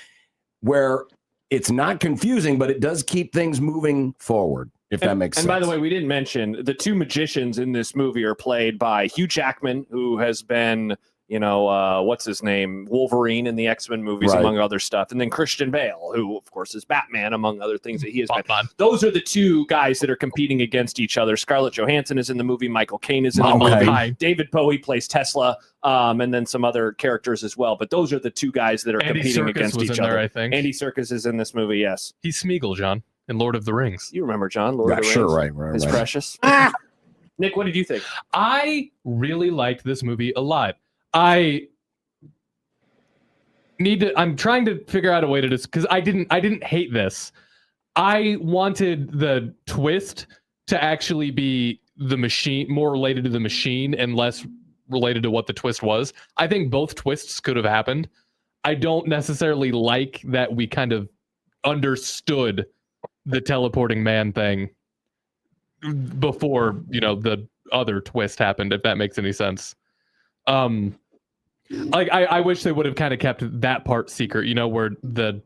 S4: where it's not confusing, but it does keep things moving forward, if that makes sense.
S5: And by the way, we didn't mention the two magicians in this movie are played by Hugh Jackman, who has been, what's his name? Wolverine in the X-Men movies,
S4: Right.
S5: among other stuff. And then Christian Bale, who, of course, is Batman, among other things that he has been. Those are the two guys that are competing against each other. Scarlett Johansson is in the movie. Michael Caine is in the movie. David Bowie plays Tesla, and then some other characters as well. But those are the two guys that are competing against each other.
S6: I think
S5: Andy Serkis is in this movie, yes.
S6: He's Smeagol, John, in Lord of the Rings.
S5: You remember, John, Lord of the Rings?
S4: Sure, right.
S5: It's precious. Nick, what did you think?
S6: I really liked this movie a lot. I'm trying to figure out a way to because I didn't hate this. I wanted the twist to actually be the machine, more related to the machine and less related to what the twist was. I think both twists could have happened. I don't necessarily like that we kind of understood the teleporting man thing before, the other twist happened, if that makes any sense. I wish they would have kind of kept that part secret, where the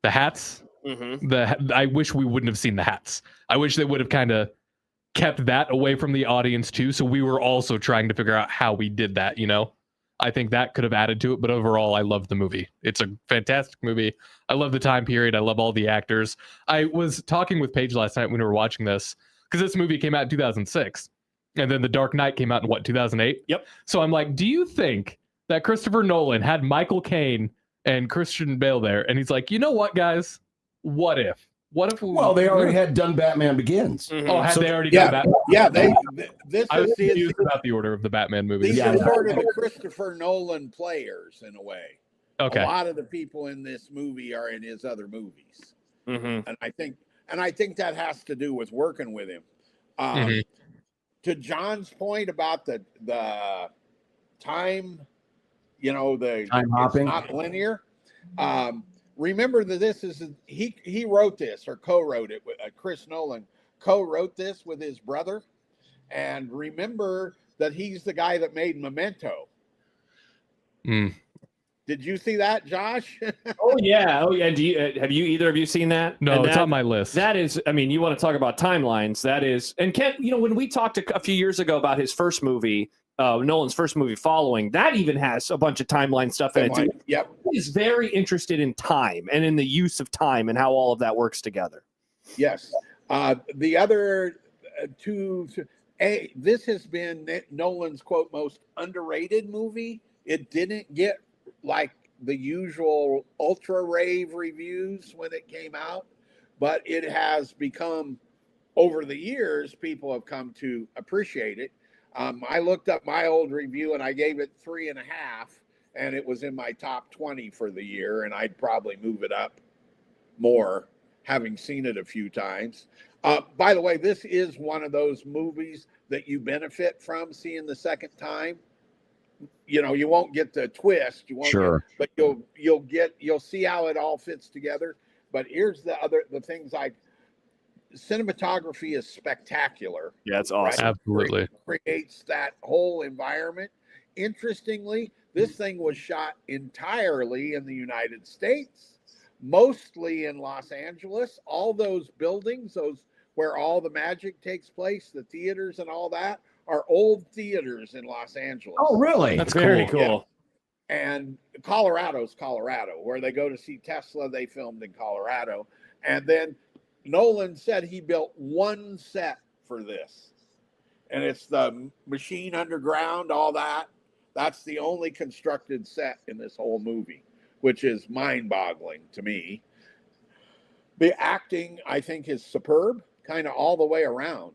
S6: hats, I wish we wouldn't have seen the hats. I wish they would have kind of kept that away from the audience too. So we were also trying to figure out how we did that, I think that could have added to it, but overall I love the movie. It's a fantastic movie. I love the time period. I love all the actors. I was talking with Paige last night when we were watching this, because this movie came out in 2006. And then The Dark Knight came out in 2008?
S5: Yep.
S6: So I'm like, do you think that Christopher Nolan had Michael Caine and Christian Bale there? And he's like, you know what, guys? What if?
S4: Well, they already had done Batman Begins.
S6: Oh, had they already done Batman?
S14: Yeah,
S6: I was confused about the order of the Batman movies.
S14: These are sort of the Christopher Nolan players in a way.
S6: Okay.
S14: A lot of the people in this movie are in his other movies. And I think that has to do with working with him. To John's point about the time, the
S4: time hopping,
S14: not linear. Remember that he wrote this or co-wrote it with Chris Nolan co-wrote this with his brother, and remember that he's the guy that made Memento. Did you see that, Josh?
S5: Oh yeah. Have you either of you seen that?
S6: No, it's on my list.
S5: That is, you want to talk about timelines? That is, and Kent, when we talked a few years ago about his first movie, Nolan's first movie Following, that even has a bunch of timeline stuff in it.
S14: Yep.
S5: He's very interested in time and in the use of time and how all of that works together.
S14: Yes. The other this has been Nolan's quote most underrated movie. It didn't get like the usual ultra rave reviews when it came out, but it has become, over the years, people have come to appreciate it. I looked up my old review and I gave it 3.5, and it was in my top 20 for the year, and I'd probably move it up more, having seen it a few times. By the way, this is one of those movies that you benefit from seeing the second time. you won't get the twist. You won't
S4: Sure.
S14: but you'll see how it all fits together. But here's the things cinematography is spectacular.
S5: Yeah, it's awesome.
S14: Right?
S6: Absolutely.
S14: Creates that whole environment. Interestingly, this thing was shot entirely in the United States, mostly in Los Angeles. All those buildings, where all the magic takes place, the theaters and all that, are old theaters in Los Angeles.
S4: Oh, really?
S5: That's very cool.
S14: Yeah. And Colorado's Colorado, where they go to see Tesla. They filmed in Colorado. And then Nolan said he built one set for this. And it's the machine underground, all that. That's the only constructed set in this whole movie, which is mind-boggling to me. The acting, I think, is superb, kind of all the way around.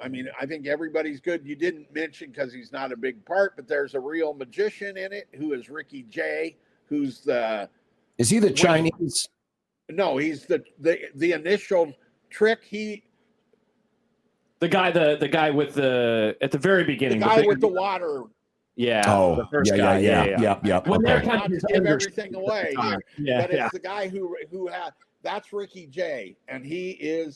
S14: I mean, I think everybody's good. You didn't mention, because he's not a big part, but there's a real magician in it who is Ricky Jay, who's
S4: Is he the Chinese?
S14: No, he's the initial trick.
S5: The guy with at the very beginning.
S14: The guy with the water.
S5: Yeah.
S4: Oh,
S5: the first
S4: yeah,
S5: guy.
S4: yeah.
S5: When they're
S14: Not to give everything away here,
S5: Yeah,
S14: but it's the guy who had. That's Ricky Jay, and he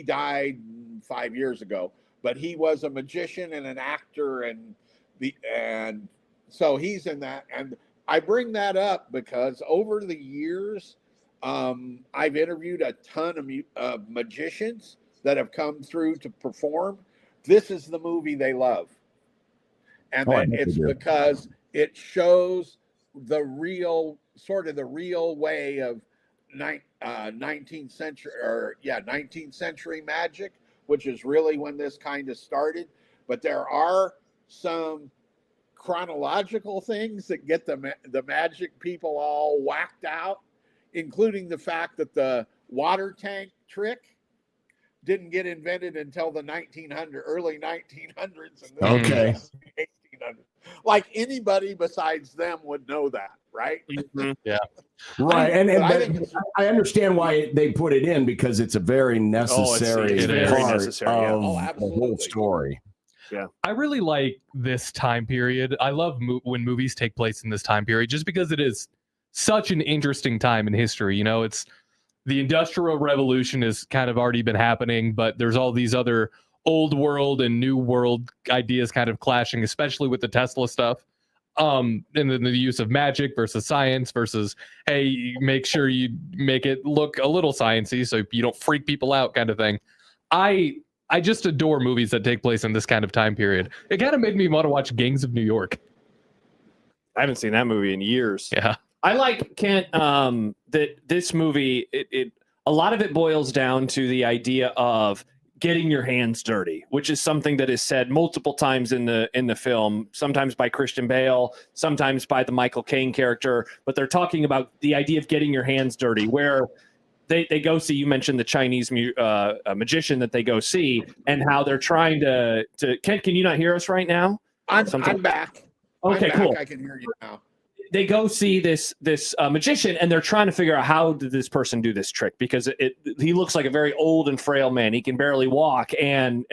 S14: died 5 years ago, but he was a magician and an actor, and so he's in that. And I bring that up because over the years, I've interviewed a ton of magicians that have come through to perform. This is the movie they love. And it's because it shows the real way of 19th century magic, which is really when this kind of started. But there are some chronological things that get the magic people all whacked out, including the fact that the water tank trick didn't get invented until the early 1900s. And
S4: Okay.
S14: 1800s. Like anybody besides them would know that, right?
S5: Mm-hmm.
S6: Yeah.
S4: Right.
S14: But
S4: I understand why they put it in, because it's a very necessary part of the whole story.
S5: Yeah.
S6: I really like this time period. I love when movies take place in this time period, just because it is such an interesting time in history. It's the Industrial Revolution has kind of already been happening, but there's all these other old world and new world ideas kind of clashing, especially with the Tesla stuff. And then the use of magic versus science versus, hey, make sure you make it look a little sciencey so you don't freak people out, kind of thing. I just adore movies that take place in this kind of time period. It kind of made me want to watch Gangs of New York.
S5: I haven't seen that movie in years.
S6: Yeah.
S5: I like, Kent, that this movie, a lot of it boils down to the idea of getting your hands dirty, which is something that is said multiple times in the film, sometimes by Christian Bale, sometimes by the Michael Caine character, but they're talking about the idea of getting your hands dirty, where they go see, you mentioned the Chinese magician that they go see, and how they're trying to Kent, can you not hear us right now?
S14: I'm back.
S5: Okay,
S14: I'm back.
S5: cool.
S14: I can hear you now.
S5: They go see this magician, and they're trying to figure out, how did this person do this trick, because he looks like a very old and frail man. He can barely walk, and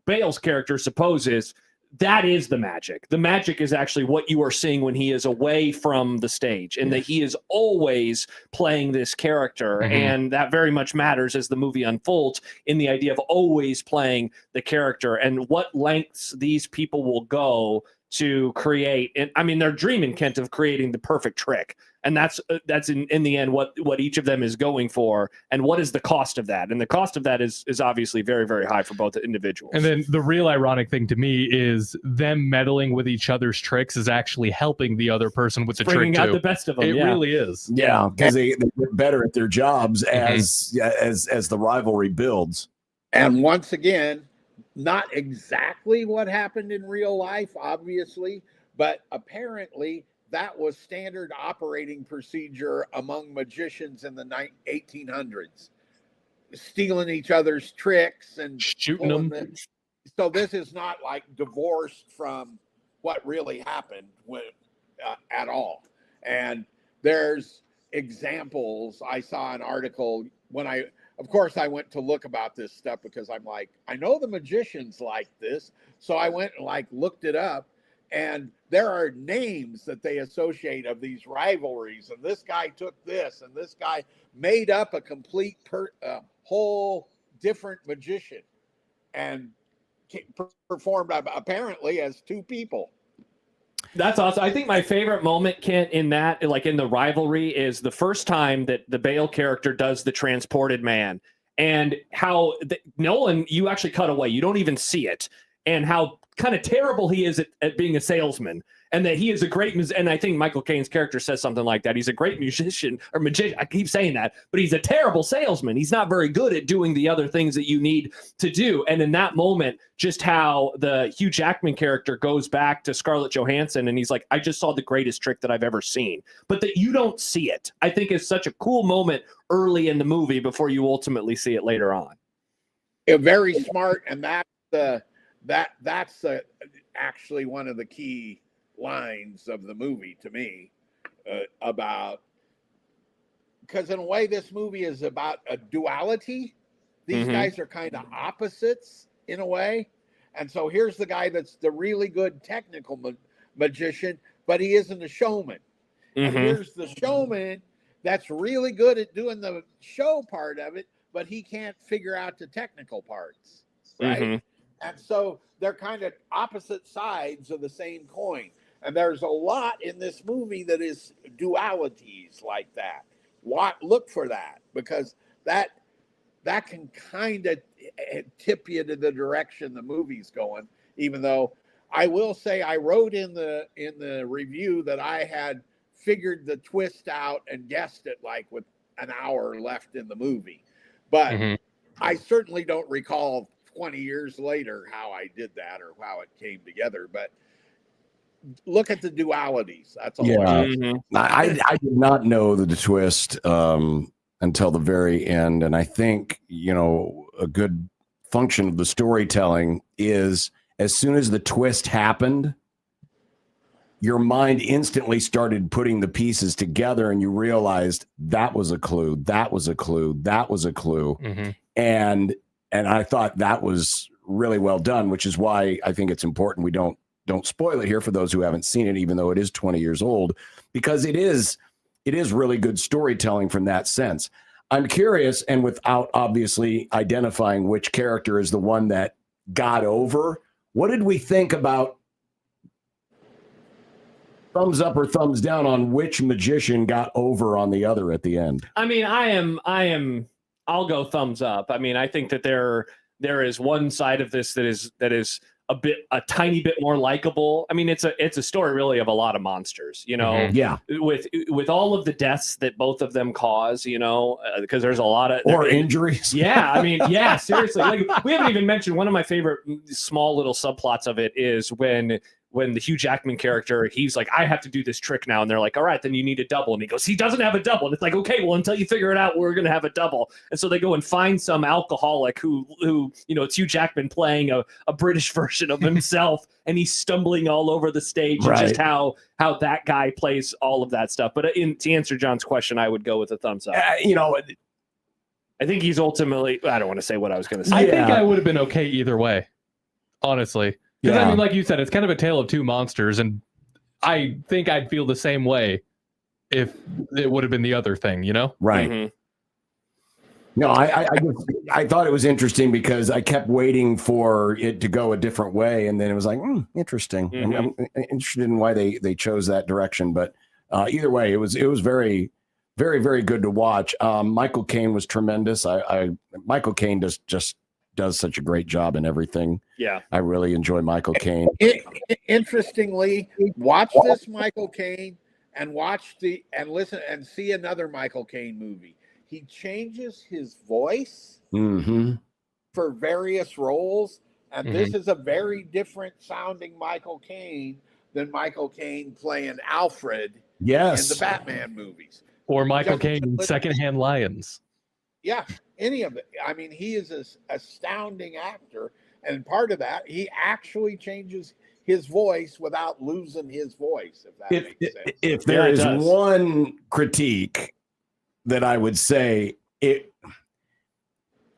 S5: Bale's character supposes that is the magic. The magic is actually what you are seeing when he is away from the stage, and that he is always playing this character.
S6: Mm-hmm.
S5: And that very much matters as the movie unfolds, in the idea of always playing the character and what lengths these people will go to create. And I mean, they're dreaming, Kent, of creating the perfect trick. And that's in the end what each of them is going for, and what is the cost of that. And the cost of that is obviously very, very high for both individuals.
S6: And then the real ironic thing to me is them meddling with each other's tricks is actually helping the other person with the trick
S5: bringing
S6: too.
S5: out the best of them.
S6: It really is.
S4: Yeah, because they get better at their jobs as the rivalry builds.
S14: And once again, not exactly what happened in real life, obviously, but apparently that was standard operating procedure among magicians in the 1800s, stealing each other's tricks and
S6: shooting them.
S14: So this is not like divorced from what really happened at all. And there's examples. I saw an article of course, I went to look about this stuff because I'm like, I know the magicians like this. So I went and looked it up. And there are names that they associate of these rivalries. And this guy took this, and this guy made up a complete whole different magician and performed apparently as two people.
S5: That's awesome. I think my favorite moment, Kent, in that, like in the rivalry, is the first time that the Bale character does the transported man, and how Nolan, you actually cut away. You don't even see it, and how kind of terrible he is at being a salesman, and that he is a great, and I think Michael Caine's character says something like that. He's a great musician or magician. I keep saying that, but he's a terrible salesman. He's not very good at doing the other things that you need to do. And in that moment, just how the Hugh Jackman character goes back to Scarlett Johansson, and he's like, I just saw the greatest trick that I've ever seen, but that you don't see it, I think is such a cool moment early in the movie before you ultimately see it later on.
S14: Very smart. And that's actually one of the key lines of the movie to me, about, because in a way this movie is about a duality. These guys are kind of opposites in a way. And so here's the guy that's the really good technical magician, but he isn't a showman. And here's the showman that's really good at doing the show part of it, but he can't figure out the technical parts, right? And so they're kind of opposite sides of the same coin. And there's a lot in this movie that is dualities like that. Look for that, because that can kind of tip you to the direction the movie's going. Even though I will say I wrote in the review that I had figured the twist out and guessed it like with an hour left in the movie. But I certainly don't recall 20 years later how I did that or how it came together. But look at the dualities. That's all.
S4: Yeah. I did not know the twist until the very end. And I think, a good function of the storytelling is as soon as the twist happened, your mind instantly started putting the pieces together, and you realized that was a clue. That was a clue. That was a clue. And I thought that was really well done, which is why I think it's important we don't spoil it here for those who haven't seen it, even though it is 20 years old, because it is really good storytelling from that sense. I'm curious, and without obviously identifying which character is the one that got over, what did we think about thumbs up or thumbs down on which magician got over on the other at the end?
S5: I mean, I'll go thumbs up. I mean, I think that there is one side of this that is a tiny bit more likable. I mean, it's a story really of a lot of monsters,
S4: Yeah.
S5: With all of the deaths that both of them cause, because there's a lot of
S4: injuries.
S5: Yeah. I mean, yeah, seriously. Like, we haven't even mentioned one of my favorite small little subplots of it is when the Hugh Jackman character, he's like, I have to do this trick now. And they're like, all right, then you need a double. And he goes, he doesn't have a double. And it's like, okay, well, until you figure it out, we're going to have a double. And so they go and find some alcoholic who it's Hugh Jackman playing a British version of himself. And he's stumbling all over the stage.
S4: Right.
S5: And just how that guy plays all of that stuff. But to answer John's question, I would go with a thumbs up. I think he's ultimately, I don't want to say what I was going to say.
S6: I think I would have been okay either way, honestly. Because I mean, like you said, it's kind of a tale of two monsters, and I think I'd feel the same way if it would have been the other thing,
S4: Right. No, I thought it was interesting because I kept waiting for it to go a different way, and then it was like, interesting. I'm interested in why they chose that direction, but either way, it was very, very, very good to watch. Michael Caine was tremendous. Michael Caine does such a great job in everything.
S5: Yeah.
S4: I really enjoy Michael Caine.
S14: Interestingly, watch this Michael Caine and listen and see another Michael Caine movie. He changes his voice for various roles. And this is a very different sounding Michael Caine than Michael Caine playing Alfred in the Batman movies.
S6: Or Michael Caine in Secondhand Lions.
S14: Yeah, any of it. I mean, he is an astounding actor. And part of that, he actually changes his voice without losing his voice, if that makes sense.
S4: If there is one critique that I would say,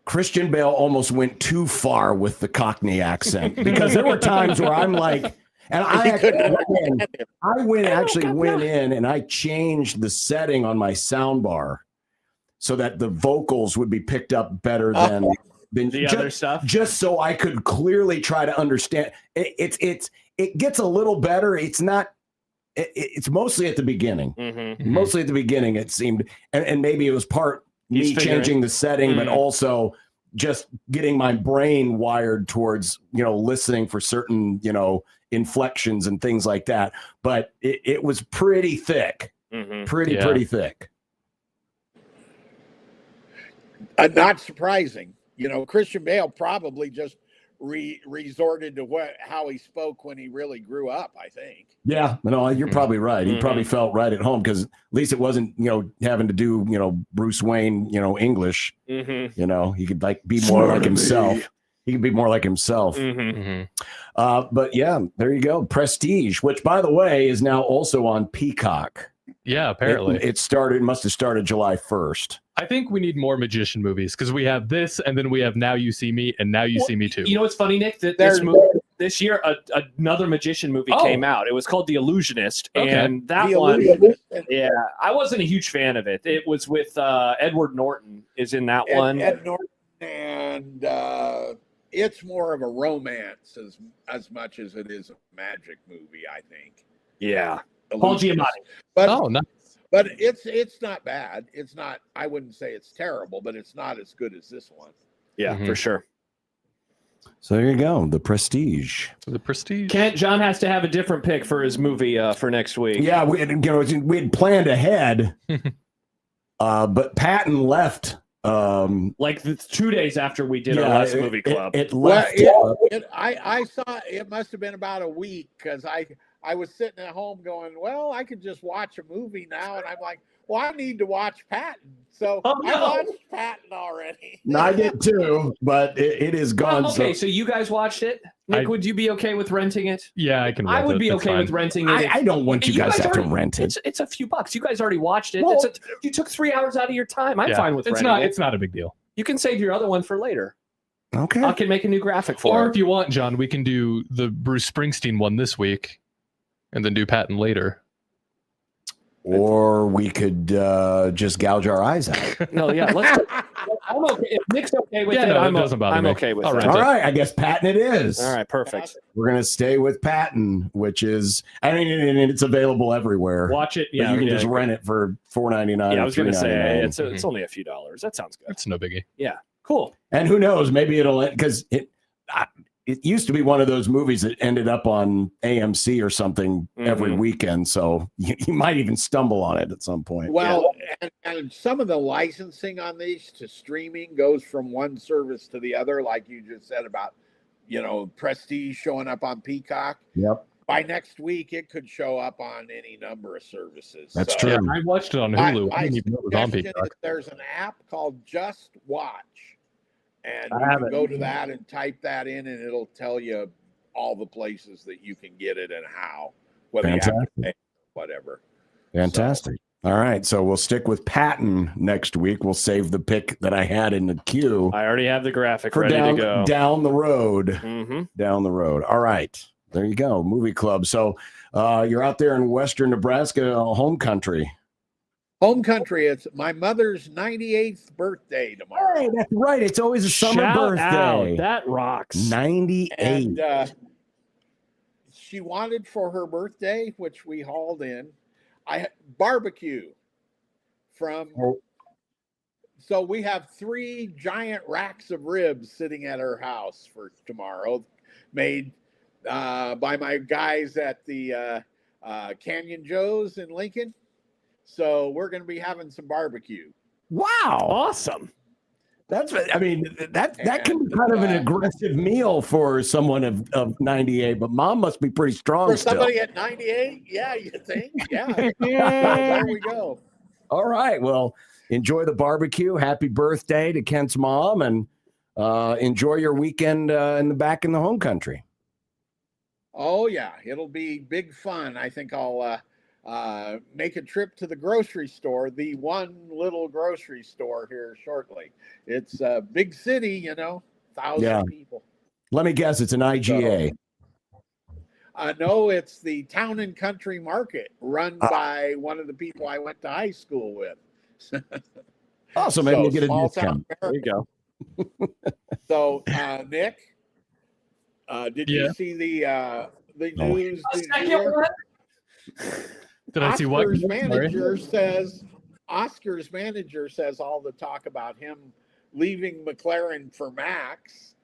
S4: Christian Bale almost went too far with the Cockney accent, because there were times where I'm like, And I went in and I changed the setting on my sound bar so that the vocals would be picked up better than
S5: the other stuff,
S4: just so I could clearly try to understand. It gets a little better. It's not. It's mostly at the beginning. Mostly at the beginning, it seemed, and maybe it was part me changing the setting, but also just getting my brain wired towards listening for certain inflections and things like that. But it was pretty thick, pretty thick.
S14: Not surprising. Christian Bale probably just resorted to how he spoke when he really grew up, I think.
S4: Yeah, no, you're probably right. He probably felt right at home because at least it wasn't, having to do, Bruce Wayne, English. He could be more like himself. He could be more like himself. But yeah, there you go. Prestige, which by the way is now also on Peacock.
S6: Yeah, apparently
S4: it must have started July 1st.
S6: I think we need more magician movies because we have this, and then we have Now You See Me, and Now You See Me Too.
S5: You know what's funny, Nick? That this year, another magician movie came out. It was called The Illusionist, and that one, I wasn't a huge fan of it. It was with Edward Norton is in that one.
S14: Ed Norton, and it's more of a romance as much as it is a magic movie, I think.
S5: Yeah, Paul Giamatti.
S14: But,
S6: nice.
S14: But it's not bad. It's not. I wouldn't say it's terrible, but it's not as good as this one.
S5: Yeah, for sure.
S4: So there you go. The Prestige.
S5: John has to have a different pick for his movie for next week.
S4: Yeah, we had planned ahead, but Patton left.
S5: Like 2 days after we did our last movie club.
S14: I saw it must have been about a week because I was sitting at home going, well, I could just watch a movie now. And I'm like, well, I need to watch Patton. So I watched Patton already.
S4: No, I did too, but it is gone.
S5: Well, okay, so you guys watched it. Nick, would you be okay with renting it?
S6: Yeah, I can rent it.
S5: I would be okay with renting it.
S4: I don't want you guys to have to rent it.
S5: It's a few bucks. You guys already watched it.
S4: Well,
S5: you took 3 hours out of your time. I'm fine with renting it.
S6: It's not a big deal.
S5: You can save your other one for later.
S4: Okay.
S5: I can make a new graphic for it.
S6: Or if you want, John, we can do the Bruce Springsteen one this week and then do Patton later.
S4: Or we could just gouge our eyes out.
S5: No, yeah. I'm okay. If Nick's okay with it, I'm okay with it.
S4: All right. I guess Patton it is.
S5: All right. Perfect.
S4: We're going to stay with Patton, which is, it's available everywhere.
S5: Watch it.
S4: Yeah. You can just rent it for $4.99.
S5: Yeah, I was going to say, it's only a few dollars. That sounds good.
S6: It's no biggie.
S5: Yeah. Cool.
S4: And who knows? Maybe it'll, because it used to be one of those movies that ended up on AMC or something every weekend. So you might even stumble on it at some point.
S14: Well, and some of the licensing on these to streaming goes from one service to the other, like you just said about, Prestige showing up on Peacock.
S4: Yep.
S14: By next week, it could show up on any number of services.
S4: That's true.
S6: Yeah, I watched it on Hulu. I didn't even know it was on Peacock.
S14: There's an app called Just Watch. And you can go to that and type that in, and it'll tell you all the places that you can get it and how, whether you have to pay, whatever.
S4: Fantastic. All right. So we'll stick with Patton next week. We'll save the pick that I had in the queue.
S5: I already have the graphic ready to go.
S4: Down the road. Down the road. All right. There you go. Movie club. So you're out there in Western Nebraska, home country.
S14: Home country. It's my mother's 98th birthday tomorrow.
S4: Hey, that's right. It's always a summer birthday.
S5: Out. That rocks.
S4: 98.
S14: And she wanted for her birthday, which we hauled in, barbecue from. So we have 3 giant racks of ribs sitting at her house for tomorrow, made by my guys at the Canyon Joe's in Lincoln. So we're going to be having some barbecue.
S4: Wow.
S5: Awesome.
S4: That can be kind of an aggressive meal for someone of 98, but Mom must be pretty strong
S14: for
S4: still.
S14: Somebody at 98? Yeah, you think? Yeah. There we go.
S4: All right. Well, enjoy the barbecue. Happy birthday to Kent's mom, and enjoy your weekend back in the home country.
S14: Oh, yeah. It'll be big fun. I think I'll make a trip to the grocery store, the one little grocery store here shortly. It's a big city, 1,000 people.
S4: Let me guess, it's an IGA.
S14: No, it's the Town and Country Market run by one of the people I went to high school with.
S4: Oh, so maybe you get a
S14: small
S4: discount.
S14: town
S5: There you go.
S14: So, Nick, did you see the news?
S6: Did I see what?
S14: Oscar's manager says all the talk about him leaving McLaren for Max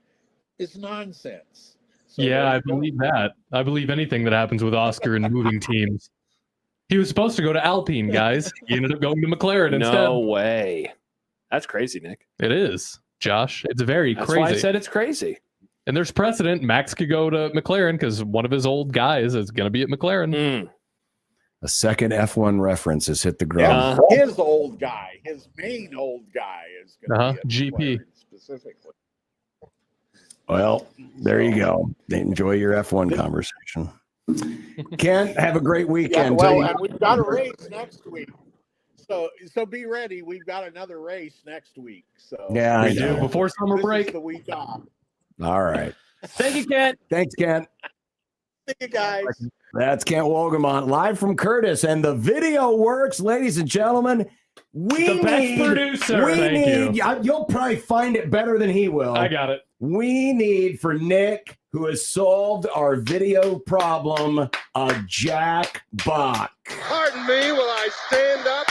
S14: is nonsense. So
S6: Yeah, I believe that. I believe anything that happens with Oscar and moving teams. He was supposed to go to Alpine, guys. He ended up going to McLaren instead.
S5: No way. That's crazy, Nick.
S6: It is, Josh. It's very
S5: That's
S6: crazy.
S5: why I said it's crazy.
S6: And there's precedent. Max could go to McLaren because one of his old guys is going to be at McLaren.
S4: A second F1 reference has hit the ground.
S14: His old guy, his main old guy is going to be at
S6: GP
S14: McLaren specifically.
S4: Well, there you go. Enjoy your F1 conversation. Ken, have a great weekend.
S14: And we've got a race next week. So be ready. We've got another race next week. So
S4: yeah,
S6: we do before summer break.
S14: Is the week off.
S4: All right.
S5: Thank you, Kent.
S4: Thanks, Kent.
S14: Thank you, guys.
S4: That's Kent Wogemont live from Curtis, and the video works, ladies and gentlemen.
S5: The best producer.
S4: Thank you. You'll probably find it better than he will.
S6: I got it.
S4: We need for Nick, who has solved our video problem, a Jack Bach.
S8: Pardon me while I stand up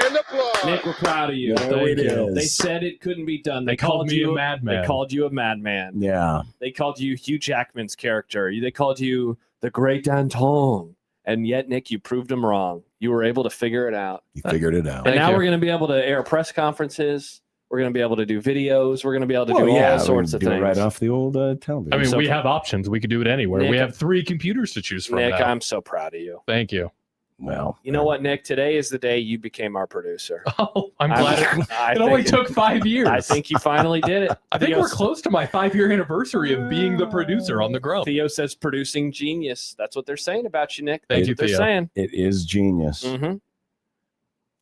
S8: and applaud.
S5: Nick, we're proud of you.
S4: There it is.
S5: They said it couldn't be done.
S6: They called me a madman.
S5: They called you a madman.
S4: Yeah.
S5: They called you Hugh Jackman's character. They called you the Great Danton. And yet, Nick, you proved them wrong. You were able to figure it out.
S4: You figured it out.
S5: And now we're going to be able to air press conferences. We're going to be able to do videos. We're going to be able to do all sorts of things.
S4: Right off the old television.
S6: I mean, we have options. We could do it anywhere.
S5: Nick,
S6: we have 3 computers to choose from.
S5: Nick,
S6: now.
S5: I'm so proud of you.
S6: Thank you.
S4: Well,
S5: you know what, Nick? Today is the day you became our producer.
S6: Oh, I'm glad it only took 5 years.
S5: I think you finally did it.
S6: I think we're close to my 5-year anniversary of being the producer on the Grow.
S5: Theo says producing genius. That's what they're saying about you, Nick.
S6: Thank you,
S5: They're
S6: Theo.
S5: saying.
S4: It is genius.
S5: Mm-hmm. You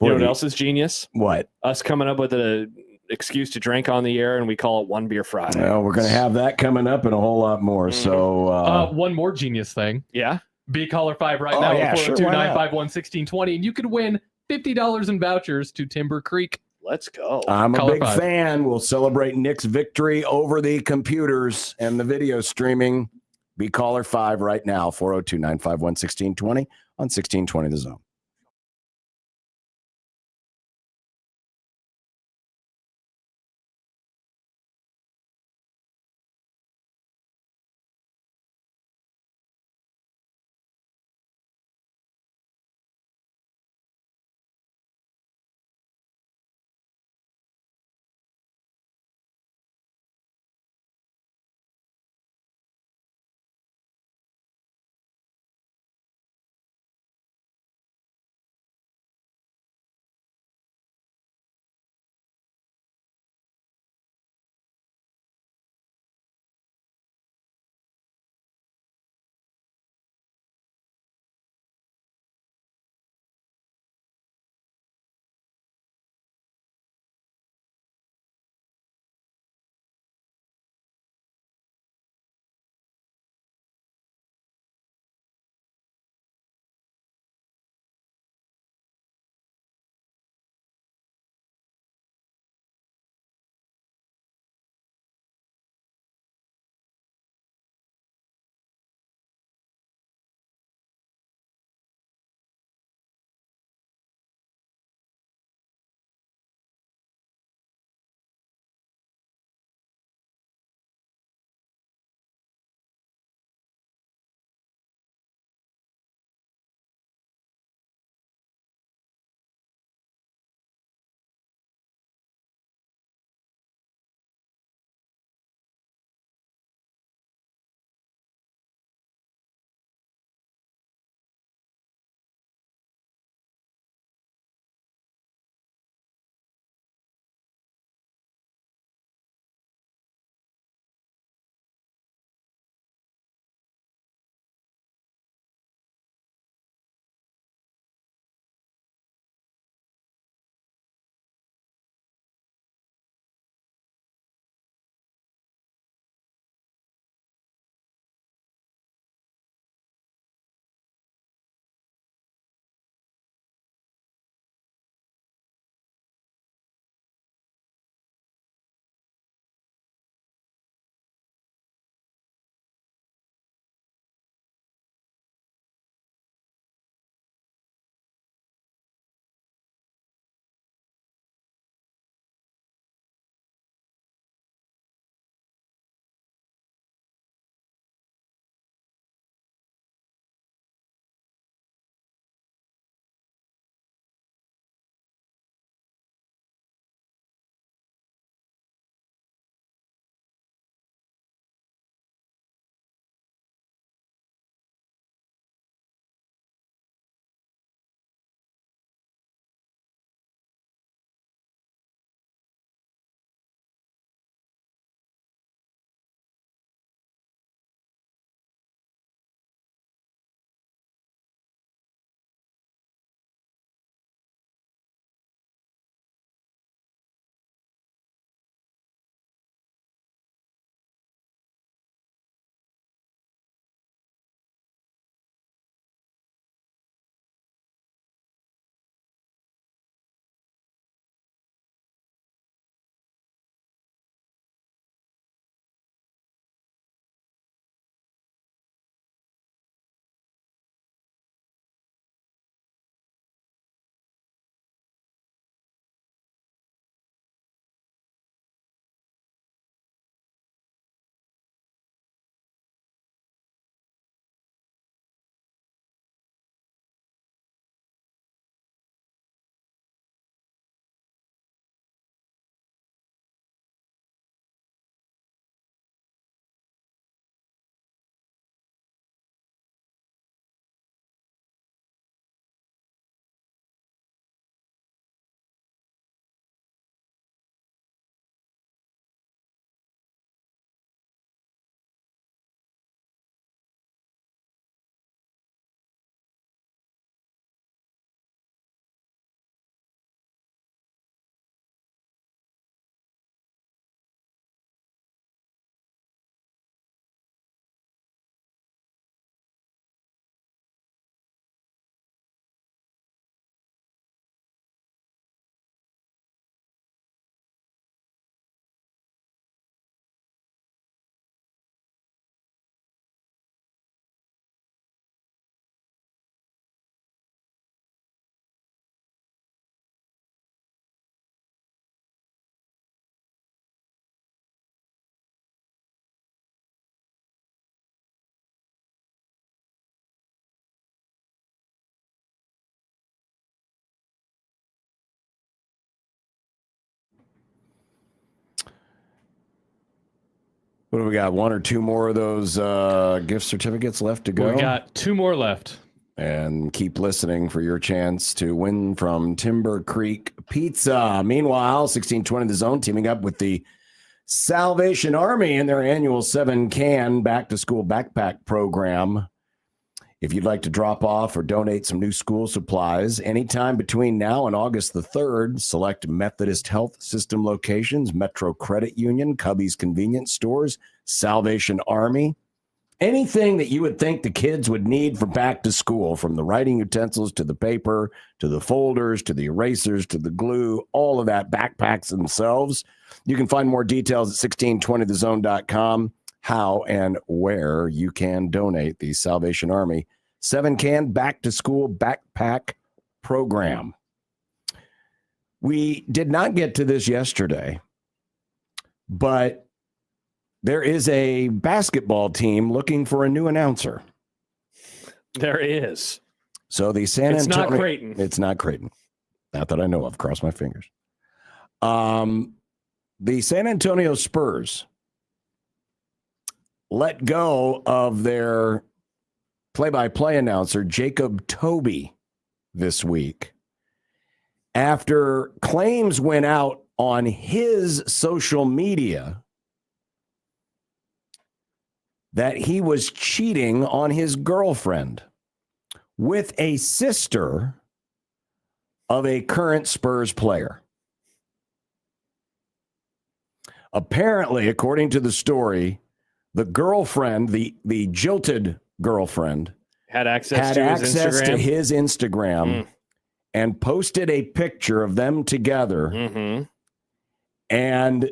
S5: know what else is genius?
S4: What?
S5: Us coming up with an excuse to drink on the air, and we call it One Beer Friday.
S4: Well, we're going to have that coming up and a whole lot more. So,
S6: one more genius thing.
S5: Yeah.
S6: Be caller 5 right now.
S4: Yeah,
S6: 402-951-1620, and you could win $50 in vouchers to Timber Creek.
S5: Let's go.
S4: I'm
S6: Caller
S4: a big
S6: 5.
S4: fan. We'll celebrate Nick's victory over the computers and the video streaming. Be caller 5 right now. 402-951-1620 on 1620 The Zone. What do we got? One or two more of those gift certificates left to go?
S6: We got 2 more left.
S4: And keep listening for your chance to win from Timber Creek Pizza. Meanwhile, 1620 The Zone teaming up with the Salvation Army in their annual 7-can back-to-school backpack program. If you'd like to drop off or donate some new school supplies anytime between now and August the 3rd, select Methodist Health System locations, Metro Credit Union, Cubby's Convenience Stores, Salvation Army. Anything that you would think the kids would need for back to school, from the writing utensils to the paper, to the folders, to the erasers, to the glue, all of that, backpacks themselves. You can find more details at 1620thezone.com, how and where you can donate the Salvation Army 7-can back to school backpack program. We did not get to this yesterday, but there is a basketball team looking for a new announcer.
S5: There is.
S4: So the San
S5: It's
S4: Antonio.
S5: not Creighton.
S4: It's not Creighton. Not that I know of. Cross my fingers. The San Antonio Spurs let go of their play-by-play announcer, Jacob Toby, this week after claims went out on his social media that he was cheating on his girlfriend with a sister of a current Spurs player. Apparently, according to the story, the girlfriend, the jilted girlfriend,
S5: had access to
S4: his Instagram and posted a picture of them together. And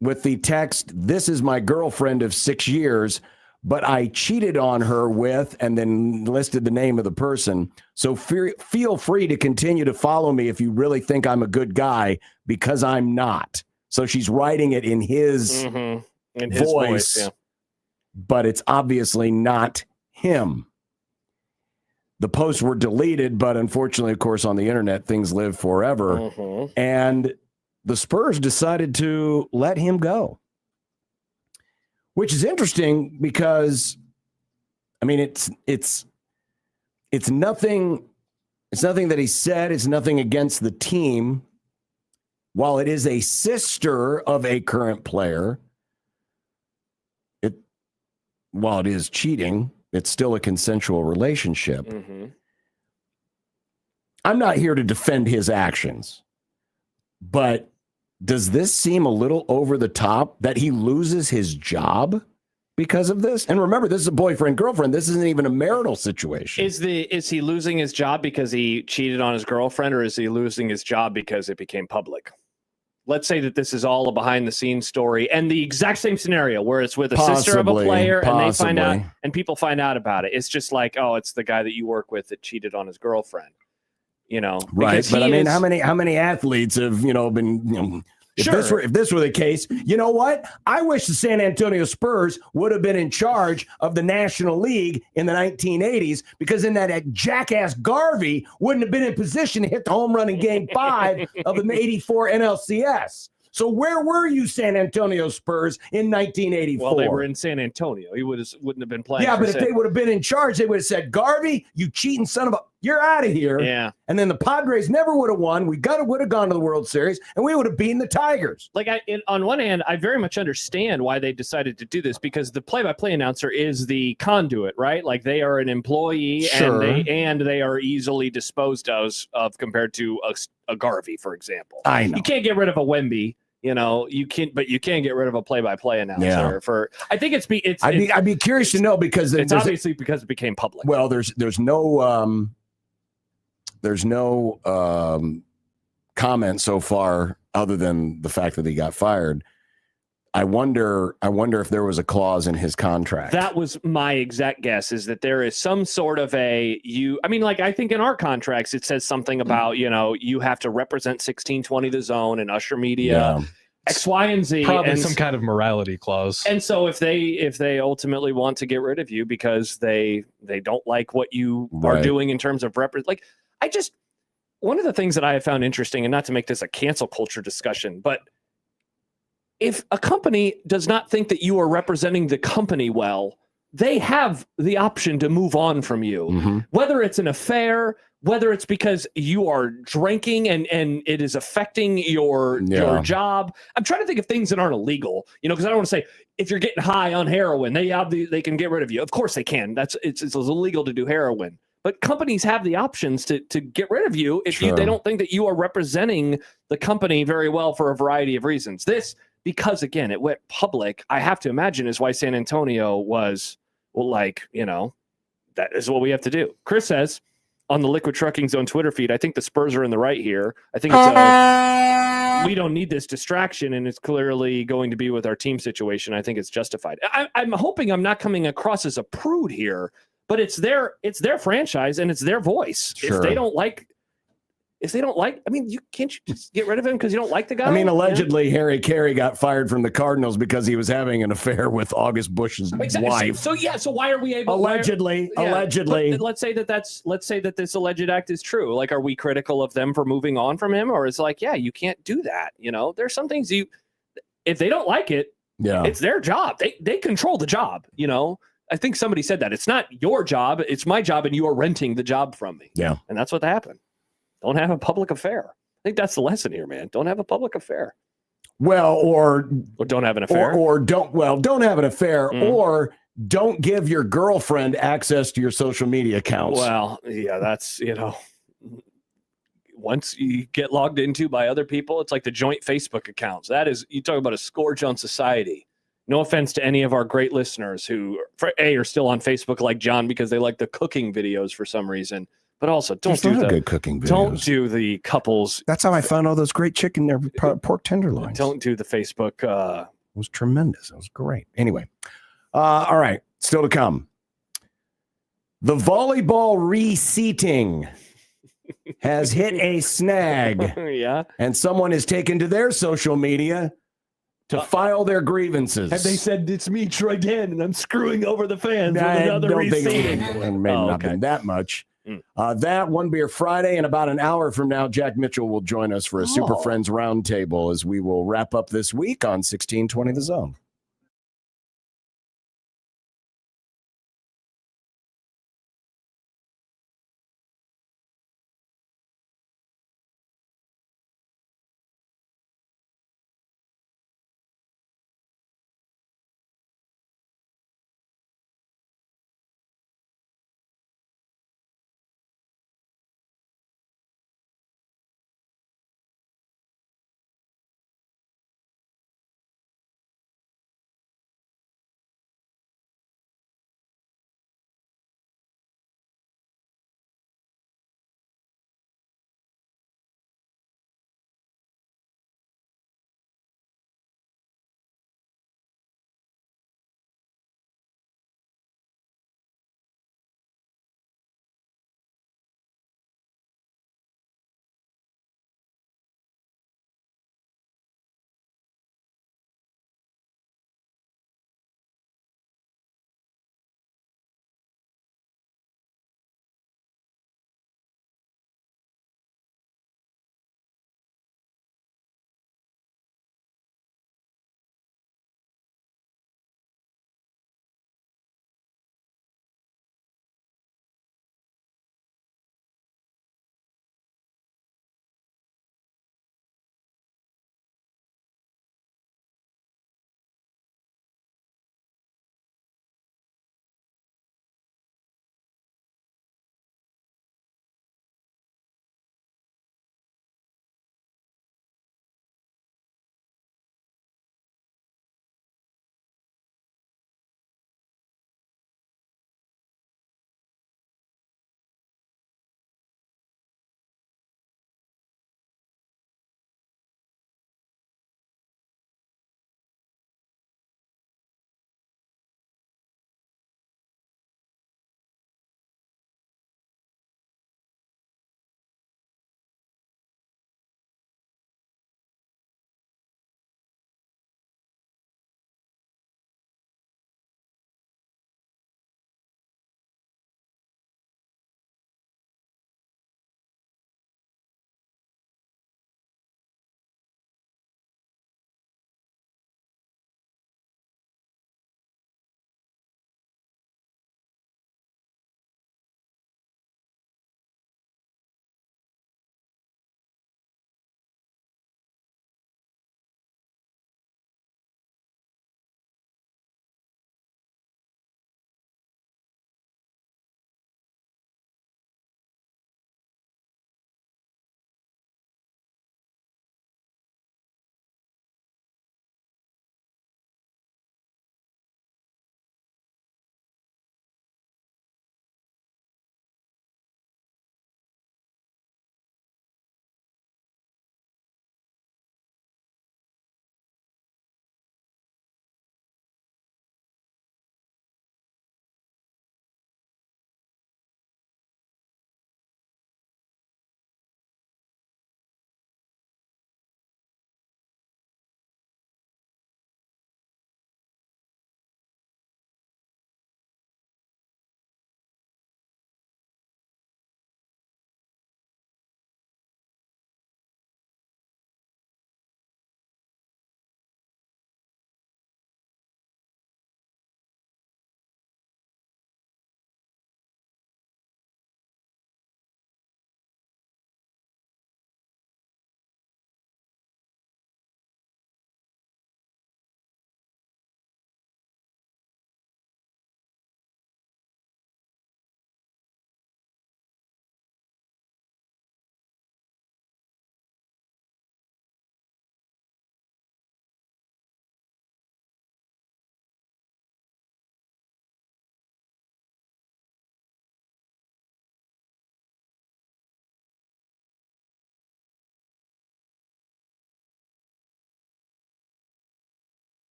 S4: with the text, "This is my girlfriend of 6 years, but I cheated on her with," and then listed the name of the person. "So feel free to continue to follow me if you really think I'm a good guy, because I'm not." So she's writing it in his, voice,
S5: yeah.
S4: But it's obviously not him. The posts were deleted, but unfortunately, of course, on the internet, things live forever. And the Spurs decided to let him go, which is interesting because, I mean, it's nothing. It's nothing that he said. It's nothing against the team. While it is a sister of a current player, while it is cheating, it's still a consensual relationship. I'm not here to defend his actions, but does this seem a little over the top that he loses his job because of this? And remember, this is a boyfriend-girlfriend. This isn't even a marital situation.
S5: Is he losing his job because he cheated on his girlfriend, or is he losing his job because it became public? Let's say that this is all a behind-the-scenes story, and the exact same scenario where it's with a sister of a player, and they find out, and people find out about it. It's just like, oh, it's the guy that you work with that cheated on his girlfriend. You know,
S4: right? But I mean, how many athletes have been? If this were the case, you know what? I wish the San Antonio Spurs would have been in charge of the National League in the 1980s, because then that jackass Garvey wouldn't have been in position to hit the home run in Game 5 of the '84 NLCS. So where were you, San Antonio Spurs, in 1984?
S5: Well, they were in San Antonio. He wouldn't have been playing.
S4: Yeah, but if they would have been in charge, they would have said, "Garvey, you cheating son of a, you're out of here."
S5: Yeah.
S4: And then the Padres never would have won. We would have gone to the World Series, and we would have beaten the Tigers.
S5: Like, on one hand, I very much understand why they decided to do this, because the play-by-play announcer is the conduit, right? Like, they are an employee,
S4: Sure.
S5: and they are easily disposed of compared to a Garvey, for example.
S4: I know.
S5: You can't get rid of a Wemby. You know, you can get rid of a play-by-play announcer.
S4: Yeah.
S5: I think
S4: I'd be curious to know, because
S5: it's obviously because it became public.
S4: Well, there's no comment so far other than the fact that he got fired. I wonder if there was a clause in his contract.
S5: That was my exact guess, is that there is some sort of I think in our contracts, it says something about, you have to represent 1620 The Zone and Usher Media, X, Y, and Z.
S6: Probably some kind of morality clause.
S5: And so if they ultimately want to get rid of you because they don't like what you are doing in terms of one of the things that I have found interesting, and not to make this a cancel culture discussion, but if a company does not think that you are representing the company well, they have the option to move on from you, whether it's an affair, whether it's because you are drinking and it is affecting your job. I'm trying to think of things that aren't illegal, because I don't want to say if you're getting high on heroin, they can get rid of you. Of course they can. It's illegal to do heroin, but companies have the options to get rid of you if they don't think that you are representing the company very well for a variety of reasons. Because again, it went public, I have to imagine is why San Antonio was, that is what we have to do. Chris says on the Liquid Trucking Zone Twitter feed, I think the Spurs are in the right here. I think we don't need this distraction, and it's clearly going to be with our team situation. I think it's justified. I'm hoping I'm not coming across as a prude here, but it's their franchise and it's their voice.
S4: Sure.
S5: If they don't like, you can't just get rid of him because you don't like the guy.
S4: I mean, allegedly, Harry Carey got fired from the Cardinals because he was having an affair with August Bush's wife.
S5: So why are we able?
S4: Allegedly.
S5: Let's say that this alleged act is true. Like, are we critical of them for moving on from him, or is you can't do that? There's some things if they don't like it, it's their job. They control the job. I think somebody said that it's not your job, it's my job, and you are renting the job from me.
S4: Yeah,
S5: and that's what happened. Don't have a public affair. I think that's the lesson here, man. Don't have a public affair.
S4: Well, or
S5: don't have an affair.
S4: Or don't have an affair, or don't give your girlfriend access to your social media accounts.
S5: Well, yeah, that's, once you get logged into by other people, it's like the joint Facebook accounts. That is, you talk about a scourge on society. No offense to any of our great listeners who, are still on Facebook like John because they like the cooking videos for some reason. But also, don't do the
S4: good cooking videos.
S5: Don't do the couples.
S4: That's how I found all those great pork tenderloins.
S5: Don't do the Facebook.
S4: It was tremendous. It was great. Anyway, all right. Still to come. The volleyball reseating has hit a snag.
S5: Yeah.
S4: And someone has taken to their social media to file their grievances.
S5: And they said, it's me, Troy Dan, and I'm screwing over the fans with another reseating.
S4: It may not been that much. That One Beer Friday, and about an hour from now, Jack Mitchell will join us for a Super Friends Roundtable as we will wrap up this week on 1620 The Zone.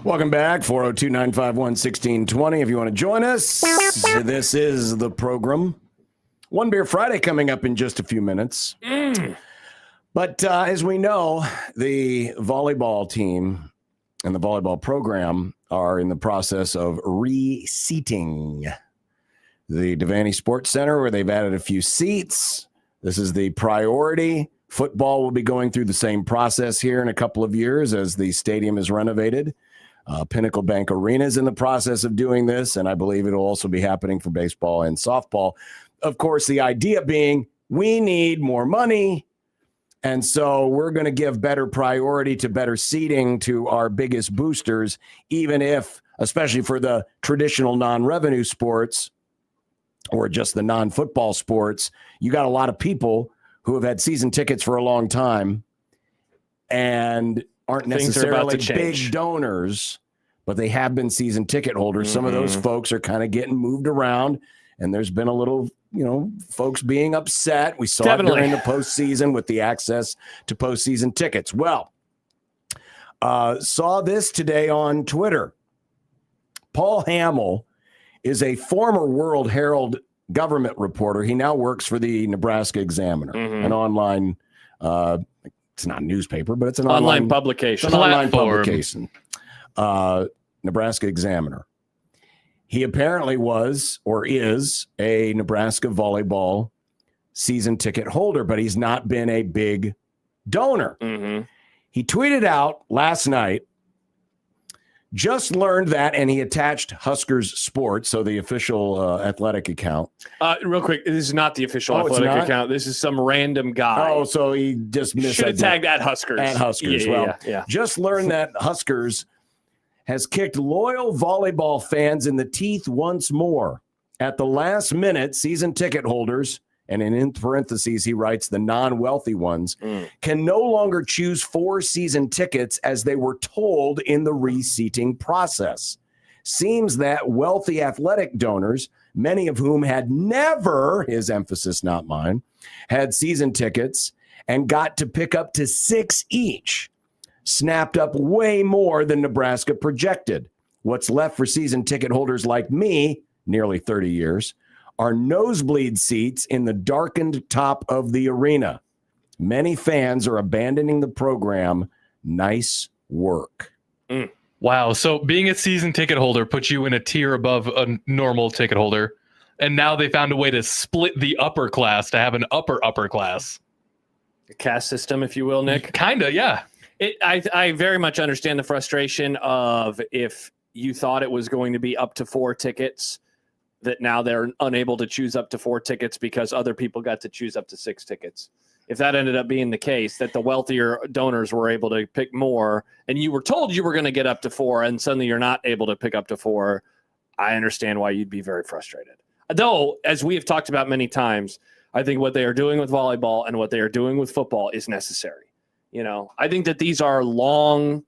S4: Welcome back, 402-951-1620. If you want to join us, this is the program. One Beer Friday coming up in just a few minutes. But as we know, the volleyball team and the volleyball program are in the process of reseating the Devaney Sports Center, where they've added a few seats. This is the priority. Football will be going through the same process here in a couple of years as the stadium is renovated. Pinnacle Bank Arena is in the process of doing this, and I believe it'll also be happening for baseball and softball. Of course, the idea being we need more money, and so we're going to give better priority to better seating to our biggest boosters, even if, especially for the traditional non-revenue sports or just the non-football sports, you got a lot of people who have had season tickets for a long time and aren't necessarily big donors, but they have been season ticket holders. Some of those folks are kind of getting moved around, and there's been a little, folks being upset. We saw it during the postseason with the access to postseason tickets. Well, saw this today on Twitter. Paul Hamill is a former World Herald government reporter. He now works for the Nebraska Examiner, an online, it's not a newspaper, but it's an online
S5: publication.
S4: It's an online publication, Nebraska Examiner. He apparently was or is a Nebraska volleyball season ticket holder, but he's not been a big donor. He tweeted out last night, just learned that, and he attached Huskers Sports, so the official athletic account.
S5: Real quick, this is not the official athletic account. This is some random guy.
S4: Oh, so he just
S5: should have tagged at Huskers.
S4: At Huskers.
S5: Yeah.
S4: Just learned that Huskers has kicked loyal volleyball fans in the teeth once more. At the last minute, season ticket holders, and in parentheses, he writes the non-wealthy ones, can no longer choose 4 season tickets as they were told in the reseating process. Seems that wealthy athletic donors, many of whom had never, his emphasis not mine, had season tickets and got to pick up to 6 each, snapped up way more than Nebraska projected. What's left for season ticket holders like me, nearly 30 years, are nosebleed seats in the darkened top of the arena. Many fans are abandoning the program. Nice work.
S6: Wow. So being a season ticket holder puts you in a tier above a normal ticket holder. And now they found a way to split the upper class to have an upper class.
S5: A caste system, if you will, Nick.
S6: Kinda, yeah.
S5: I very much understand the frustration of if you thought it was going to be up to 4 tickets, that now they're unable to choose up to 4 tickets because other people got to choose up to 6 tickets. If that ended up being the case, that the wealthier donors were able to pick more, and you were told you were going to get up to 4, and suddenly you're not able to pick up to 4, I understand why you'd be very frustrated. Though, as we have talked about many times, I think what they are doing with volleyball and what they are doing with football is necessary. I think that these are long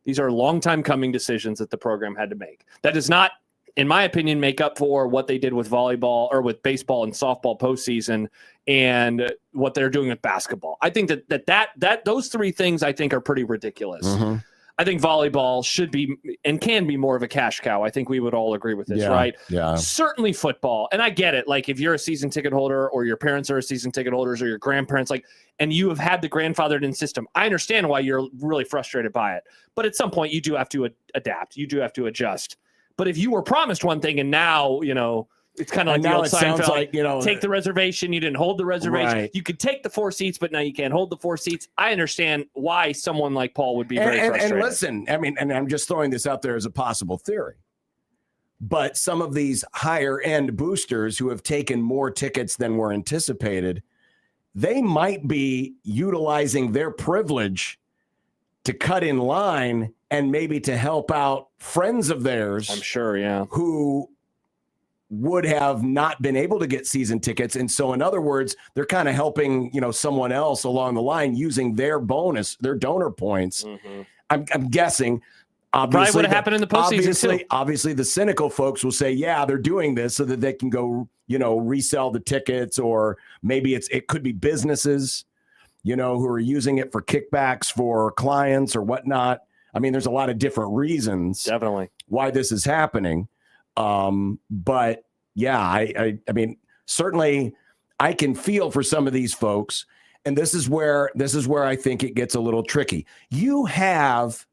S5: time coming decisions that the program had to make. That does not, in my opinion, make up for what they did with volleyball or with baseball and softball postseason and what they're doing with basketball. I think that those 3 things I think are pretty ridiculous. I think volleyball should be and can be more of a cash cow. I think we would all agree with this, right?
S4: Yeah.
S5: Certainly football. And I get it. Like if you're a season ticket holder or your parents are a season ticket holders or your grandparents, and you have had the grandfathered in system, I understand why you're really frustrated by it. But at some point you do have to adapt. You do have to adjust. But if you were promised one thing and now, it's kind of like the old Seinfeld, like, take the reservation. You didn't hold the reservation. Right. You could take the 4 seats, but now you can't hold the 4 seats. I understand why someone like Paul would be very frustrated.
S4: And listen, and I'm just throwing this out there as a possible theory. But some of these higher end boosters who have taken more tickets than were anticipated, they might be utilizing their privilege to cut in line and maybe to help out friends of theirs.
S5: I'm sure, yeah.
S4: Who would have not been able to get season tickets. And so in other words, they're kind of helping, someone else along the line using their bonus, their donor points. I'm guessing. Obviously,
S5: probably would have happened in the postseason.
S4: Obviously, the cynical folks will say, yeah, they're doing this so that they can go, resell the tickets, or maybe it could be businesses, who are using it for kickbacks for clients or whatnot. I mean, there's a lot of different reasons
S5: definitely
S4: why this is happening. But yeah, I mean, certainly I can feel for some of these folks. And this is where I think it gets a little tricky. You have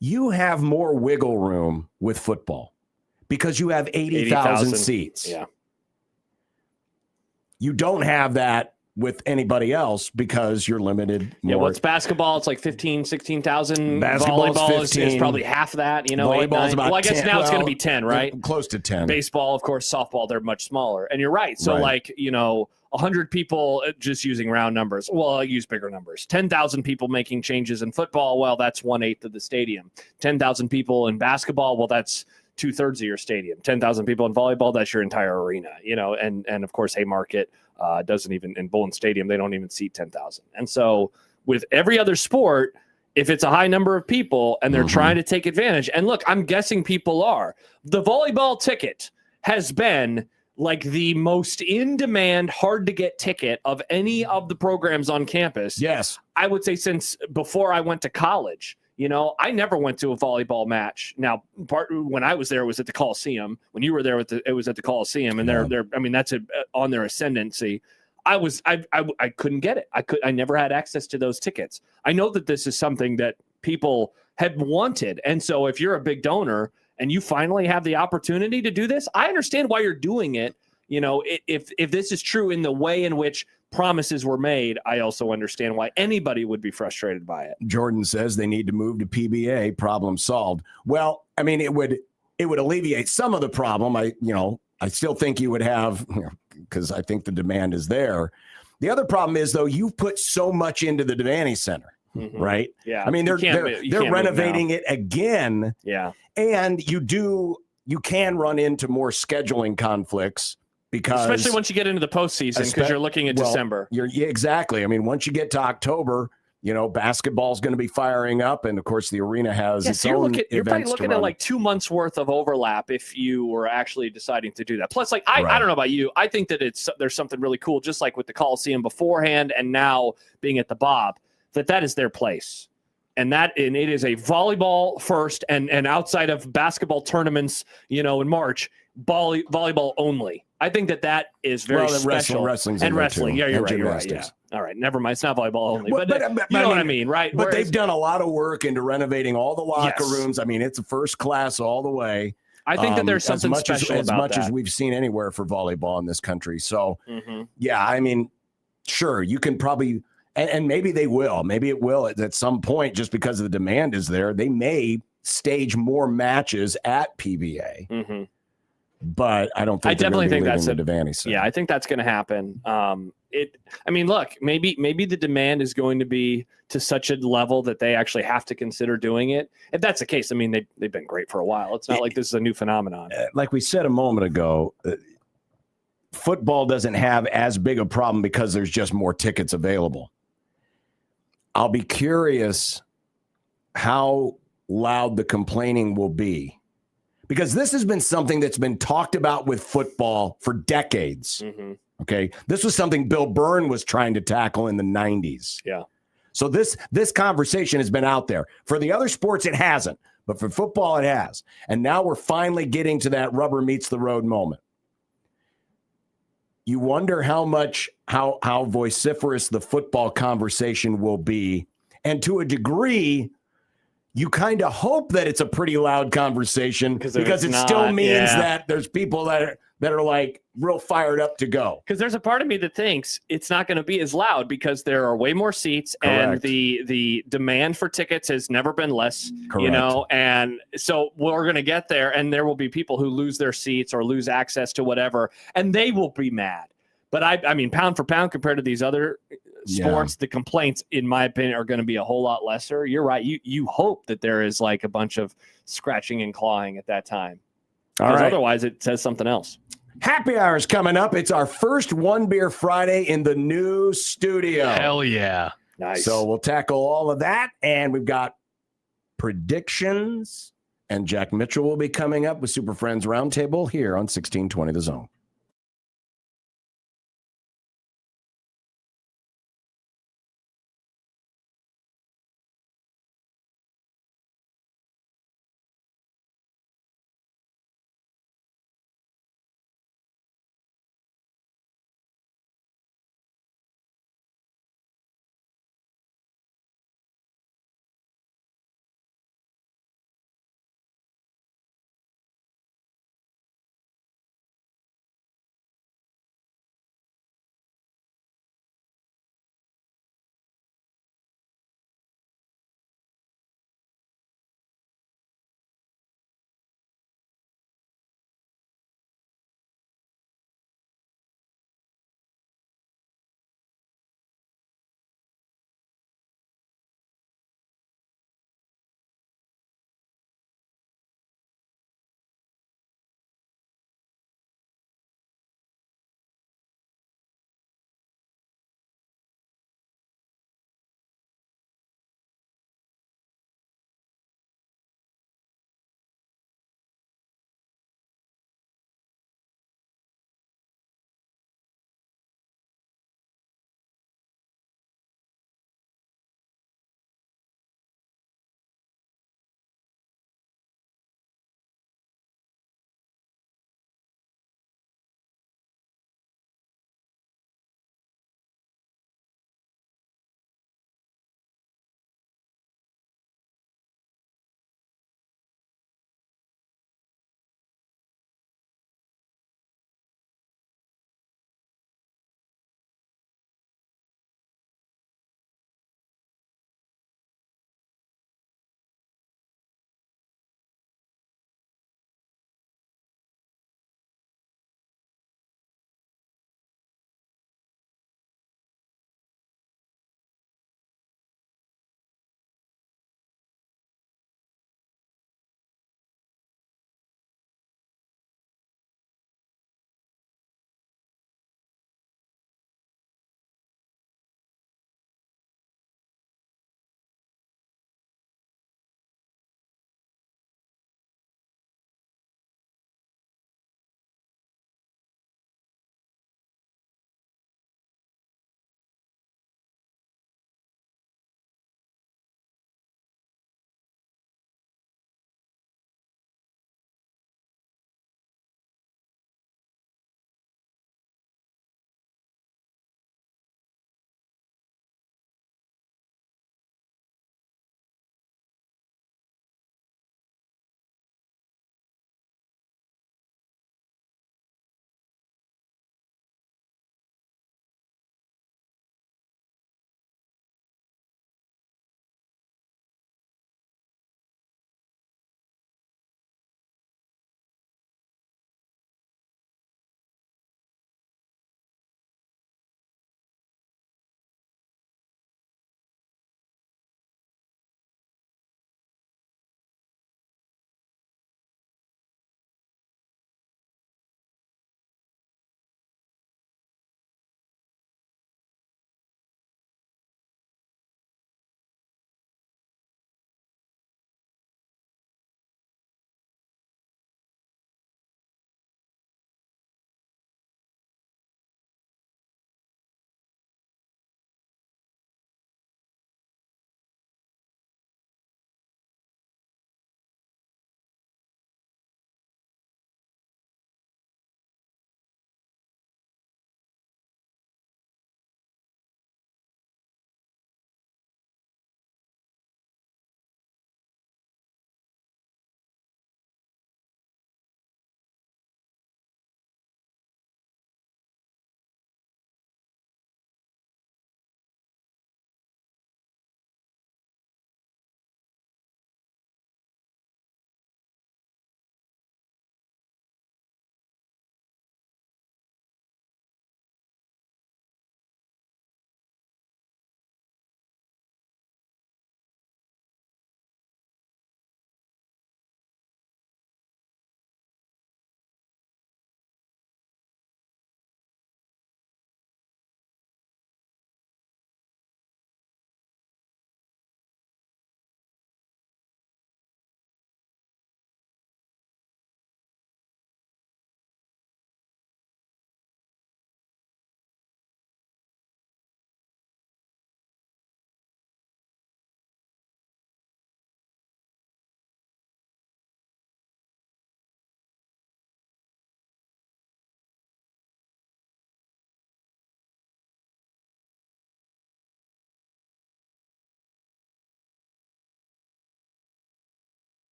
S4: more wiggle room with football because you have 80,000 seats.
S5: Yeah.
S4: You don't have that with anybody else because you're limited more.
S5: Yeah, what's basketball? It's like 15, 16,000.
S4: Basketball's
S5: Volleyball
S4: 15.
S5: is probably half that, you know.
S4: Volleyball's about
S5: well, I guess
S4: 10.
S5: now it's going to be 10, right?
S4: Close to 10.
S5: Baseball, of course, softball, they're much smaller. And you're right. So, like, you know, 100 people, just using round numbers. Well, I'll use bigger numbers. 10,000 people making changes in football. Well, that's 1/8 of the stadium. 10,000 people in basketball. Well, that's 2/3 of your stadium. 10,000 people in volleyball. That's your entire arena, you know, and of course, Haymarket doesn't even, in Bullen Stadium, they don't even seat 10,000. And so with every other sport, if it's a high number of people and they're trying to take advantage, and look, I'm guessing people are. The volleyball ticket has been like the most in-demand, hard-to-get ticket of any of the programs on campus.
S4: Yes.
S5: I would say since before I went to college. You know, I never went to a volleyball match. Now, when I was there, it was at the Coliseum. When you were there, it was at the Coliseum, and they're I mean, that's on their ascendancy. I couldn't get it. I never had access to those tickets. I know that this is something that people had wanted, and so if you're a big donor and you finally have the opportunity to do this, I understand why you're doing it. You know, if this is true in the way in which promises were made, I also understand why anybody would be frustrated by it.
S4: Jordan says they need to move to PBA. Problem solved. Well, I mean, it would alleviate some of the problem. I still think you would have, because I think the demand is there. The other problem is, though, you've put so much into the Devaney Center, right?
S5: Yeah.
S4: I mean, they're renovating it again.
S5: Yeah.
S4: And you can run into more scheduling conflicts. Because,
S5: especially once you get into the postseason, because you're looking at December.
S4: Exactly. I mean, once you get to October, you know, basketball's going to be firing up, and of course, the arena has its own events.
S5: You're probably looking at like 2 months worth of overlap if you were actually deciding to do that. Plus, like I don't know about you, I think that there's something really cool, just like with the Coliseum beforehand, and now being at the Bob, that is their place. And it is a volleyball first, and outside of basketball tournaments, you know, in March, volleyball only. I think that is very special.
S4: Wrestling's
S5: and wrestling.
S4: Too.
S5: Yeah, you're
S4: and
S5: right. You're right. Yeah. All right. Never mind. It's not volleyball only, but you know what I mean, right?
S4: But they've done a lot of work into renovating all the locker rooms. I mean, it's a first class all the way.
S5: I think that there's something special
S4: as much as we've seen anywhere for volleyball in this country. So, yeah, I mean, sure, you can probably, and maybe they will. Maybe it will at some point, just because the demand is there. They may stage more matches at PBA. But I don't think
S5: I definitely think that's
S4: the Devaney Center.
S5: Yeah, I think that's going to happen. I mean, look, maybe the demand is going to be to such a level that they actually have to consider doing it. If that's the case, I mean, they've been great for a while. It's not like this is a new phenomenon.
S4: Like we said a moment ago, football doesn't have as big a problem because there's just more tickets available. I'll be curious how loud the complaining will be. Because this has been something that's been talked about with football for decades. Okay. This was something Bill Byrne was trying to tackle in the 90s.
S5: Yeah.
S4: So this conversation has been out there. For the other sports, it hasn't. But for football, it has. And now we're finally getting to that rubber meets the road moment. You wonder how vociferous the football conversation will be. And to a degree, you kind of hope that it's a pretty loud conversation because it still means that there's people that are like real fired up to go.
S5: Because there's a part of me that thinks it's not going to be as loud because there are way more seats.
S4: Correct.
S5: And the demand for tickets has never been less.
S4: Correct.
S5: You know, and so we're going to get there, and there will be people who lose their seats or lose access to whatever, and they will be mad. But I mean, pound for pound compared to these other sports, the complaints, in my opinion, are going to be a whole lot lesser. You're right. You hope that there is like a bunch of scratching and clawing at that time.
S4: All right.
S5: Otherwise, it says something else.
S4: Happy hour is coming up. It's our first One Beer Friday in the new studio.
S6: Hell yeah.
S5: Nice.
S4: So we'll tackle all of that. And we've got predictions. And Jack Mitchell will be coming up with Super Friends Roundtable here on 1620 The Zone.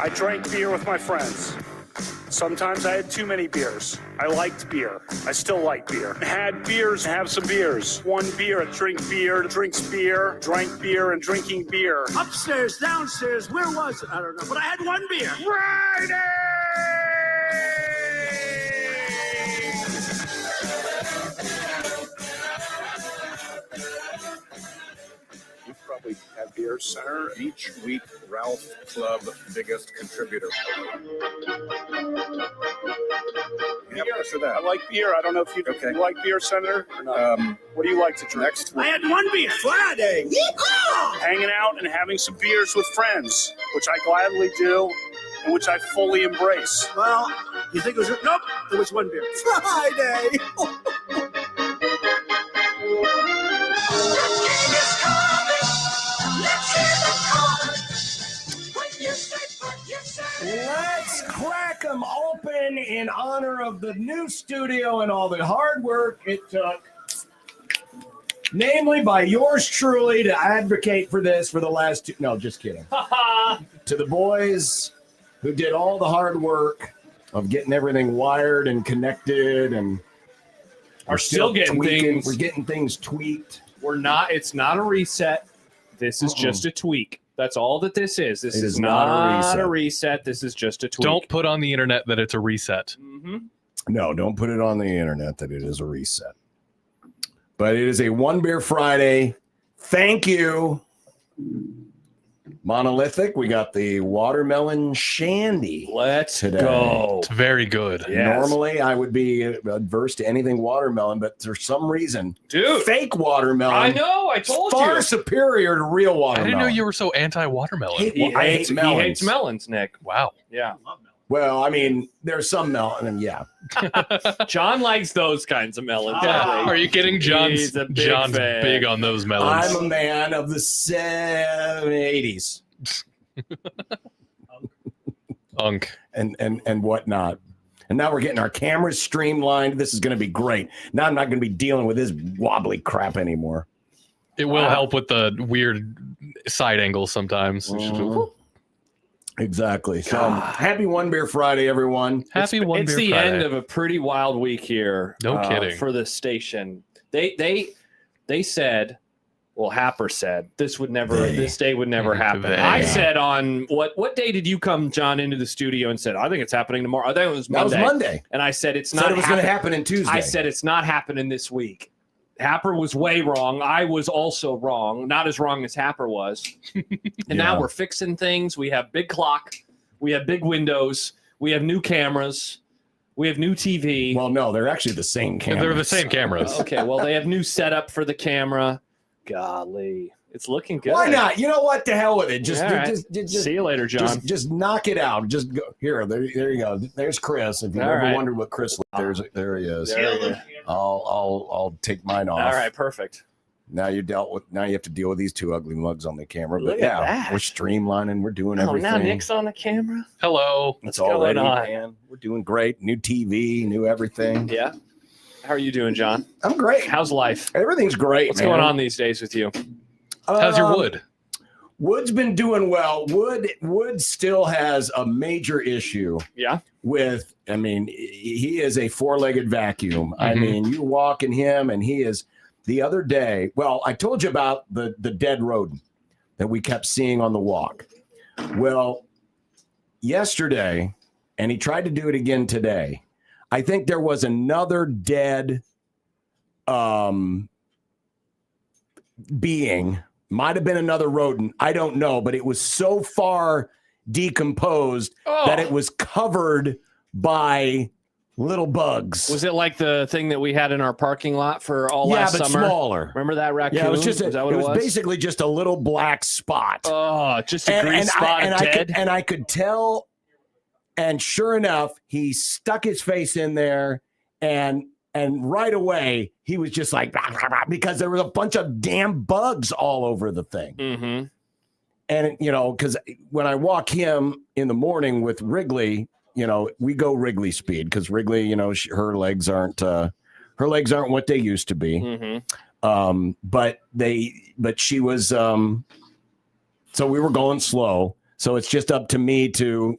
S15: I drank beer with my friends. Sometimes I had too many beers. I liked beer. I still like beer. Had beers, have some beers. One beer, drink beer, drinks beer, drank beer, and drinking beer.
S16: Upstairs, downstairs, where was it? I don't know, but I had one beer.
S15: Friday!
S17: You probably have beer center each week. Ralph Club biggest contributor. Yeah, for that.
S15: I like beer. I don't know if you like beer center or not. What do you like to drink?
S17: Next
S16: I had one beer. Friday.
S15: Hanging out and having some beers with friends, which I gladly do, and which I fully embrace.
S16: Well, you think it was? Nope, it was one beer. Friday.
S4: Let's crack them open in honor of the new studio and all the hard work it took, namely by yours truly, to advocate for this for the last two. No, just kidding. To the boys who did all the hard work of getting everything wired and connected, and
S5: are still getting things.
S4: We're getting things tweaked.
S5: It's not a reset. This is just a tweak. That's all that this is. This is not a reset. This is just a tweak.
S6: Don't put on the internet that it's a reset.
S5: Mm-hmm.
S4: No, don't put it on the internet that it is a reset. But it is a One Beer Friday. Thank you, Monolithic. We got the watermelon shandy.
S5: Let's
S4: today.
S5: go.
S6: It's very good.
S5: Yes.
S4: Normally, I would be adverse to anything watermelon, but for some reason,
S5: dude,
S4: fake watermelon.
S5: I know. I told you.
S4: Far superior to real
S6: I
S4: watermelon.
S6: didn't know you were so anti-watermelon.
S5: He hates melons, Nick.
S6: Wow.
S5: Yeah.
S4: Well, I mean, there's some melon, and yeah.
S5: John likes those kinds of melons.
S6: Are you kidding? John's
S5: fan.
S6: big on those melons.
S4: I'm a man of the 80s.
S6: Unk.
S4: And whatnot. And now we're getting our cameras streamlined. This is going to be great. Now I'm not going to be dealing with this wobbly crap anymore.
S6: It will help with the weird side angles sometimes.
S4: Exactly. So happy One Beer Friday, everyone.
S6: Happy One
S5: It's
S6: Beer
S5: the
S6: Friday.
S5: end of a pretty wild week here.
S6: No kidding.
S5: For the station. They said, well, Happer said this day would never happen. I said on what day did you come, John, into the studio and said, I think it's happening tomorrow? I think it was Monday.
S4: That was Monday.
S5: And I said it was
S4: going to happen in Tuesday.
S5: I said it's not happening this week. Happer was way wrong. I was also wrong. Not as wrong as Happer was. And now we're fixing things. We have big clock. We have big windows. We have new cameras. We have new TV.
S4: Well, no, they're actually the same cameras.
S6: They're the same cameras.
S5: Okay, well, they have new setup for the camera. Golly. It's looking good.
S4: Why not? You know what? To hell with it. Just
S5: see you later, John.
S4: Just knock it out. Just go here. There you go. There's Chris. If you ever wondered what Chris looked, there he is. I'll take mine off.
S5: All right, perfect.
S4: Now you have to deal with these two ugly mugs on the camera.
S5: Look
S4: But
S5: at that.
S4: we're streamlining. We're doing everything.
S5: Now Nick's on the camera.
S6: Hello.
S4: It's
S5: What's
S4: all
S5: going
S4: ready,
S5: on?
S4: man. We're doing great. New TV, new everything.
S5: Yeah. How are you doing, John?
S4: I'm great.
S5: How's life?
S4: Everything's great.
S5: What's
S4: man.
S5: going on these days with you?
S6: How's your wood?
S4: Wood's been doing well. Wood still has a major issue.
S5: Yeah.
S4: With, I mean, he is a four-legged vacuum. I mean, you walk in him, and he is. The other day, well, I told you about the dead rodent that we kept seeing on the walk. Well, yesterday, and he tried to do it again today. I think there was another dead being. Might have been another rodent. I don't know, but it was so far decomposed that it was covered by little bugs.
S5: Was it like the thing that we had in our parking lot for all last
S4: but
S5: summer?
S4: Smaller.
S5: Remember that raccoon?
S4: Yeah, it was just
S5: Is that what it was?
S4: basically just a little black spot.
S5: Oh, just a green spot dead.
S4: I could tell, and sure enough, he stuck his face in there, and right away he was just like, bah, bah, bah, because there was a bunch of damn bugs all over the thing.
S5: Mm-hmm.
S4: And because when I walk him in the morning with Wrigley, we go Wrigley speed because Wrigley, her legs aren't what they used to be.
S5: Mm-hmm.
S4: But she was, so we were going slow. So it's just up to me to,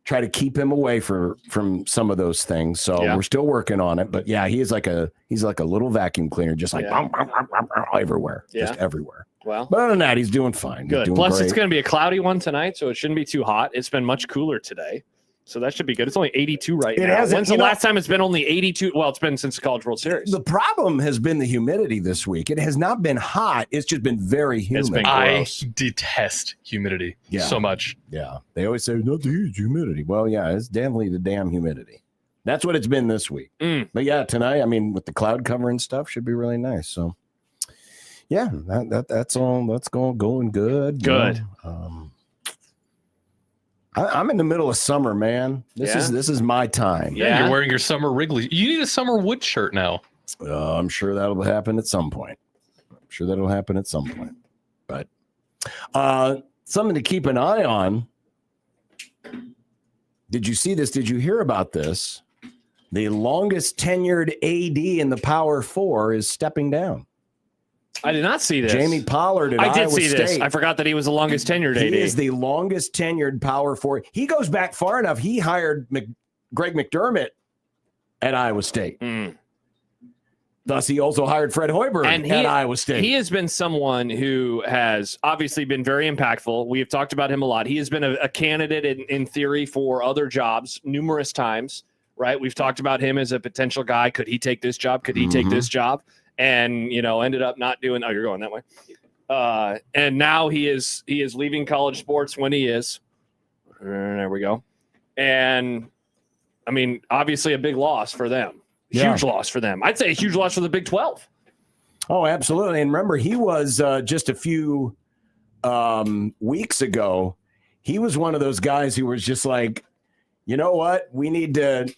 S4: try to keep him away from some of those things. So we're still working on it. But yeah, he's like a little vacuum cleaner, just like everywhere, just everywhere.
S5: Well,
S4: but other than that, he's doing fine.
S5: Good.
S4: Doing
S5: Plus,
S4: great.
S5: it's going to be a cloudy one tonight, so it shouldn't be too hot. It's been much cooler today, so that should be good. It's only 82 right now. When's the last time it's been only 82? Well, it's been since the College World Series.
S4: The problem has been the humidity this week. It has not been hot. It's just been very humid.
S6: It's been gross. I detest humidity so much.
S4: Yeah. They always say, not the huge humidity. Well, yeah, it's definitely the damn humidity. That's what it's been this week. But yeah, tonight, with the cloud cover and stuff, should be really nice. So yeah, that's all. That's going good.
S5: Good.
S4: I'm in the middle of summer, man. This is my time.
S6: Yeah, you're wearing your summer Wrigley. You need a summer Wood shirt now.
S4: I'm sure that'll happen at some point. But something to keep an eye on. Did you see this? Did you hear about this? The longest tenured AD in the Power Four is stepping down.
S5: I did not see this.
S4: Jamie Pollard at
S5: I did
S4: Iowa
S5: see this.
S4: State.
S5: I forgot that he was the longest tenured AD.
S4: He is the longest tenured Power Four. He goes back far enough. He hired Greg McDermott at Iowa State. Thus, he also hired Fred Hoiberg at Iowa State.
S5: He has been someone who has obviously been very impactful. We have talked about him a lot. He has been a candidate in theory for other jobs numerous times, right? We've talked about him as a potential guy. Could he take this job? Could he take this job? And, ended up not doing. Oh, you're going that way. And now he is leaving college sports when he is. There we go. And obviously a big loss for them. Huge loss for them. I'd say a huge loss for the Big 12.
S4: Oh, absolutely. And remember, he was just a few weeks ago. He was one of those guys who was just like, you know what? We need to.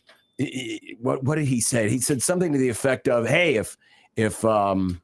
S4: What did he say? He said something to the effect of, "Hey, if oh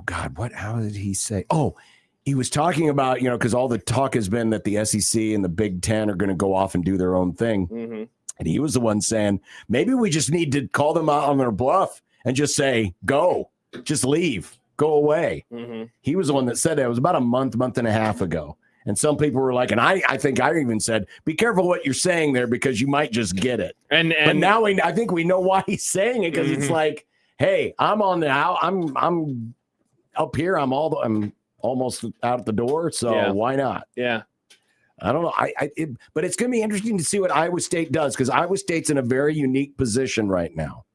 S4: God, how did he say? Oh, he was talking about, because all the talk has been that the SEC and the Big Ten are going to go off and do their own thing.
S5: Mm-hmm.
S4: And he was the one saying, maybe we just need to call them out on their bluff and just say, go, just leave, go away.
S5: Mm-hmm.
S4: He was the one that said that. It was about a month and a half ago. And some people were like, and I think I even said, be careful what you're saying there because you might just get it. But now I think we know why he's saying it because it's like, hey, I'm on the out. I'm up here. I'm almost out the door. So why not?
S5: Yeah.
S4: I don't know. But it's going to be interesting to see what Iowa State does because Iowa State's in a very unique position right now.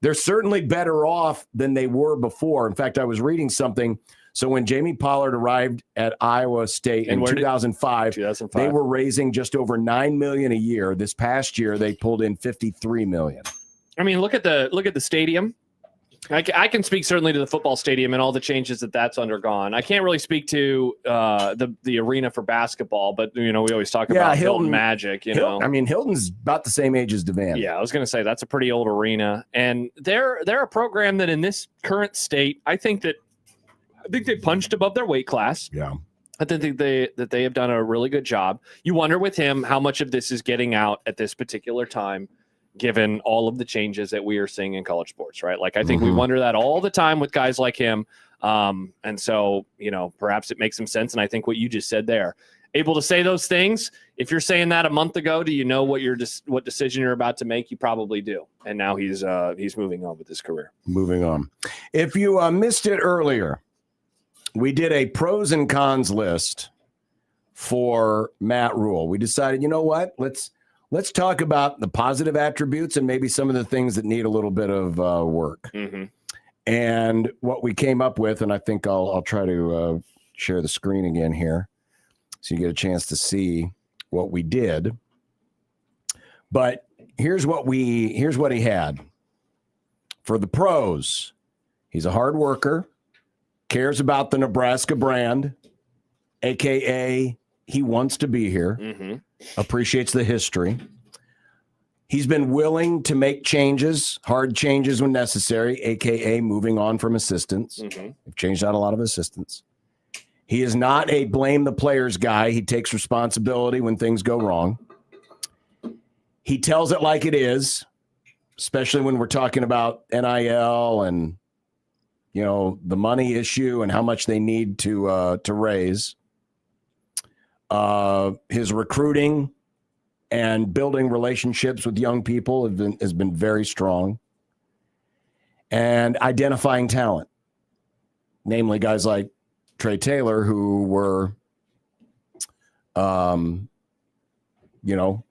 S4: They're certainly better off than they were before. In fact, I was reading something. So when Jamie Pollard arrived at Iowa State in 2005, they were raising just over $9 million a year. This past year, they pulled in $53 million.
S5: Look at the stadium. I can speak certainly to the football stadium and all the changes that's undergone. I can't really speak to the arena for basketball, but we always talk about Hilton Magic.
S4: Hilton's about the same age as Devan.
S5: Yeah, I was going to say that's a pretty old arena, and they're a program that in this current state, I think they punched above their weight class.
S4: Yeah.
S5: I think that they have done a really good job. You wonder with him how much of this is getting out at this particular time, given all of the changes that we are seeing in college sports, right? Like, I think we wonder that all the time with guys like him. And so, perhaps it makes some sense. And I think what you just said there, able to say those things. If you're saying that a month ago, do you know what decision you're about to make? You probably do. And now he's moving on with his career.
S4: Moving on. If you missed it earlier, we did a pros and cons list for Matt Rule. We decided, you know what? Let's talk about the positive attributes and maybe some of the things that need a little bit of work.
S5: Mm-hmm.
S4: And what we came up with, and I think I'll try to share the screen again here so you get a chance to see what we did. But here's what he had. For the pros, he's a hard worker, cares about the Nebraska brand, a.k.a. he wants to be here, appreciates the history. He's been willing to make changes, hard changes when necessary, a.k.a. moving on from assistants. They've changed out a lot of assistants. He is not a blame the players guy. He takes responsibility when things go wrong. He tells it like it is, especially when we're talking about NIL and the money issue and how much they need to raise. His recruiting and building relationships with young people has been very strong. And identifying talent, namely guys like Trey Taylor, who were, a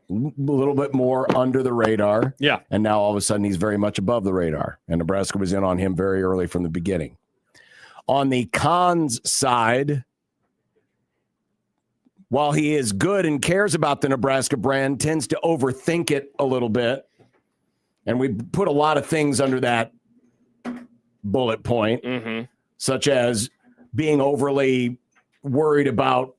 S4: little bit more under the radar.
S5: Yeah.
S4: And now all of a sudden he's very much above the radar. And Nebraska was in on him very early from the beginning. On the cons side, while he is good and cares about the Nebraska brand, tends to overthink it a little bit. And we put a lot of things under that bullet point, such as being overly worried about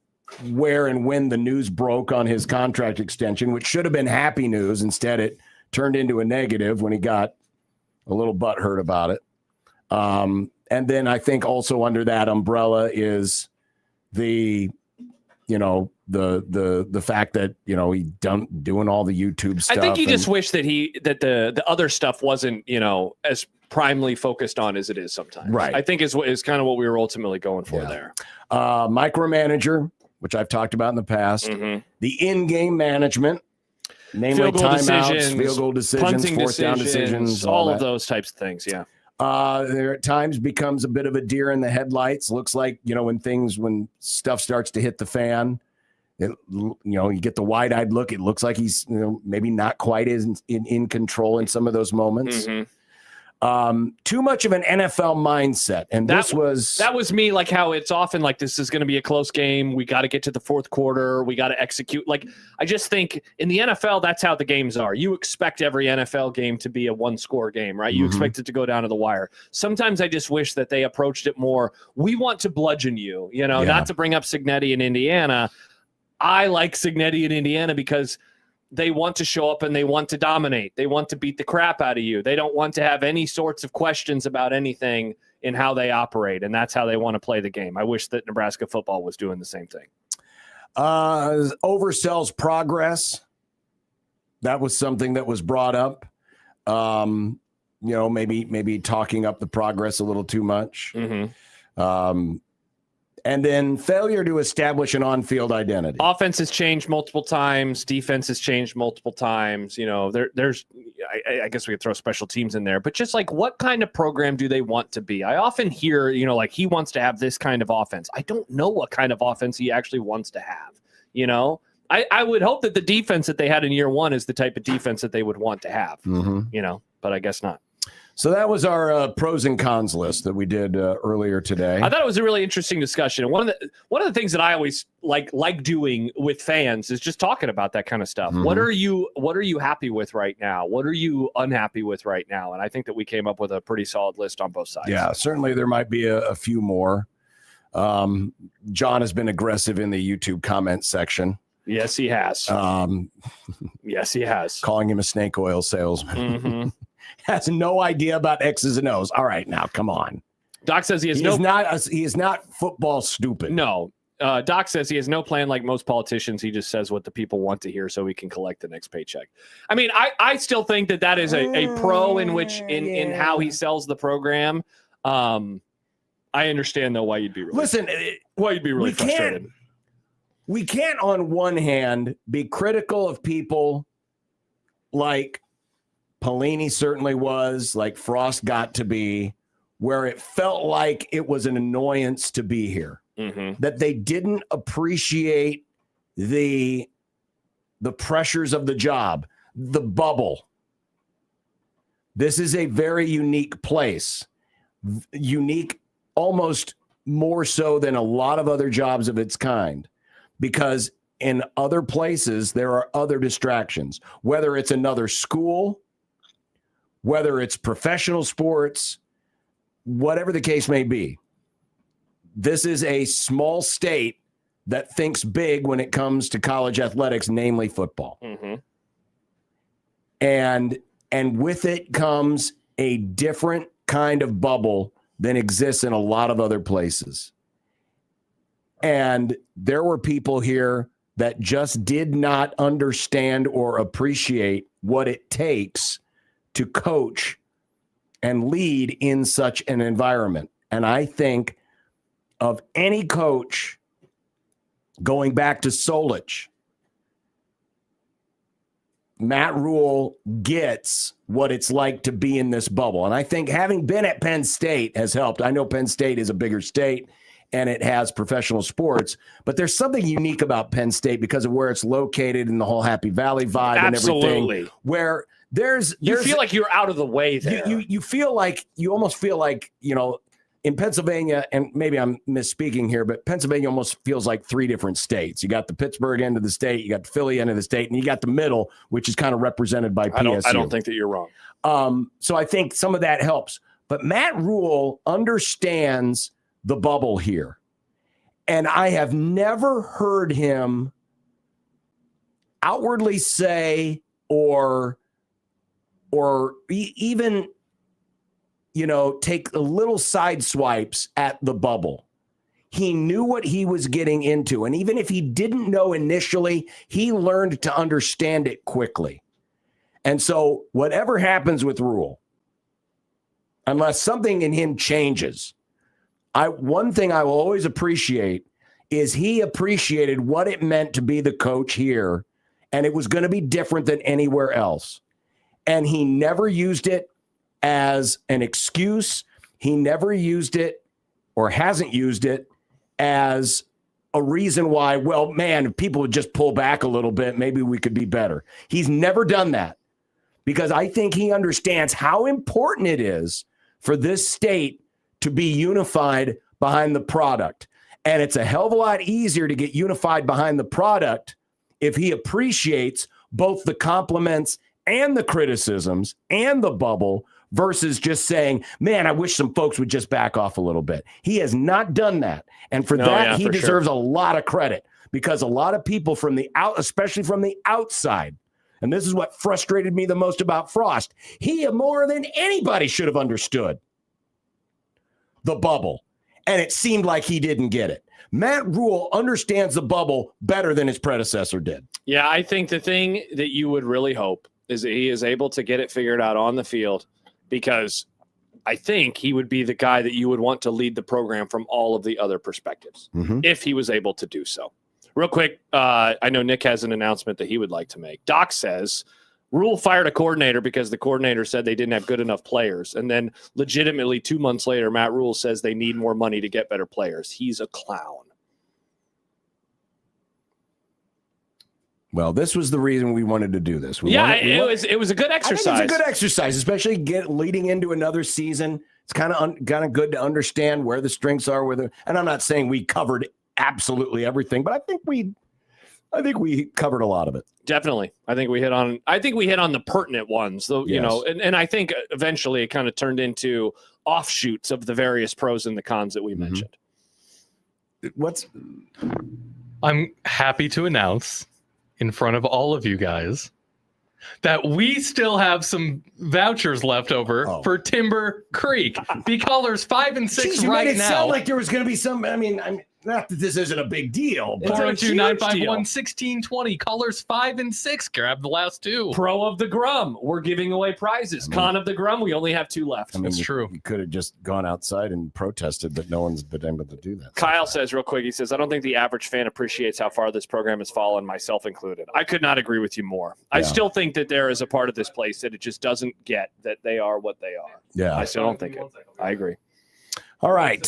S4: where and when the news broke on his contract extension, which should have been happy news. Instead, it turned into a negative when he got a little butthurt about it. And then I think also under that umbrella is the fact that, he doing all the YouTube stuff.
S5: I think he just wished that the other stuff wasn't, as primely focused on as it is sometimes.
S4: Right.
S5: I think is kind of what we were ultimately going for there.
S4: Micromanager, which I've talked about in the past, the in-game management, namely
S5: Field goal
S4: timeouts,
S5: decisions,
S4: field goal decisions,
S5: punting
S4: fourth down decisions,
S5: all
S4: that.
S5: of those types of things. Yeah.
S4: There at times becomes a bit of a deer in the headlights. Looks like, when stuff starts to hit the fan, you get the wide-eyed look. It looks like he's, maybe not quite as in control in some of those moments. Too much of an NFL mindset. And that
S5: was me, like how it's often like, this is going to be a close game. We got to get to the fourth quarter. We got to execute. Like, I just think in the NFL, that's how the games are. You expect every NFL game to be a one-score game, right? You expect it to go down to the wire. Sometimes I just wish that they approached it more. We want to bludgeon you, not to bring up Cignetti in Indiana. I like Cignetti in Indiana because they want to show up and they want to dominate. They want to beat the crap out of you. They don't want to have any sorts of questions about anything in how they operate, and that's how they want to play the game. I wish that Nebraska football was doing the same thing.
S4: Oversells progress. That was something that was brought up. Maybe talking up the progress a little too much. And then failure to establish an on-field identity.
S5: Offense has changed multiple times. Defense has changed multiple times. There's I guess we could throw special teams in there, but just like, what kind of program do they want to be? I often hear, like he wants to have this kind of offense. I don't know what kind of offense he actually wants to have. I would hope that the defense that they had in year one is the type of defense that they would want to have, but I guess not.
S4: So that was our pros and cons list that we did earlier today.
S5: I thought it was a really interesting discussion. And one of the things that I always like doing with fans is just talking about that kind of stuff. What are you happy with right now? What are you unhappy with right now? And I think that we came up with a pretty solid list on both sides.
S4: Yeah, certainly there might be a few more. John has been aggressive in the YouTube comment section.
S5: Yes, he has. Yes, he has.
S4: Calling him a snake oil salesman. Has no idea about X's and O's. All right, now come on.
S5: Doc says he is
S4: not football stupid.
S5: No. Doc says he has no plan like most politicians. He just says what the people want to hear so he can collect the next paycheck. I mean, I still think that is a pro in which in how he sells the program. I understand though why you'd be really frustrated.
S4: We can't on one hand be critical of people like Pelini certainly was, like Frost got to be, where it felt like it was an annoyance to be here. That they didn't appreciate the pressures of the job, the bubble. This is a very unique place. Unique almost more so than a lot of other jobs of its kind. Because in other places, there are other distractions, whether it's another school, whether it's professional sports, whatever the case may be. This is a small state that thinks big when it comes to college athletics, namely football. And with it comes a different kind of bubble than exists in a lot of other places. And there were people here that just did not understand or appreciate what it takes to coach and lead in such an environment. And I think of any coach going back to Solich, Matt Rule gets what it's like to be in this bubble. And I think having been at Penn State has helped. I know Penn State is a bigger state and it has professional sports, but there's something unique about Penn State because of where it's located and the whole Happy Valley vibe and everything. Where you
S5: feel like you're out of the way there.
S4: You feel like, you almost feel like, in Pennsylvania, and maybe I'm misspeaking here, but Pennsylvania almost feels like three different states. You got the Pittsburgh end of the state, you got the Philly end of the state, and you got the middle, which is kind of represented by PSU.
S5: I don't think that you're wrong.
S4: So I think some of that helps. But Matt Rule understands the bubble here. And I have never heard him outwardly say or even take a little side swipes at the bubble. He knew what he was getting into. And even if he didn't know initially, he learned to understand it quickly. And so whatever happens with Rule, unless something in him changes, one thing I will always appreciate is he appreciated what it meant to be the coach here. And it was going to be different than anywhere else. And he never used it as an excuse. He never used it or hasn't used it as a reason why, well, man, if people would just pull back a little bit, maybe we could be better. He's never done that because I think he understands how important it is for this state to be unified behind the product. And it's a hell of a lot easier to get unified behind the product if he appreciates both the compliments and the criticisms and the bubble versus just saying, man, I wish some folks would just back off a little bit. He has not done that. And for that, he deserves a lot of credit because a lot of people from the especially from the outside, and this is what frustrated me the most about Frost, he more than anybody should have understood the bubble. And it seemed like he didn't get it. Matt Rule understands the bubble better than his predecessor did.
S5: Yeah, I think the thing that you would really hope is that he is able to get it figured out on the field, because I think he would be the guy that you would want to lead the program from all of the other perspectives if he was able to do so. Real quick, I know Nick has an announcement that he would like to make. Doc says Rule fired a coordinator because the coordinator said they didn't have good enough players. And then legitimately 2 months later, Matt Rule says they need more money to get better players. He's a clown.
S4: Well, this was the reason we wanted to do this.
S5: It was a good exercise.
S4: I think it's a good exercise, especially leading into another season. It's kind of good to understand where the strengths are. And I'm not saying we covered absolutely everything, but I think we covered a lot of it.
S5: Definitely. I think we hit on the pertinent ones, though,
S4: yes.
S5: and I think eventually it kind of turned into offshoots of the various pros and the cons that we mentioned.
S6: I'm happy to announce in front of all of you guys that we still have some vouchers left over for Timber Creek. Be callers 5 and 6 right
S4: made it
S6: now.
S4: Sound like there was going to be some. I mean, not that this isn't a big deal.
S6: 402-951-1620. Callers 5 and 6. Grab the last two.
S5: Pro of the Grum. We're giving away prizes. Con of the Grum. We only have 2 left.
S6: That's true.
S4: You could have just gone outside and protested, but no one's been able to do that.
S5: Kyle says real quick, he says, I don't think the average fan appreciates how far this program has fallen, myself included. I could not agree with you more. Yeah. I still think that there is a part of this place that it just doesn't get that they are what they are.
S4: Yeah.
S5: I still don't think it. I agree.
S4: All right.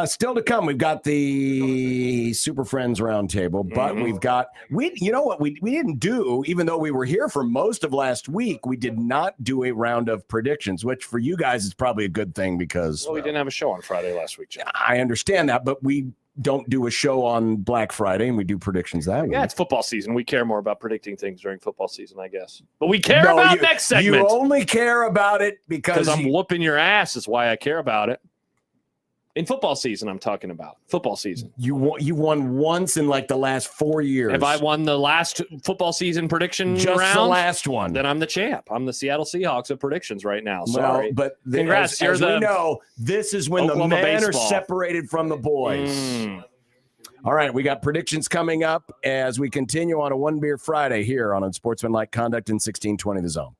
S4: Still to come, we've got the Super Friends Roundtable, but we've got you know what we didn't do, even though we were here for most of last week, we did not do a round of predictions, which for you guys is probably a good thing because
S5: we didn't have a show on Friday last week, Jim.
S4: I understand that, but we don't do a show on Black Friday and we do predictions that way.
S5: Yeah, it's football season. We care more about predicting things during football season, I guess. But we care about next segment.
S4: You only care about it because
S5: I'm whooping your ass is why I care about it. In football season, I'm talking about football season.
S4: You won once in like the last 4 years.
S5: Have I won the last football season prediction
S4: Just
S5: round?
S4: the last one.
S5: Then I'm the champ. I'm the Seattle Seahawks of predictions right now. Sorry.
S4: Well, but
S5: congrats.
S4: As we know, this is when
S5: Oklahoma
S4: the men
S5: baseball
S4: are separated from the boys. All right, we got predictions coming up as we continue on a One Beer Friday here on Unsportsmanlike Conduct in 1620 The Zone.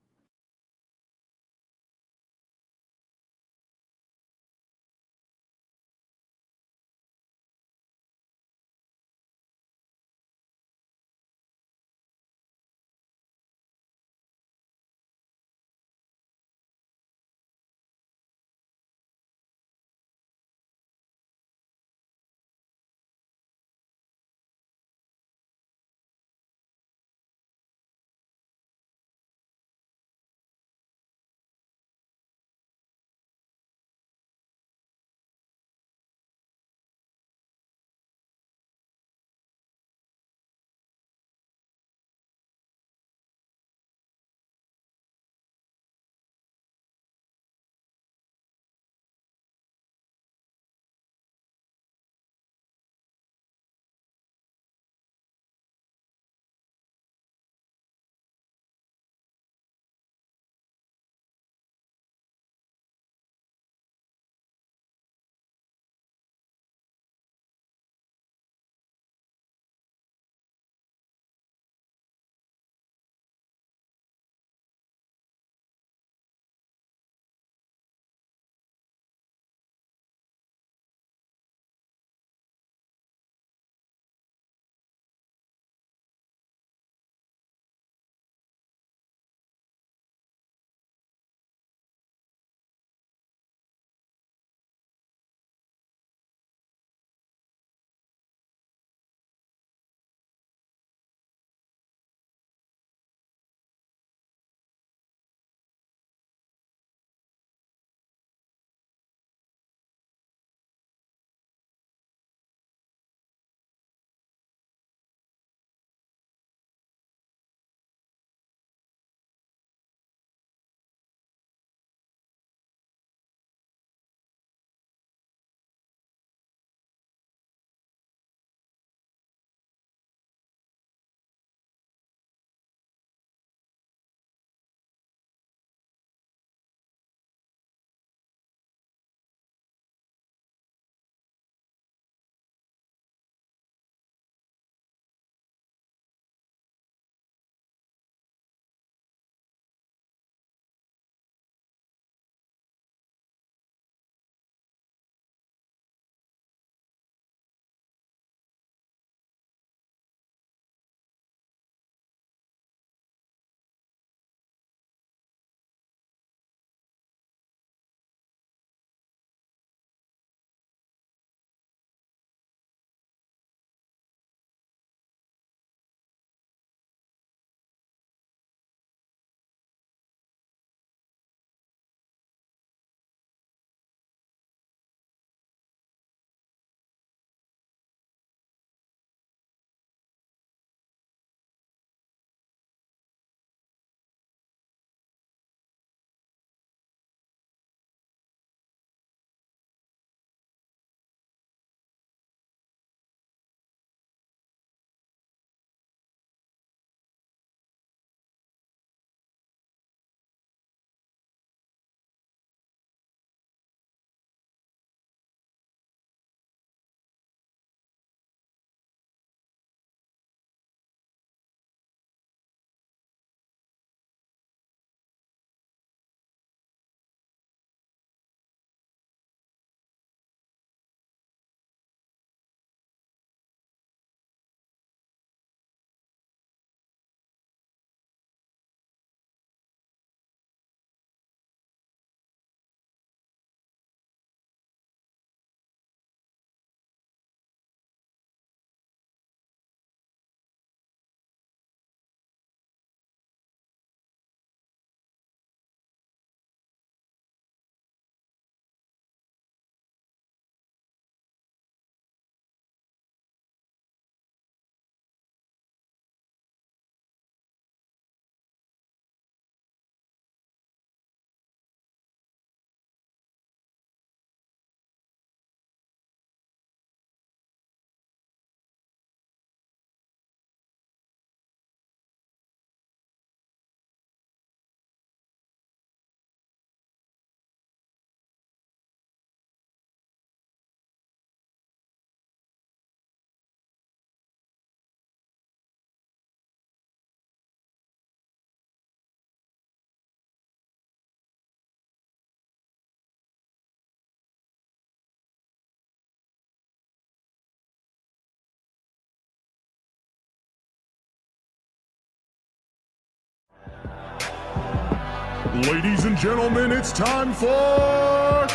S9: Ladies and gentlemen, it's time for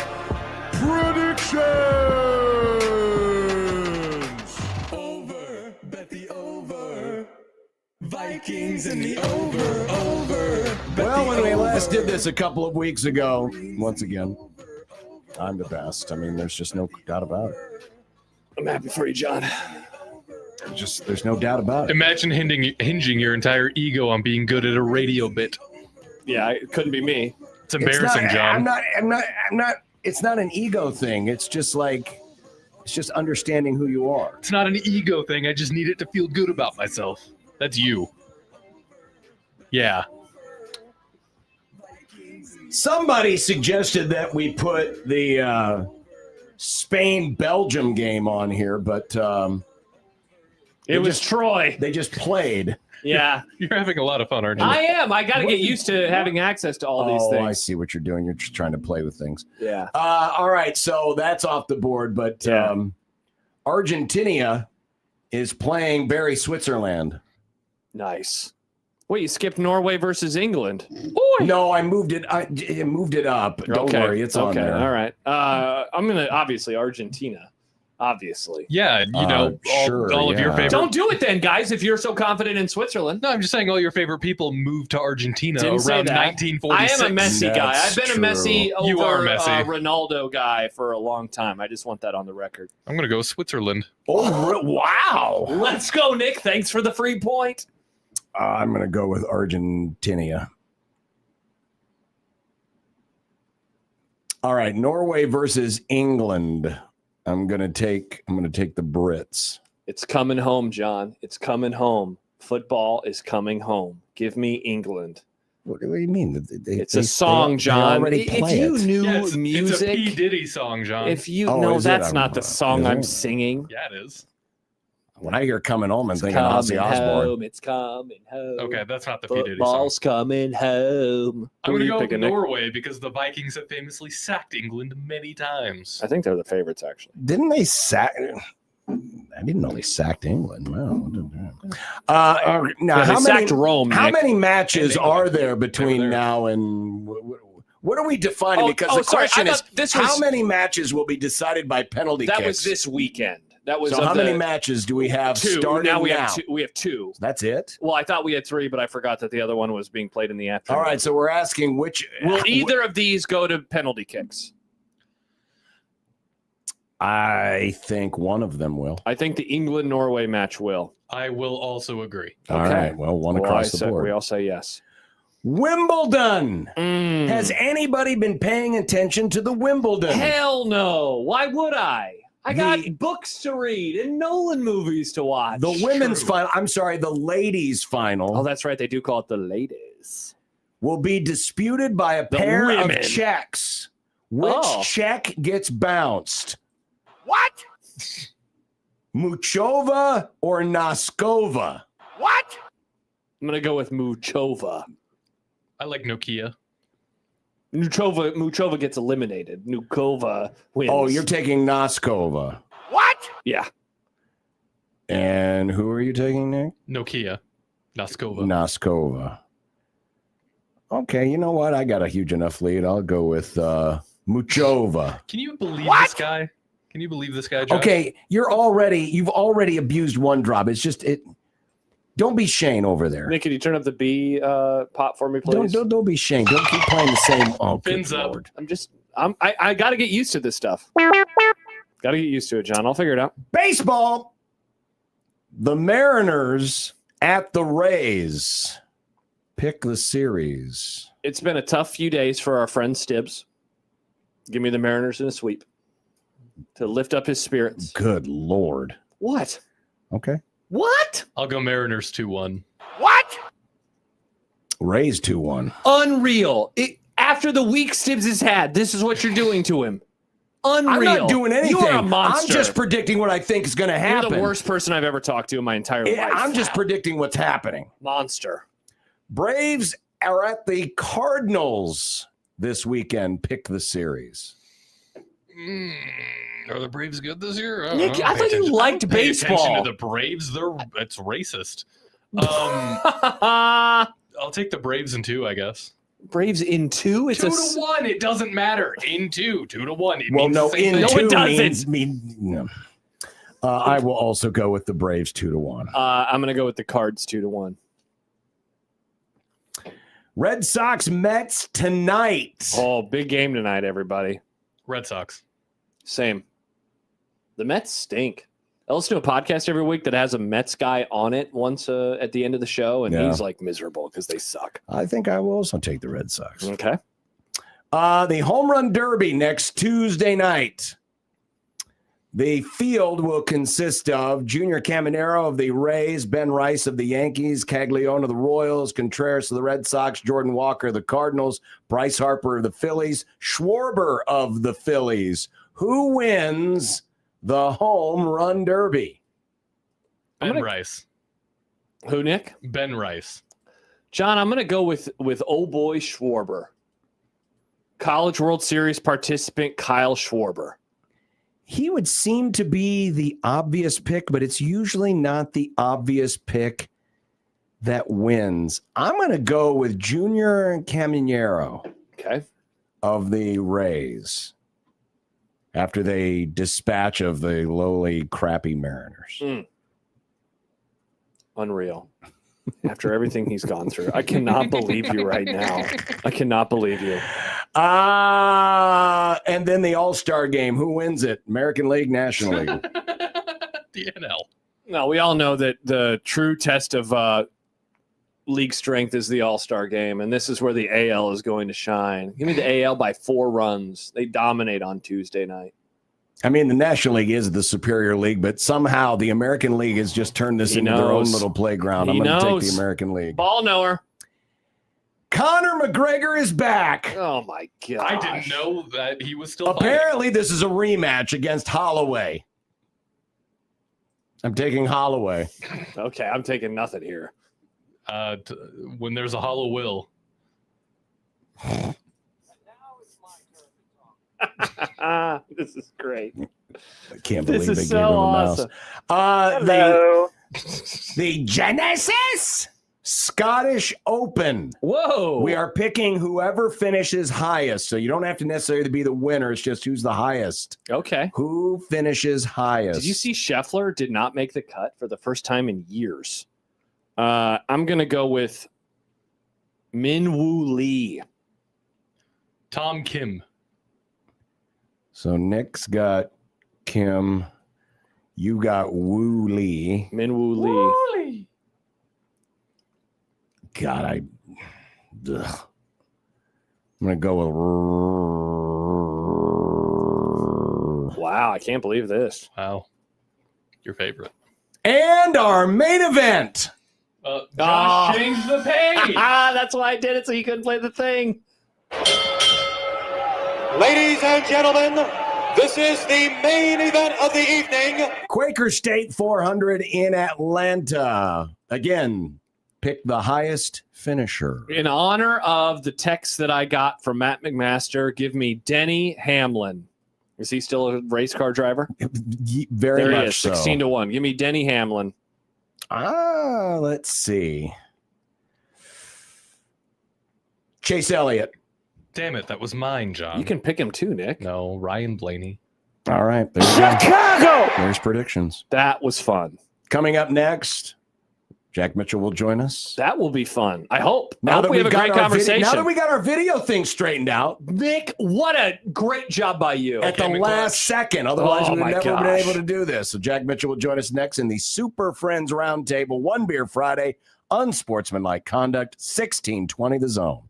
S9: predictions.
S7: Over, bet the over. Vikings in the over.
S4: Well, when we last did this a couple of weeks ago, once again, I'm the best. I mean, there's just no doubt about it.
S5: I'm happy for you, John.
S4: There's no doubt about it.
S6: Imagine hinging your entire ego on being good at a radio bit.
S5: Yeah, it couldn't be me.
S6: It's embarrassing, John.
S4: I'm not. It's not an ego thing. It's just understanding who you are.
S6: It's not an ego thing. I just need it to feel good about myself. That's you. Yeah.
S4: Somebody suggested that we put the Spain-Belgium game on here, but
S5: it was Troy.
S4: They just played.
S5: Yeah.
S6: You're having a lot of fun, aren't you?
S5: I am. I got to get used to having access to all these things.
S4: Oh, I see what you're doing. You're just trying to play with things.
S5: Yeah.
S4: All right, so that's off the board, but Argentina is playing Barry Switzerland.
S5: Nice. Wait, you skipped Norway versus England.
S4: No, I moved it. I moved it up. Don't worry, it's on there.
S5: All right. I'm gonna obviously Argentina. Obviously.
S6: Yeah, all of your favorite.
S5: Don't do it then, guys. If you're so confident in Switzerland.
S6: No, I'm just saying all your favorite people moved to Argentina
S5: Didn't
S6: around
S5: say that.
S6: 1946.
S5: I am a Messi guy. I've been a Messi over
S6: You are Messi.
S5: Ronaldo guy for a long time. I just want that on the record.
S6: I'm gonna go Switzerland.
S4: Oh, wow!
S5: Let's go, Nick. Thanks for the free point.
S4: I'm going to go with Argentina. All right, Norway versus England. I'm going to take the Brits.
S5: It's coming home, John. It's coming home. Football is coming home. Give me England.
S4: What do you mean?
S5: It's a song, John.
S4: If
S5: you knew
S6: It's
S5: music,
S6: a P. Diddy song, John.
S5: if you no, that's not the song I'm singing.
S6: Yeah, it is.
S4: When I hear "Coming Home," I'm thinking Ozzy Osbourne.
S5: It's coming home.
S6: Okay, that's not the P. Diddy song.
S5: Football's coming home.
S6: I'm going to go with Norway because the Vikings have famously sacked England many times.
S5: I think they're the favorites, actually.
S4: Didn't they sack? I didn't know they sacked England. Wow. Now,
S5: they sacked Rome.
S4: How
S5: Nick.
S4: many matches are there between now and what are we defining? Because the question is, how many matches will be decided by penalty kicks?
S5: That was this weekend. That was
S4: so how many matches do we have starting
S5: now? We have two.
S4: That's it?
S5: Well, I thought we had three, but I forgot that the other one was being played in the afternoon.
S4: All right, so we're asking which...
S5: Will either of these go to penalty kicks?
S4: I think one of them will.
S5: I think the England-Norway match will.
S6: I will also agree.
S4: All right, well, one across the board.
S5: We all say yes.
S4: Wimbledon. Has anybody been paying attention to the Wimbledon?
S5: Hell no. Why would I? I got books to read and Nolan movies to watch.
S4: The women's final, I'm sorry, the ladies' final.
S5: Oh, that's right. They do call it the ladies.
S4: Will be disputed by a pair of checks. Which check gets bounced?
S10: What?
S4: Muchova or Noskova?
S10: What?
S5: I'm going to go with Muchova.
S6: I like Nokia.
S5: Muchova gets eliminated. Nukova wins.
S4: Oh, you're taking Noskova.
S10: What?
S5: Yeah.
S4: And who are you taking, Nick?
S6: Nokia. Noskova.
S4: Noskova. Okay, you know what? I got a huge enough lead. I'll go with Muchova.
S6: Can you believe this guy? Can you believe this guy, Josh?
S4: Okay, you've already abused one drop. It's just it. Don't be Shane over there.
S5: Nick, can you turn up the B pop for me, please?
S4: Don't be Shane. Don't keep playing the same. Oh,
S6: Fins up.
S4: Lord.
S5: I got to get used to this stuff. Got to get used to it, John. I'll figure it out.
S4: Baseball. The Mariners at the Rays. Pick the series.
S5: It's been a tough few days for our friend Stibbs. Give me the Mariners in a sweep to lift up his spirits.
S4: Good Lord.
S5: What?
S4: Okay.
S5: What?
S6: I'll go Mariners 2-1.
S10: What?
S4: Rays 2-1.
S5: Unreal. After the week Stibbs has had, this is what you're doing to him. Unreal.
S4: I'm not doing anything.
S5: You're a monster.
S4: I'm just predicting what I think is going to happen.
S5: You're the worst person I've ever talked to in my entire life.
S4: I'm just predicting what's happening.
S5: Monster.
S4: Braves are at the Cardinals this weekend. Pick the series.
S6: Are the Braves good this year?
S5: Nick, I thought you liked baseball.
S6: Attention to the Braves. It's racist. I'll take the Braves in 2, I guess.
S5: Braves in 2? It's
S6: 2-1. It doesn't matter. In 2-1. It
S4: Well,
S6: means
S4: no,
S6: the same
S4: in
S6: thing.
S4: two
S5: No, it doesn't.
S4: no. I will also go with the Braves 2-1.
S5: I'm going to go with the Cards 2-1.
S4: Red Sox Mets tonight.
S5: Oh, big game tonight, everybody.
S6: Red Sox.
S5: Same. The Mets stink. I listen to a podcast every week that has a Mets guy on it once at the end of the show, and he's like miserable because they suck.
S4: I think I will also take the Red Sox.
S5: Okay.
S4: The Home Run Derby next Tuesday night. The field will consist of Junior Caminero of the Rays, Ben Rice of the Yankees, Caglione of the Royals, Contreras of the Red Sox, Jordan Walker of the Cardinals, Bryce Harper of the Phillies, Schwarber of the Phillies. Who wins the Home Run Derby?
S6: Ben Rice.
S5: Who, Nick?
S6: Ben Rice.
S5: John, I'm going to go with oh boy Schwarber. College World Series participant Kyle Schwarber.
S4: He would seem to be the obvious pick, but it's usually not the obvious pick that wins. I'm going to go with Junior Caminero of the Rays after they dispatch of the lowly, crappy Mariners.
S5: Unreal. After everything he's gone through. I cannot believe you right now. I cannot believe you.
S4: And then the All-Star game. Who wins it? American League, National League?
S6: The NL.
S5: No, we all know that the true test of league strength is the All-Star game, and this is where the AL is going to shine. Give me the AL by 4 runs. They dominate on Tuesday night.
S4: I mean, the National League is the superior league, but somehow the American League has just turned this into their own little playground. I'm going to take the American League.
S5: Ball knower.
S4: Conor McGregor is back.
S5: Oh, my God.
S6: I didn't know that he was still
S4: Apparently, this is a rematch against Holloway. I'm taking Holloway.
S5: Okay, I'm taking nothing here.
S6: When there's a hollow will.
S5: This is great.
S4: I can't believe
S5: This
S4: they
S5: is
S4: gave him
S5: so
S4: a
S5: awesome.
S4: mouse.
S5: Hello.
S4: The Genesis Scottish Open.
S5: Whoa.
S4: We are picking whoever finishes highest. So you don't have to necessarily be the winner. It's just who's the highest.
S5: Okay.
S4: Who finishes highest?
S5: Did you see Scheffler did not make the cut for the first time in years? I'm going to go with Min-Woo Lee.
S6: Tom Kim.
S4: So Nick's got Kim. You got Woo Lee.
S5: Min-Woo Lee.
S4: God, I'm going to go with...
S5: Wow, I can't believe this.
S6: Wow. Your favorite.
S4: And our main event.
S6: Josh changed the page.
S5: That's why I did it, so you couldn't play the thing.
S8: Ladies and gentlemen, this is the main event of the evening.
S4: Quaker State 400 in Atlanta. Again, pick the highest finisher.
S5: In honor of the text that I got from Matt McMaster, give me Denny Hamlin. Is he still a race car driver?
S4: Very
S5: there he
S4: much
S5: is,
S4: so.
S5: 16-1. Give me Denny Hamlin.
S4: Let's see. Chase Elliott.
S6: Damn it, that was mine, John.
S5: You can pick him too, Nick.
S6: No, Ryan Blaney.
S4: All right. There you go.
S5: Chicago!
S4: There's predictions.
S5: That was fun.
S4: Coming up next, Jack Mitchell will join us.
S5: That will be fun. I hope.
S4: Now
S5: I
S4: that
S5: hope we have a great conversation.
S4: Now that we got our video thing straightened out.
S5: Nick, what a great job by you.
S4: At the last second. Otherwise, we would never been able to do this. So Jack Mitchell will join us next in the Super Friends Roundtable, One Beer Friday, Unsportsmanlike Conduct, 1620 The Zone.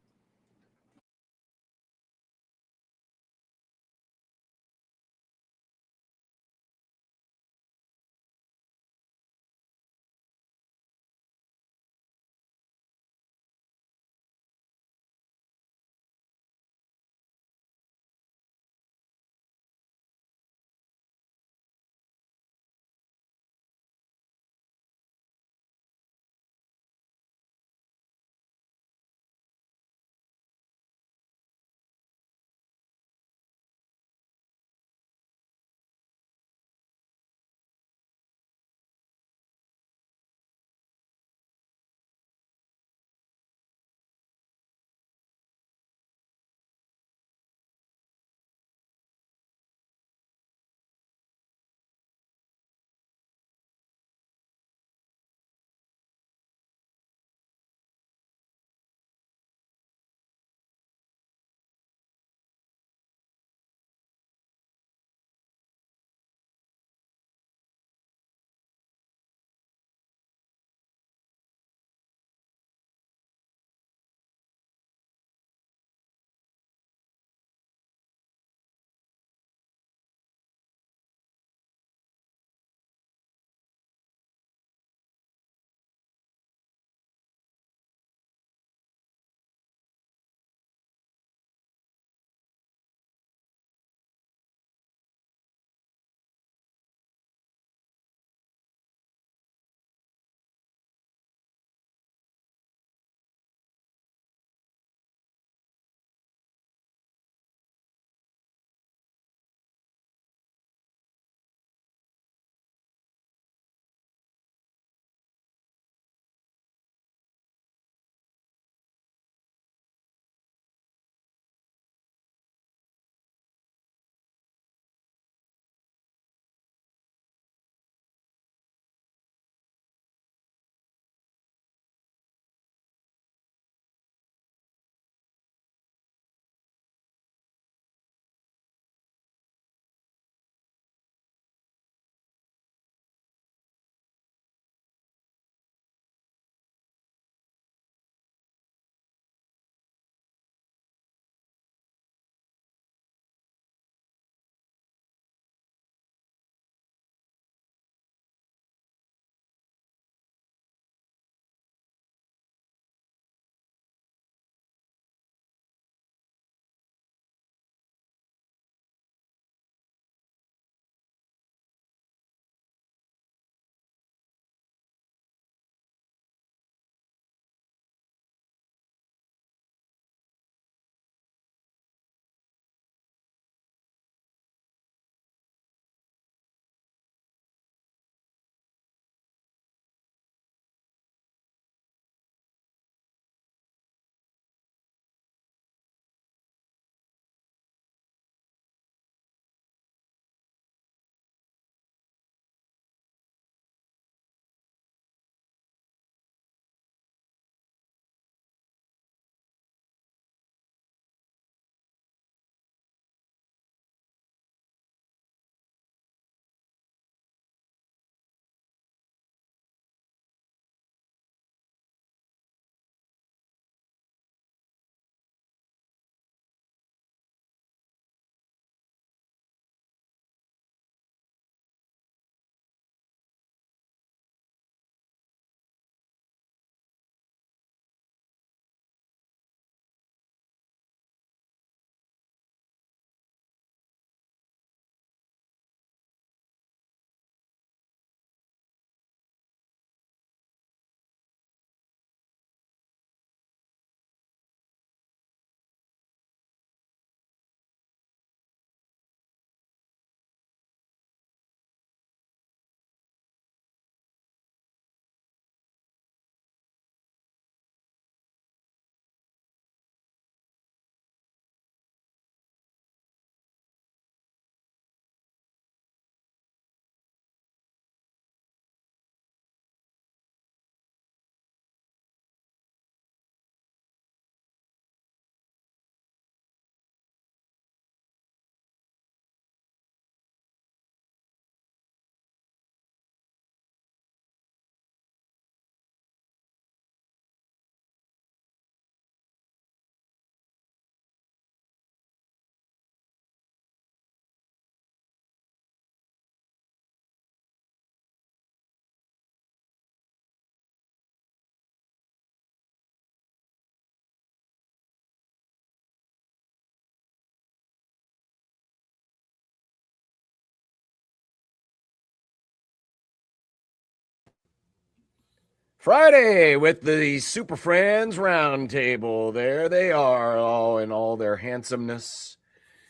S4: Friday with the Super Friends Roundtable. There they are, all in all their handsomeness.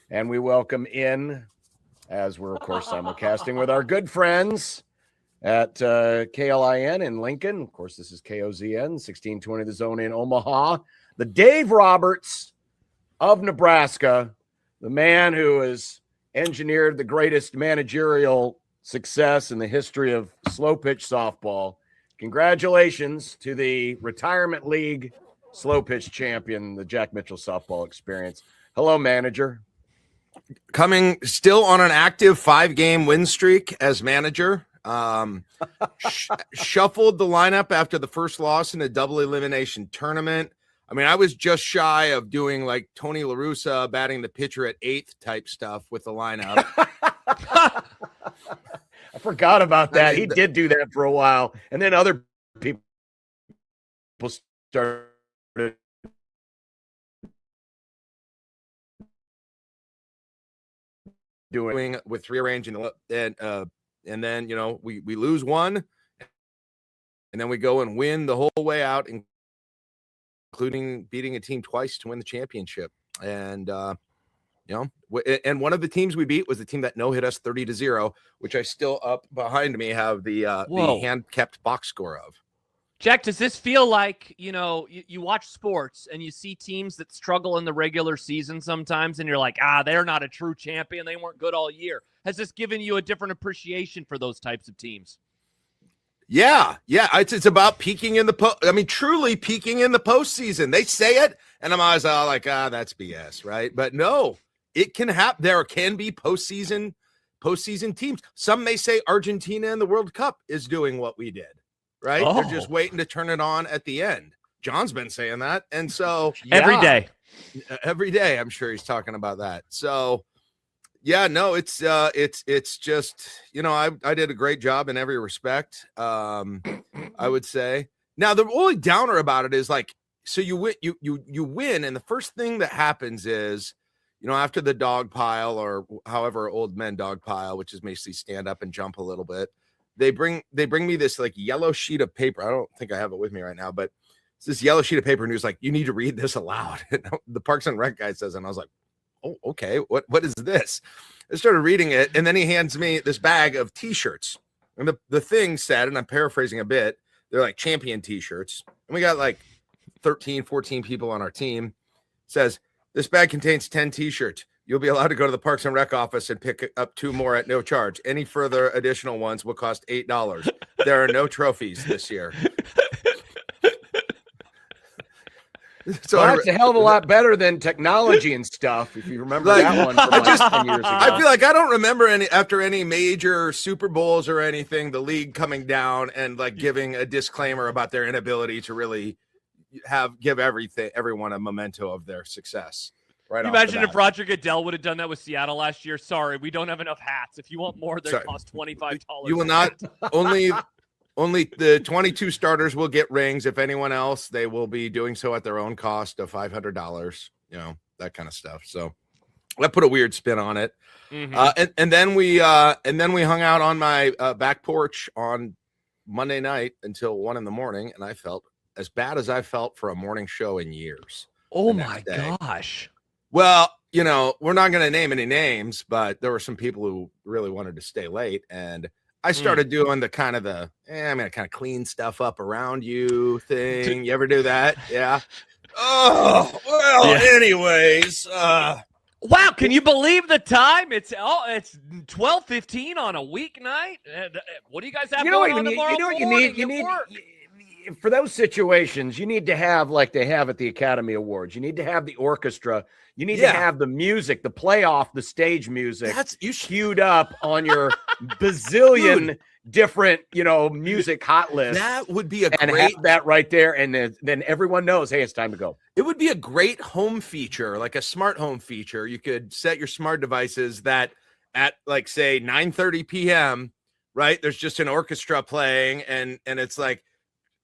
S4: And we welcome in, as we're, of course, simulcasting with our good friends at KLIN in Lincoln. Of course, this is KOZN, 1620 The Zone in Omaha. The Dave Roberts of Nebraska, the man who has engineered the greatest managerial success in the history of slow pitch softball. Congratulations to the Retirement League slow pitch champion, the Jack Mitchell softball experience. Hello, manager.
S18: Coming still on an active 5-game win streak as manager. Shuffled the lineup after the first loss in a double elimination tournament. I mean, I was just shy of doing like Tony La Russa batting the pitcher at 8th type stuff with the lineup.
S4: I forgot about that. He did do that for a while. And then other people started
S18: doing with rearranging and then, you know, we lose one and then we go and win the whole way out, including beating a team twice to win the championship. And, you know, and one of the teams we beat was the team that no-hit us 30-0, which I still up behind me have the hand-kept box score of.
S19: Jack, does this feel like, you know, you watch sports and you see teams that struggle in the regular season sometimes and you're like, they're not a true champion. They weren't good all year. Has this given you a different appreciation for those types of teams?
S18: Yeah. It's about peaking in the truly peaking in the postseason. They say it, and I'm always like, that's BS, right? But no, it can happen. There can be postseason teams. Some may say Argentina in the World Cup is doing what we did, right?
S19: Oh.
S18: They're just waiting to turn it on at the end. John's been saying that, and so
S19: every day,
S18: I'm sure he's talking about that. So. Yeah, no, it's just, you know, I did a great job in every respect. I would say. Now the only downer about it is like, so you win, and the first thing that happens is, you know, after the dog pile or however old men dog pile, which is basically stand up and jump a little bit, they bring me this like yellow sheet of paper. I don't think I have it with me right now, but it's this yellow sheet of paper, and he was like, "You need to read this aloud." And the Parks and Rec guy says, and I was like, oh, okay, what is this? I started reading it, and then he hands me this bag of T-shirts. And the thing said, and I'm paraphrasing a bit, they're like champion T-shirts. And we got like 13, 14 people on our team. It says, this bag contains 10 T-shirts. You'll be allowed to go to the Parks and Rec office and pick up 2 more at no charge. Any further additional ones will cost $8. There are no trophies this year.
S4: So that's a hell of a lot better than technology and stuff. If you remember that one from like 10 years ago.
S18: I feel like I don't remember after any major Super Bowls or anything, the league coming down and like giving a disclaimer about their inability to really give everyone a memento of their success. Right.
S19: Can you imagine if Roger Goodell would have done that with Seattle last year? Sorry, we don't have enough hats. If you want more, they cost $25.
S18: You will not Only the 22 starters will get rings. If anyone else, they will be doing so at their own cost of $500, you know, that kind of stuff. So I put a weird spin on it. Mm-hmm. And then we hung out on my back porch on Monday night until 1 a.m. and I felt as bad as I felt for a morning show in years.
S19: Oh my gosh.
S18: Well, you know, we're not going to name any names, but there were some people who really wanted to stay late, and I started doing the kind of clean stuff up around you thing. You ever do that? Yeah. Oh, well, yeah. Anyways.
S19: Wow, can you believe the time? It's 12:15 on a weeknight. What do you guys have going on tomorrow morning?
S4: You need for those situations, you need to have like they have at the Academy Awards. You need to have the orchestra. You need to have the music, the playoff, the stage music queued up on your bazillion different, you know, music hot list.
S18: That would be
S4: and have that right there, and then everyone knows, hey, it's time to go.
S18: It would be a great home feature, like a smart home feature. You could set your smart devices that at like say 9:30 p.m. right? There's just an orchestra playing, and it's like,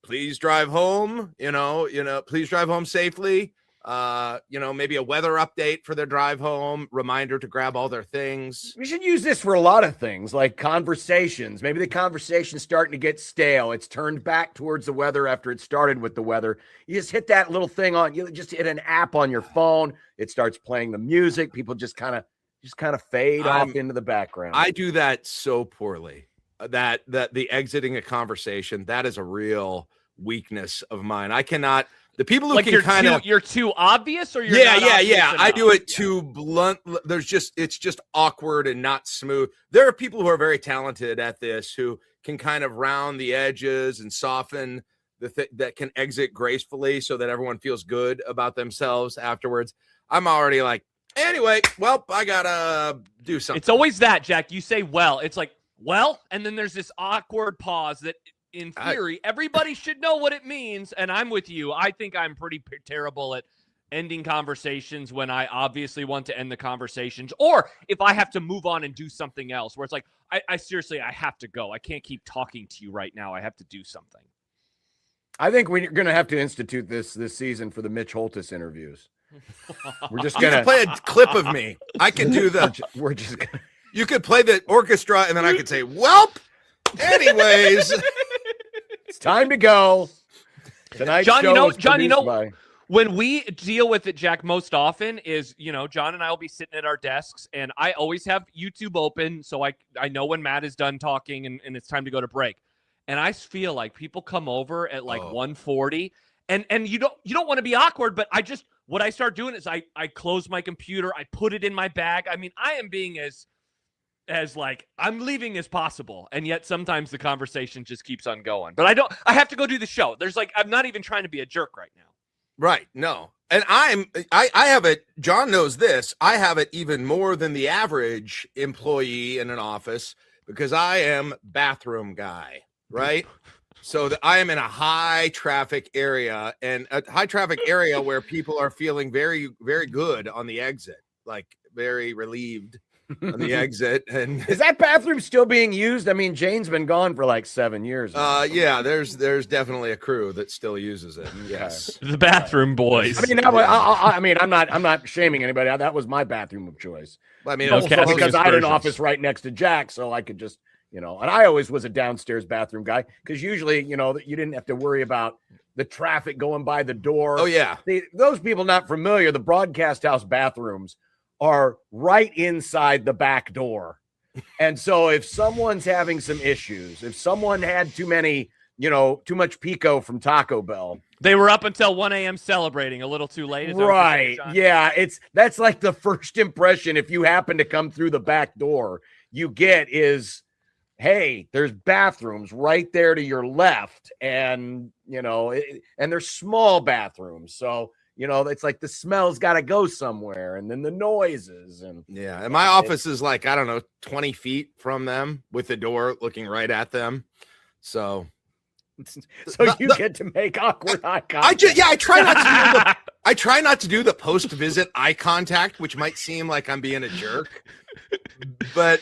S18: please drive home, you know, please drive home safely. Maybe a weather update for their drive home, reminder to grab all their things.
S20: We should use this for a lot of things, like conversations. Maybe the conversation's starting to get stale. It's turned back towards the weather after it started with the weather. You just hit that little thing you just hit an app on your phone. It starts playing the music. People just kind of fade off into the background.
S18: I do that so poorly. That the exiting a conversation, that is a real weakness of mine. I cannot. The people who can
S19: you're too obvious, or you're
S18: yeah. I do it too blunt. It's just awkward and not smooth. There are people who are very talented at this who can kind of round the edges and soften that can exit gracefully so that everyone feels good about themselves afterwards. I'm already like, anyway, well, I gotta do something.
S19: It's always that, Jack. You say, well, it's like, well, and then there's this awkward pause that in theory, everybody should know what it means. And I'm with you. I think I'm pretty terrible at ending conversations when I obviously want to end the conversations, or if I have to move on and do something else where it's like, I seriously, I have to go. I can't keep talking to you right now. I have to do something.
S20: I think we're going to have to institute this season for the Mitch Holthus interviews. We're just going to
S18: play a clip of me. I can do
S20: we're just going to.
S18: You could play the orchestra and then I could say, welp. Anyways,
S20: it's time to go. Tonight,
S19: John, when we deal with it, Jack, most often is, John and I will be sitting at our desks and I always have YouTube open. So I know when Matt is done talking and it's time to go to break. And I feel like people come over at 1:40 and you don't want to be awkward, but what I start doing is I close my computer. I put it in my bag. I mean, I am being as I'm leaving as possible. And yet sometimes the conversation just keeps on going, but I have to go do the show. I'm not even trying to be a jerk right now.
S18: Right. No. And I have it. John knows this. I have it even more than the average employee in an office because I am bathroom guy. Right. So I am in a high traffic area where people are feeling very, very good on the exit, like very relieved on the exit. And
S20: is that bathroom still being used? I mean, Jane's been gone for like 7 years now.
S18: Yeah, there's definitely a crew that still uses it. Yes.
S19: The bathroom boys.
S20: I mean, I'm not shaming anybody. That was my bathroom of choice.
S18: I mean,
S20: because I had an office right next to Jack, so I could just, and I always was a downstairs bathroom guy because usually, you didn't have to worry about the traffic going by the door.
S18: Oh yeah.
S20: Those people not familiar, the broadcast house bathrooms are right inside the back door. And so if someone's having some issues, if someone had too much pico from Taco Bell.
S19: They were up until 1 a.m. celebrating, a little too late.
S20: Right. Yeah. That's like the first impression. If you happen to come through the back door, you get is, hey, there's bathrooms right there to your left. And, and they're small bathrooms. So, it's like the smell's got to go somewhere, and then the noises and
S18: and my office is 20 feet from them with the door looking right at them. So
S20: you get to make awkward eye contact.
S18: I try not to do the post-visit eye contact, which might seem like I'm being a jerk, but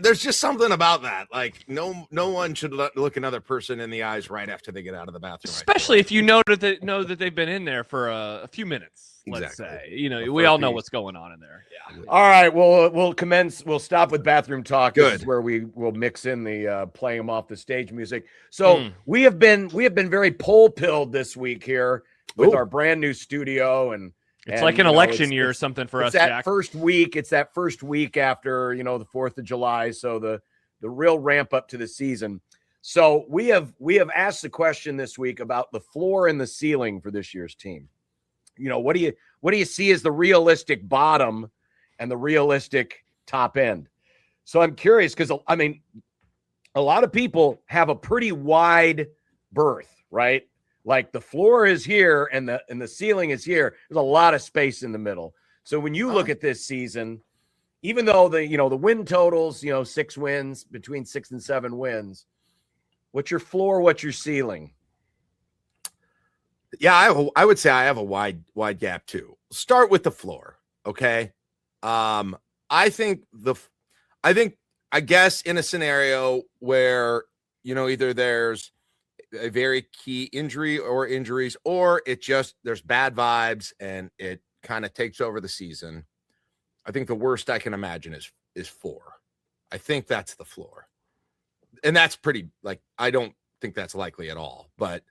S18: there's just something about that. Like no one should look another person in the eyes right after they get out of the bathroom.
S19: Especially if you know that they've been in there for a few minutes. Let's say, we all know what's going on in there. Yeah.
S20: All right. Well, we'll stop with bathroom talk.
S18: Good.
S20: This is where we will mix in the play them off the stage music. So we have been very pole-pilled this week here with our brand new studio
S19: It's like an election year or something for us, Jack.
S20: It's that first week after, the 4th of July. So the real ramp up to the season. So we have asked the question this week about the floor and the ceiling for this year's team. What do you see as the realistic bottom and the realistic top end? So I'm curious because, a lot of people have a pretty wide berth, right? Like the floor is here and the ceiling is here. There's a lot of space in the middle. So when you look at this season, even though the win totals, 6 wins, between 6 and 7 wins, what's your floor? What's your ceiling?
S18: Yeah, I would say I have a wide gap too. Start with the floor. Okay. I guess in a scenario where, either there's a very key injury or injuries, or there's bad vibes and it kind of takes over the season. I think the worst I can imagine is 4. I think that's the floor. And that's pretty, I don't think that's likely at all. But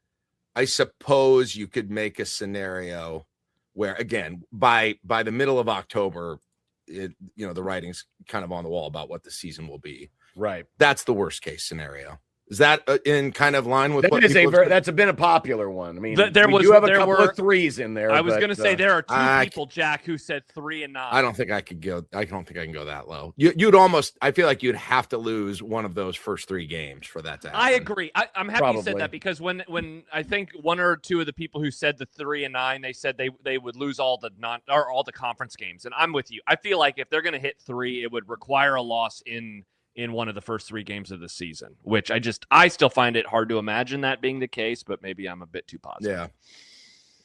S18: I suppose you could make a scenario where, again, by the middle of October, the writing's kind of on the wall about what the season will be.
S20: Right.
S18: That's the worst case scenario. Is that in kind of line with
S20: that
S18: what
S20: that's been a popular one? I mean,
S19: there
S20: we do have a couple of 3s in there.
S19: I was going to say there are 2 people, Jack, who said 3 and 9.
S18: I don't think I could go. I don't think I can go that low. You'd almost. I feel like you'd have to lose one of those first 3 games for that to happen.
S19: I agree. I'm happy you said that, because when I think 1 or 2 of the people who said the 3 and 9, they said they would lose all the conference games, and I'm with you. I feel like if they're going to hit 3, it would require a loss in one of the first 3 games of the season, which I still find it hard to imagine that being the case, but maybe I'm a bit too positive.
S18: Yeah.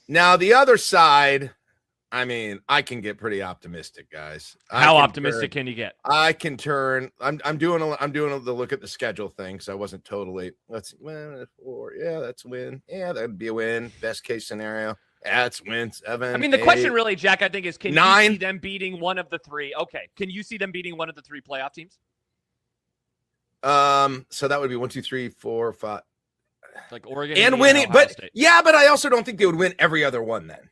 S18: Now the other side, I mean, I can get pretty optimistic, guys.
S19: How optimistic can you get?
S18: I can turn. I'm doing the look at the schedule thing, so I wasn't totally. Let's see, 4. Yeah, that's a win. Yeah, that'd be a win. Best case scenario. Yeah, it's win 7.
S19: I mean, the
S18: 8,
S19: question really, Jack, I think is, can
S18: 9.
S19: you see them beating one of the 3? Okay, can you see them beating one of the 3 playoff teams?
S18: So that would be 1, 2, 3, 4, 5.
S19: Like Oregon
S18: and
S19: Indiana,
S18: winning,
S19: Ohio
S18: but
S19: State.
S18: yeah, but I also don't think they would win every other one then.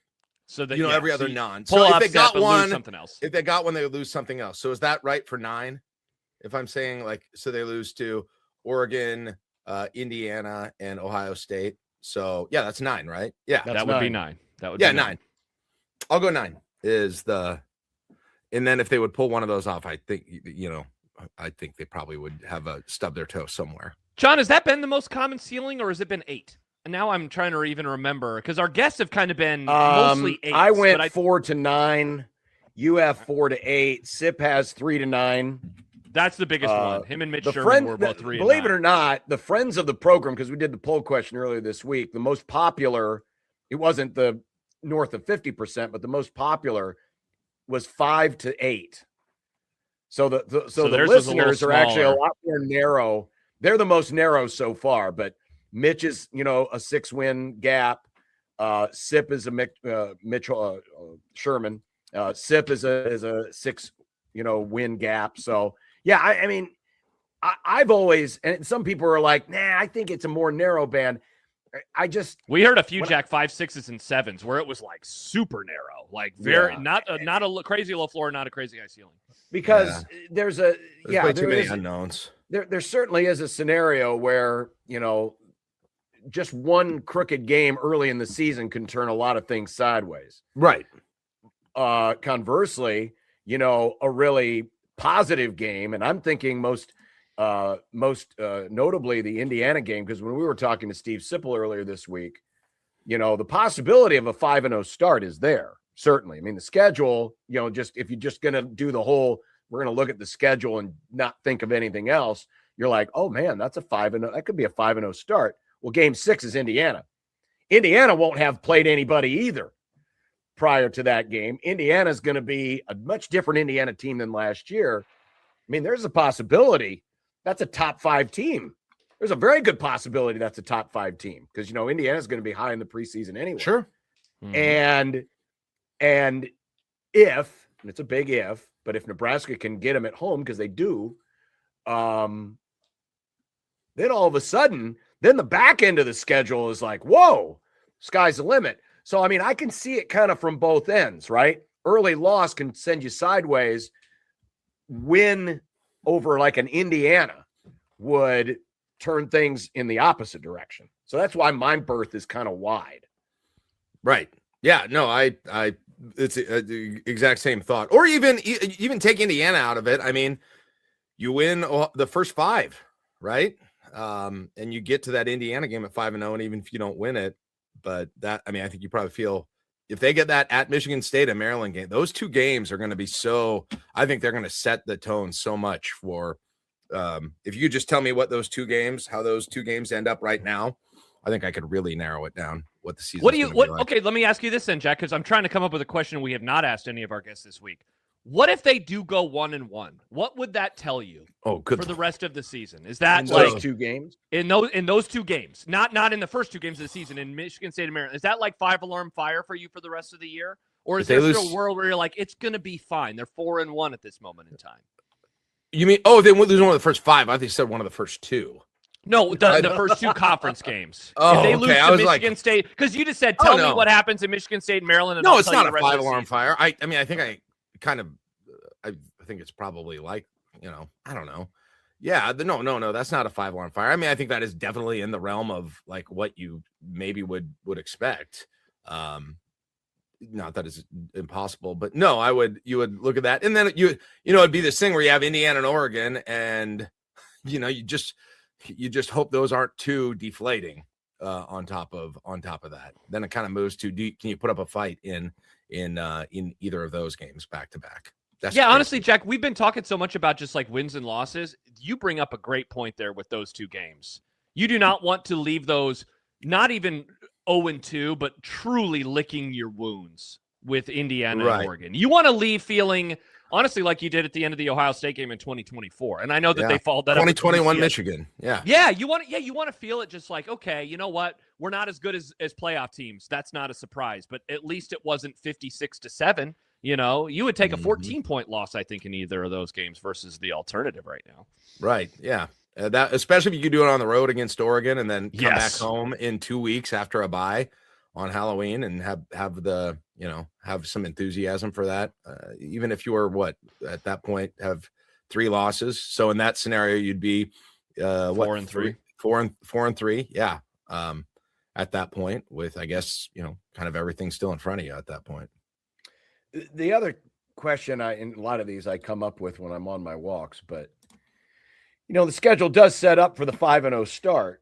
S19: So that
S18: every other non.
S19: So
S18: if they got one,
S19: something else.
S18: If they got one, they would lose something else. So is that right for 9? If I'm saying so they lose to Oregon, Indiana, and Ohio State. So yeah, that's 9, right? Yeah,
S19: that would be 9. That would
S18: be
S19: 9.
S18: I'll go 9 is the, and then if they would pull one of those off, I think I think they probably would have stub their toe somewhere.
S19: John, has that been the most common ceiling, or has it been 8? And now I'm trying to even remember, because our guests have kind of been mostly 8.
S20: I went 4 to 9. You have 4 to 8. Sip has 3 to 9.
S19: That's the biggest one. Him and Mitch Sherman were both 3
S20: Believe
S19: and 9.
S20: it or not, the friends of the program, because we did the poll question earlier this week, the most popular, it wasn't the north of 50%, but the most popular was 5 to 8. So the listeners are actually a lot more narrow. They're the most narrow so far, but Mitch is, a 6-win gap. Sip is a Mitchell Sherman. Sip is a 6, win gap. So yeah, I mean, I've always, and some people are like, nah, I think it's a more narrow band.
S19: We heard a few Jack 5, 6s, and 7s where it was like super narrow, like very not a crazy low floor, not a crazy high ceiling.
S20: Because there's way
S18: too many unknowns.
S20: There certainly is a scenario where just one crooked game early in the season can turn a lot of things sideways.
S18: Right.
S20: Conversely, a really positive game, and I'm thinking most notably the Indiana game, because when we were talking to Steve Sipple earlier this week, the possibility of a 5-0 start is there. Certainly. I mean, the schedule, just if you're just going to do the whole, we're going to look at the schedule and not think of anything else, you're like, oh man, that's a 5-0. That could be a 5-0 start. Well, game 6 is Indiana. Indiana won't have played anybody either prior to that game. Indiana's going to be a much different Indiana team than last year. I mean, there's a possibility that's a top 5 team. There's a very good possibility that's a top 5 team because, Indiana's going to be high in the preseason anyway.
S18: Sure.
S20: Mm-hmm. And if, and it's a big if, but if Nebraska can get them at home, because they do, then all of a sudden, then the back end of the schedule is like, whoa, sky's the limit. So, I mean, I can see it kind of from both ends, right? Early loss can send you sideways. Win over like an Indiana would turn things in the opposite direction. So that's why my berth is kind of wide.
S18: Right. Yeah, no, it's the exact same thought. Or even take Indiana out of it. I mean, you win the first 5, right? And you get to that Indiana game at 5-0, and even if you don't win it, but that, I mean, I think you probably feel if they get that at Michigan State and Maryland game, those 2 games are going to be so, I think they're going to set the tone so much for, if you just tell me how those 2 games end up right now, I think I could really narrow it down what the season.
S19: Okay, let me ask you this then, Jack, because I'm trying to come up with a question we have not asked any of our guests this week. What if they do go 1-1? What would that tell you?
S18: Oh, good
S19: for the rest of the season. Is that
S20: in
S19: like
S20: those two games?
S19: In those two games, not in the first two games of the season in Michigan State and Maryland. Is that like 5-alarm fire for you for the rest of the year, or is there still a world where you're like it's going to be fine? They're 4-1 at this moment in time.
S18: You mean they lose one of the first 5? I think you said one of the first 2.
S19: No, the first 2 conference games.
S18: Oh,
S19: if they lose
S18: okay.
S19: to Michigan State, because you just said, tell me what happens in Michigan State and Maryland. And
S18: no,
S19: I'll
S18: it's
S19: tell
S18: not
S19: you
S18: a
S19: the rest of the
S18: 5-alarm
S19: season.
S18: fire. I mean, I think I think it's probably like, I don't know. Yeah, no, that's not a 5-alarm fire. I mean, I think that is definitely in the realm of like what you maybe would expect. Not that it's impossible, but no, you would look at that, and then it'd be this thing where you have Indiana and Oregon, and you just hope those aren't too deflating on top of that. Then it kind of moves to can you put up a fight in either of those games back to back?
S19: Honestly, Jack, we've been talking so much about just like wins and losses. You bring up a great point there with those 2 games. You do not want to leave those not even 0-2, but truly licking your wounds with Indiana and Oregon. You want to leave feeling, honestly, like you did at the end of the Ohio State game in 2024. And I know that they followed that
S18: 2021
S19: up. 2021
S18: Michigan. Yeah.
S19: Yeah, you want to feel it just like, okay, you know what? We're not as good as playoff teams. That's not a surprise, but at least it wasn't 56-7. You would take a 14-point loss, I think, in either of those games versus the alternative right now.
S18: Right. Yeah. That especially if you could do it on the road against Oregon and then come back home in 2 weeks after a bye on Halloween and have the have some enthusiasm for that. Even if you were at that point have 3 losses, so in that scenario you'd be
S19: 4-3.
S18: 4-3. Yeah. At that point, with I guess kind of everything still in front of you at that point.
S20: The other question in a lot of these I come up with when I'm on my walks, but the schedule does set up for the 5-0 start.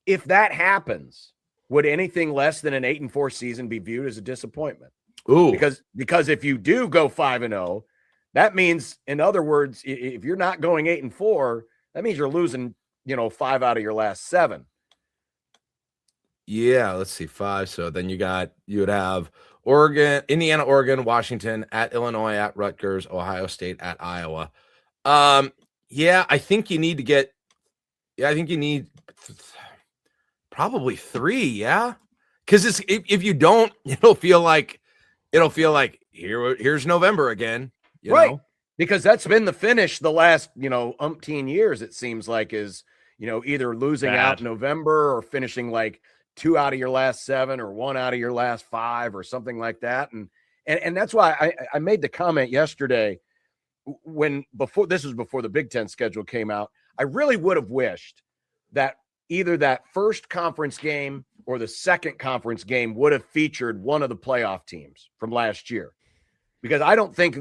S20: If that happens, would anything less than an 8-4 season be viewed as a disappointment?
S18: Ooh,
S20: because if you do go 5-0, that means, in other words, if you're not going 8-4, that means you're losing, 5 out of your last 7.
S18: Yeah, let's see, 5. So then you would have Oregon, Indiana, Oregon, Washington, at Illinois, at Rutgers, Ohio State, at Iowa. Yeah, I think you need to get. Yeah, I think you need probably 3. Yeah, because if you don't, it'll feel like here's November again. You know?
S20: Because that's been the finish the last umpteen years. It seems like is either losing out in November or finishing like 2 out of your last 7 or 1 out of your last 5 or something like that. And that's why I made the comment yesterday before the Big Ten schedule came out. I really would have wished that either that first conference game or the second conference game would have featured one of the playoff teams from last year, because I don't think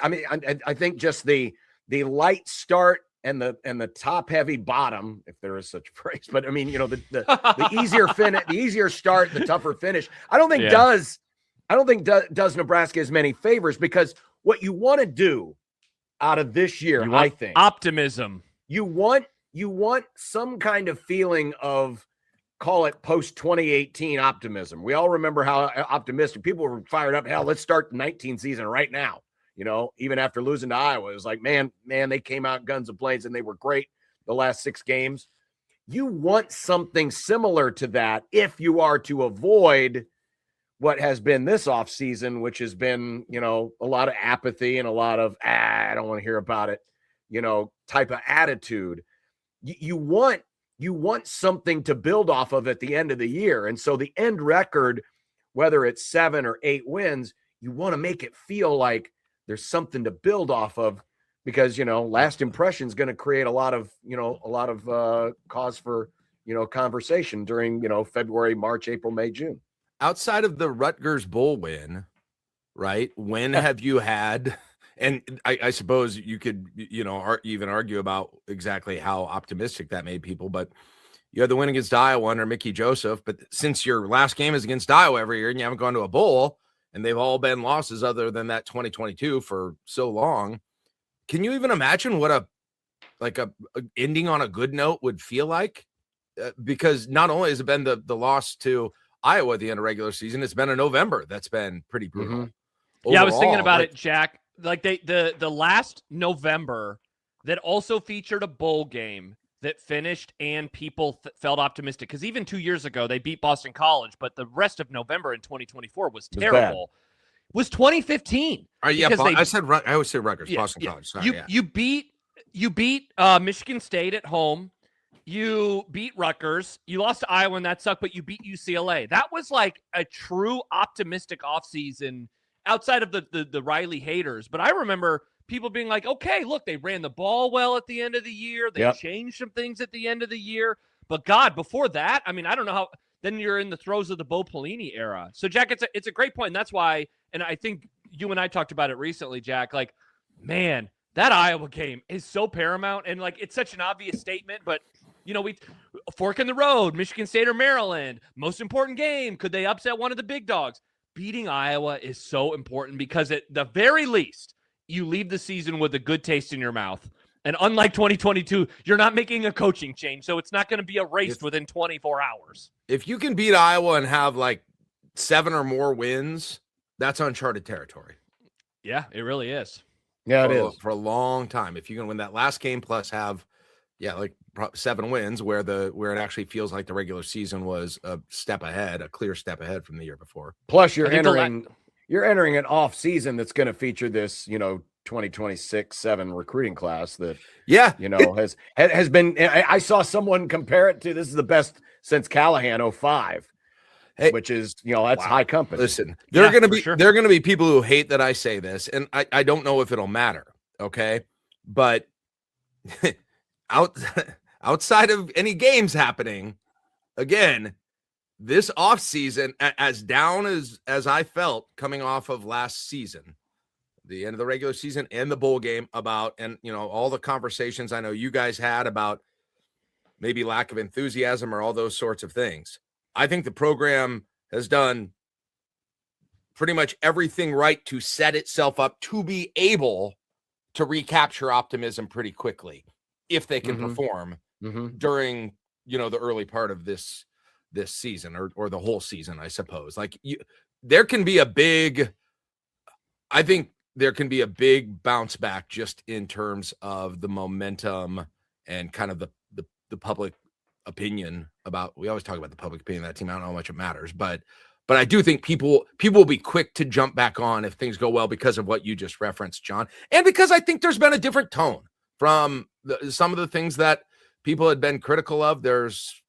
S20: I think just the light start and the top heavy bottom, if there is such a phrase, but I mean, the easier finish, the easier start, the tougher finish, I don't think does Nebraska as many favors, because what you want to do out of this year, I think
S19: optimism.
S20: You want some kind of feeling of, call it post 2018 optimism. We all remember how optimistic people were, fired up. Hell, let's start the 19 season right now. Even after losing to Iowa, it was like, man, they came out guns and blazing and they were great the last 6 games. You want something similar to that if you are to avoid what has been this offseason, which has been, a lot of apathy and a lot of, I don't want to hear about it, type of attitude. You want something to build off of at the end of the year. And so the end record, whether it's 7 or 8 wins, you want to make it feel like there's something to build off of, because, last impression is going to create a lot of cause for, conversation during, February, March, April, May, June.
S18: Outside of the Rutgers Bowl win, right? When have you had, and I suppose you could, even argue about exactly how optimistic that made people, but you had the win against Iowa under Mickey Joseph. But since your last game is against Iowa every year and you haven't gone to a bowl, and they've all been losses other than that 2022 for so long, can you even imagine what a ending on a good note would feel like? Because not only has it been the loss to Iowa at the end of regular season, it's been a November that's been pretty brutal.
S19: Yeah, I was thinking about it, Jack. like the last November that also featured a bowl game that finished and people felt optimistic, because even 2 years ago they beat Boston College, but the rest of November in 2024 was terrible. Was 2015.
S18: Yeah, I always say Rutgers, Boston College. Sorry,
S19: you beat Michigan State at home. You beat Rutgers. You lost to Iowa, and that sucked, but you beat UCLA. That was like a true optimistic offseason outside of the Riley haters. But I remember people being like, okay, look, they ran the ball well at the end of the year. They changed some things at the end of the year. But God, before that, I mean, I don't know how. Then you're in the throes of the Bo Pelini era. So, Jack, it's a great point. And that's why, and I think you and I talked about it recently, Jack, like, man, that Iowa game is so paramount. And, like, it's such an obvious statement, but, you know, we fork in the road, Michigan State or Maryland, most important game. Could they upset one of the big dogs? Beating Iowa is so important because at the very least, you leave the season with a good taste in your mouth. And unlike 2022, you're not making a coaching change, so it's not going to be erased within 24 hours.
S18: If you can beat Iowa and have like 7 or more wins, that's uncharted territory.
S19: Yeah, it really is.
S20: Yeah, it is.
S18: For a long time. If you can win that last game plus have, like 7 wins where it actually feels like the regular season was a clear step ahead from the year before.
S20: Plus, you're entering an off season that's going to feature this, 2026-7 recruiting class that has been. I saw someone compare it to, this is the best since Callahan 05, which is that's high company.
S18: Listen, there are gonna be people who hate that I say this, and I don't know if it'll matter. Okay, but outside of any games happening, again, this offseason, as down as I felt coming off of last season, the end of the regular season and the bowl game, about, and all the conversations I know you guys had about maybe lack of enthusiasm or all those sorts of things. I think the program has done pretty much everything right to set itself up to be able to recapture optimism pretty quickly if they can perform during, the early part of this season or the whole season, I suppose. Like there can be a big bounce back just in terms of the momentum and kind of the public opinion about, we always talk about the public opinion of that team. I don't know how much it matters, but I do think people will be quick to jump back on if things go well because of what you just referenced, John. And because I think there's been a different tone from some of the things that people had been critical of. It's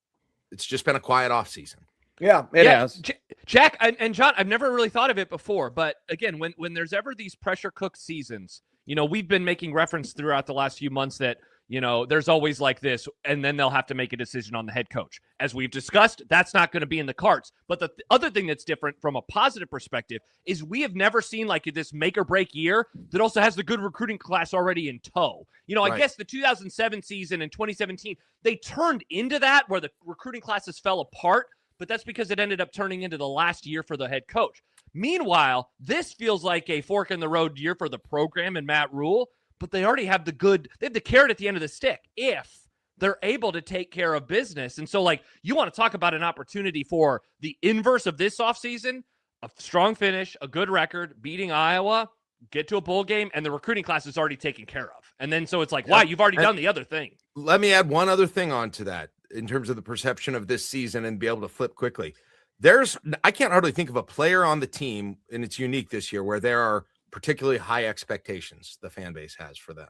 S18: just been a quiet off season.
S20: Yeah, it has.
S19: Jack and John, I've never really thought of it before, but again, when there's ever these pressure cooked seasons, we've been making reference throughout the last few months that, there's always like this, and then they'll have to make a decision on the head coach. As we've discussed, that's not going to be in the cards. But the other thing that's different from a positive perspective is we have never seen like this make or break year that also has the good recruiting class already in tow. I guess the 2007 season and 2017, they turned into that where the recruiting classes fell apart, but that's because it ended up turning into the last year for the head coach. Meanwhile, this feels like a fork in the road year for the program and Matt Rule, but they already have they have the carrot at the end of the stick if they're able to take care of business. And so, like, you want to talk about an opportunity for the inverse of this offseason, a strong finish, a good record, beating Iowa, get to a bowl game, and the recruiting class is already taken care of. And then so it's like, wow, you've already done the other thing.
S18: Let me add one other thing onto that in terms of the perception of this season and be able to flip quickly. I can't hardly think of a player on the team, and it's unique this year, where there are particularly high expectations the fan base has for them.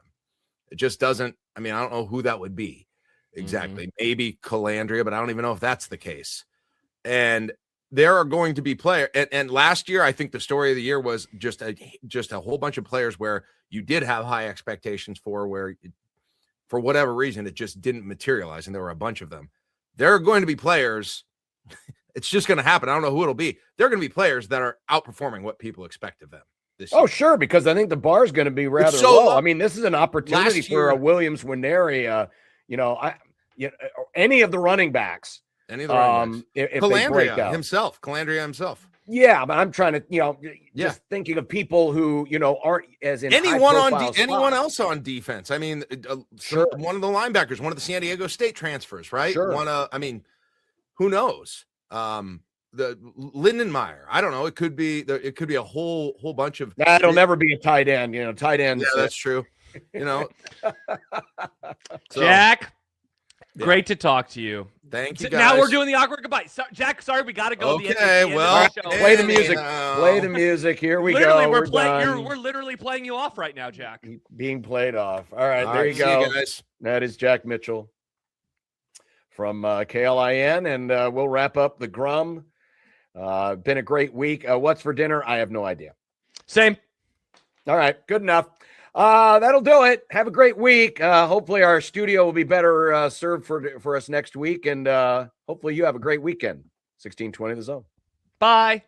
S18: It just doesn't. I mean, I don't know who that would be exactly. Maybe Calandria, but I don't even know if that's the case. And there are going to be players. And last year, I think the story of the year was just a whole bunch of players where you did have high expectations for, where for whatever reason, it just didn't materialize. And there were a bunch of them. There are going to be players. It's just going to happen. I don't know who it'll be. There are going to be players that are outperforming what people expect of them.
S20: Oh, sure, because I think the bar is going to be rather low. I mean, this is an opportunity for a Williams Nwaneri, any of the running backs.
S18: Any of the running backs.
S20: If they break out.
S18: Calandria himself.
S20: Yeah, but I'm trying to, just thinking of people who, aren't as in
S18: anyone else on defense. I mean, sure. One of the linebackers, one of the San Diego State transfers, right?
S20: Sure.
S18: Who knows? the Lindenmeyer. I don't know. It could be a whole bunch of.
S20: That'll never be a tight end. Tight ends.
S18: Yeah, that's true. So,
S19: Jack, great to talk to you.
S18: Thank you,
S19: Now
S18: guys.
S19: we're doing the awkward goodbye. Jack, sorry, we got to go.
S18: Okay,
S19: to the end of
S18: well,
S19: the show.
S20: Play the music. Play the music. Here we
S19: Literally,
S20: go.
S19: we're
S20: done.
S19: we're literally playing you off right now, Jack.
S20: Being played off. All right,
S18: All
S20: there
S18: right,
S20: you
S18: see
S20: go.
S18: you guys.
S20: That is Jack Mitchell from KLIN, and we'll wrap up the Grum. Been a great week. What's for dinner? I have no idea.
S19: Same.
S20: All right, good enough. That'll do it. Have a great week. Hopefully our studio will be better served for us next week, and hopefully you have a great weekend. 1620 The Zone.
S19: Bye.